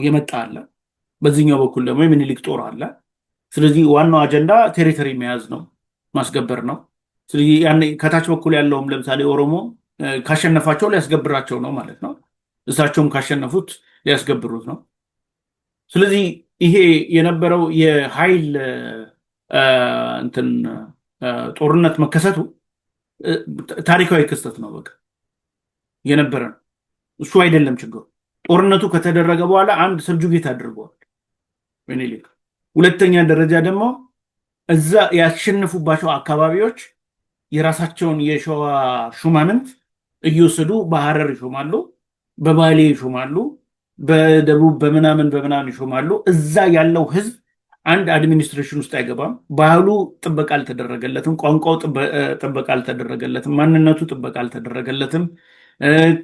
የመጣ አለ። በዚህኛው በኩል ደግሞ የሚኒሊክ ጦር አለ። ስለዚህ ዋናው አጀንዳ ቴሪቶሪ መያዝ ነው፣ ማስገበር ነው። ስለዚህ ከታች በኩል ያለውም ለምሳሌ ኦሮሞ ካሸነፋቸው ሊያስገብራቸው ነው ማለት ነው። እሳቸውም ካሸነፉት ሊያስገብሩት ነው። ስለዚህ ይሄ የነበረው የኃይል ጦርነት መከሰቱ ታሪካዊ ክስተት ነው። በቃ የነበረ ነው። እሱ አይደለም ችግሩ። ጦርነቱ ከተደረገ በኋላ አንድ ሰብጁጌት አድርገዋል ሚኒሊክ። ሁለተኛ ደረጃ ደግሞ እዛ ያሸነፉባቸው አካባቢዎች የራሳቸውን የሸዋ ሹማምንት እየወሰዱ በሐረር ይሾማሉ፣ በባሌ ይሾማሉ፣ በደቡብ በምናምን ይሾማሉ። እዛ ያለው ህዝብ አንድ አድሚኒስትሬሽን ውስጥ አይገባም። ባህሉ ጥበቃ አልተደረገለትም፣ ቋንቋው ጥበቃ አልተደረገለትም፣ ማንነቱ ጥበቃ አልተደረገለትም።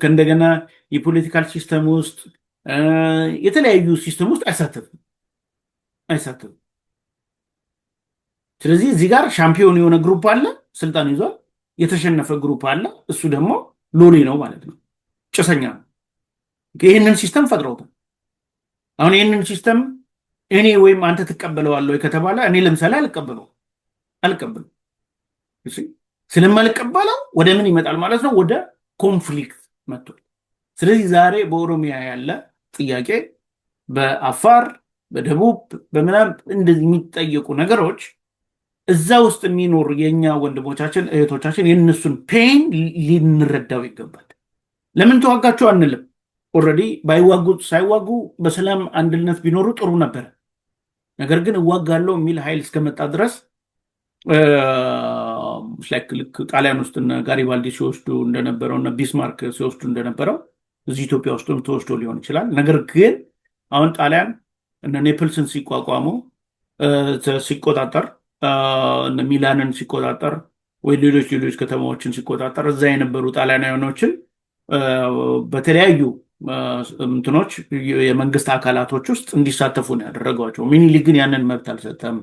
ከእንደገና የፖለቲካል ሲስተም ውስጥ የተለያዩ ሲስተም ውስጥ አይሳተፍም። ስለዚህ እዚህ ጋር ሻምፒዮን የሆነ ግሩፕ አለ፣ ስልጣን ይዟል። የተሸነፈ ግሩፕ አለ፣ እሱ ደግሞ ሎሌ ነው ማለት ነው፣ ጭሰኛ ነው። ይህንን ሲስተም ፈጥረውታል። አሁን ይህንን ሲስተም እኔ ወይም አንተ ትቀበለዋለህ ከተባለ እኔ ለምሳሌ አልቀበለው። ስለማልቀበለው ወደ ምን ይመጣል ማለት ነው? ወደ ኮንፍሊክት መጥቷል። ስለዚህ ዛሬ በኦሮሚያ ያለ ጥያቄ፣ በአፋር፣ በደቡብ፣ በምናምን እንደዚህ የሚጠየቁ ነገሮች እዛ ውስጥ የሚኖር የኛ ወንድሞቻችን እህቶቻችን የነሱን ፔን ሊንረዳው ይገባል። ለምን ተዋጋችሁ አንልም። ኦልሬዲ ሳይዋጉ በሰላም አንድነት ቢኖሩ ጥሩ ነበር። ነገር ግን እዋጋለሁ የሚል ኃይል እስከመጣ ድረስ ልክ ጣሊያን ውስጥ ጋሪባልዲ ሲወስዱ እንደነበረው እና ቢስማርክ ሲወስዱ እንደነበረው እዚህ ኢትዮጵያ ውስጥ ተወስዶ ሊሆን ይችላል። ነገር ግን አሁን ጣሊያን እነ ኔፕልስን ሲቋቋሙ ሲቆጣጠር፣ እነ ሚላንን ሲቆጣጠር ወይ ሌሎች ከተማዎችን ሲቆጣጠር እዛ የነበሩ ጣሊያናውያኖችን በተለያዩ እንትኖች የመንግስት አካላቶች ውስጥ እንዲሳተፉ ነው ያደረጓቸው። ሚኒሊክ ግን ያንን መብት አልሰጠም።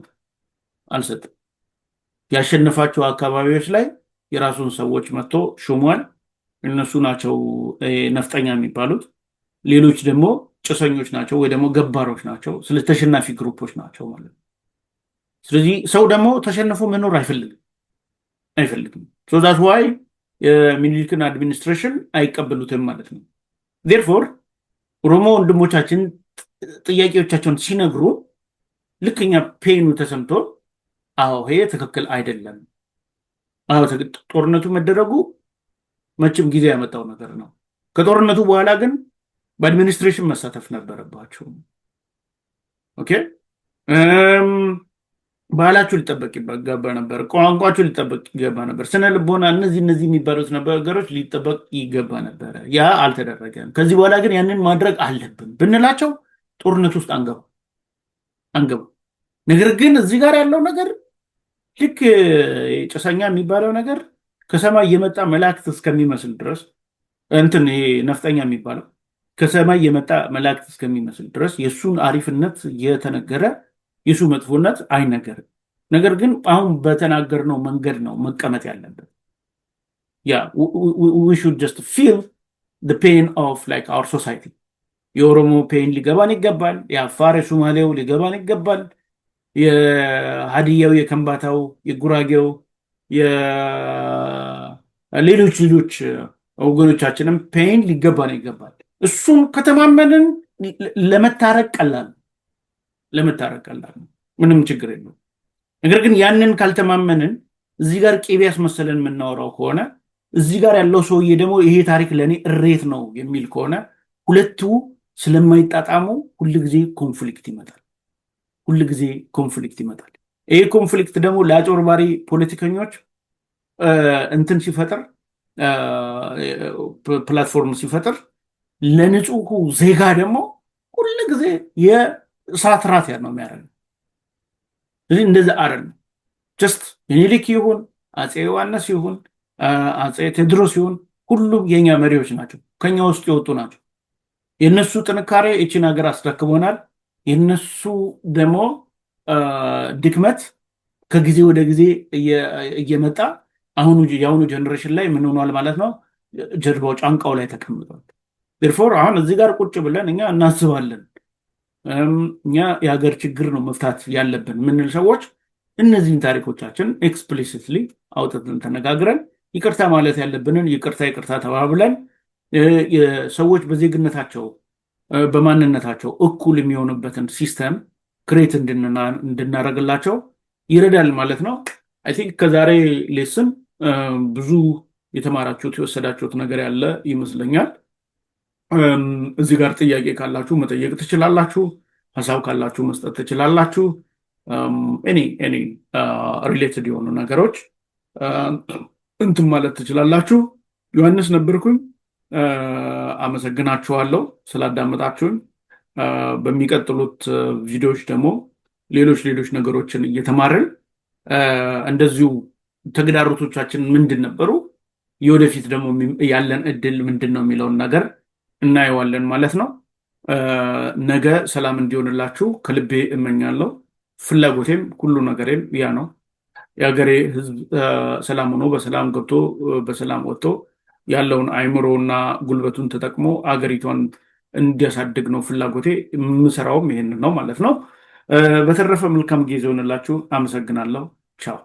ያሸነፋቸው አካባቢዎች ላይ የራሱን ሰዎች መጥቶ ሹሟል። እነሱ ናቸው ነፍጠኛ የሚባሉት፣ ሌሎች ደግሞ ጭሰኞች ናቸው ወይ ደግሞ ገባሮች ናቸው። ስለ ተሸናፊ ግሩፖች ናቸው ማለት ነው። ስለዚህ ሰው ደግሞ ተሸንፎ መኖር አይፈልግም። ዛት ዋይ የሚኒሊክን አድሚኒስትሬሽን አይቀበሉትም ማለት ነው። ዴርፎር ኦሮሞ ወንድሞቻችን ጥያቄዎቻቸውን ሲነግሩ ልክኛ ፔኑ ተሰምቶ አዎ ይሄ ትክክል አይደለም፣ አዎ ጦርነቱ መደረጉ መቼም ጊዜ ያመጣው ነገር ነው። ከጦርነቱ በኋላ ግን በአድሚኒስትሬሽን መሳተፍ ነበረባቸው። ኦኬ ባህላችሁ ሊጠበቅ ይገባ ነበር። ቋንቋችሁ ሊጠበቅ ይገባ ነበር። ስነ ልቦና፣ እነዚህ የሚባሉት ነገሮች ሊጠበቅ ይገባ ነበረ። ያ አልተደረገም። ከዚህ በኋላ ግን ያንን ማድረግ አለብን ብንላቸው ጦርነት ውስጥ አንገባ። ነገር ግን እዚህ ጋር ያለው ነገር ልክ ጭሰኛ የሚባለው ነገር ከሰማይ የመጣ መላእክት እስከሚመስል ድረስ እንትን ይሄ ነፍጠኛ የሚባለው ከሰማይ የመጣ መላእክት እስከሚመስል ድረስ የእሱን አሪፍነት የተነገረ የሱ መጥፎነት አይነገርም። ነገር ግን አሁን በተናገርነው መንገድ ነው መቀመጥ ያለበት። ያ we should just feel the pain of like our society። የኦሮሞ ፔን ሊገባን ይገባል። የአፋር የሶማሌው ሊገባን ይገባል። የሀዲያው፣ የከምባታው፣ የጉራጌው፣ የሌሎች ወገኖቻችንም ፔን ሊገባን ይገባል። እሱን ከተማመንን ለመታረቅ ቀላል ነው። ምንም ችግር የለውም። ነገር ግን ያንን ካልተማመንን እዚህ ጋር ቄቤ ያስመሰለን የምናወራው ከሆነ እዚህ ጋር ያለው ሰውዬ ደግሞ ይሄ ታሪክ ለእኔ እሬት ነው የሚል ከሆነ ሁለቱ ስለማይጣጣሙ ሁልጊዜ ኮንፍሊክት ይመጣል። ይሄ ኮንፍሊክት ደግሞ ለአጭበርባሪ ፖለቲከኞች እንትን ሲፈጥር ፕላትፎርም ሲፈጥር ለንጹሑ ዜጋ ደግሞ ሁልጊዜ የእሳት ራት ነው የሚያደርገው። ስለዚህ እንደዚህ አይደለም። ጀስት ምኒልክ ይሁን አፄ ዮሐንስ ይሁን አፄ ቴዎድሮስ ይሁን ሁሉም የኛ መሪዎች ናቸው፣ ከኛ ውስጥ የወጡ ናቸው። የነሱ ጥንካሬ እቺን ሀገር አስረክቦናል። የነሱ ደግሞ ድክመት ከጊዜ ወደ ጊዜ እየመጣ የአሁኑ ጀኔሬሽን ላይ ምን ሆኗል ማለት ነው? ጀርባው ጫንቃው ላይ ተቀምጧል። ዴርፎር አሁን እዚህ ጋር ቁጭ ብለን እኛ እናስባለን። እኛ የሀገር ችግር ነው መፍታት ያለብን የምንል ሰዎች እነዚህን ታሪኮቻችን ኤክስፕሊሲትሊ አውጥተን ተነጋግረን ይቅርታ ማለት ያለብንን ይቅርታ ተባብለን ሰዎች በዜግነታቸው በማንነታቸው እኩል የሚሆኑበትን ሲስተም ክሬት እንድናደርግላቸው ይረዳል ማለት ነው። አይ ቲንክ ከዛሬ ሌስን ብዙ የተማራችሁት የወሰዳችሁት ነገር ያለ ይመስለኛል። እዚህ ጋር ጥያቄ ካላችሁ መጠየቅ ትችላላችሁ። ሀሳብ ካላችሁ መስጠት ትችላላችሁ። ኤኒ ሪሌትድ የሆኑ ነገሮች እንትን ማለት ትችላላችሁ። ዮሐንስ ነበርኩኝ። አመሰግናችኋለሁ ስላዳመጣችሁን። በሚቀጥሉት ቪዲዮዎች ደግሞ ሌሎች ነገሮችን እየተማርን እንደዚሁ ተግዳሮቶቻችን ምንድን ነበሩ፣ የወደፊት ደግሞ ያለን እድል ምንድን ነው የሚለውን ነገር እናየዋለን ማለት ነው። ነገ ሰላም እንዲሆንላችሁ ከልቤ እመኛለሁ። ፍላጎቴም ሁሉ ነገሬም ያ ነው። የሀገሬ ሕዝብ ሰላም ሆኖ በሰላም ገብቶ በሰላም ወጥቶ ያለውን አእምሮና ጉልበቱን ተጠቅሞ አገሪቷን እንዲያሳድግ ነው ፍላጎቴ። የምሰራውም ይሄንን ነው ማለት ነው። በተረፈ መልካም ጊዜ ሆንላችሁ። አመሰግናለሁ። ቻው።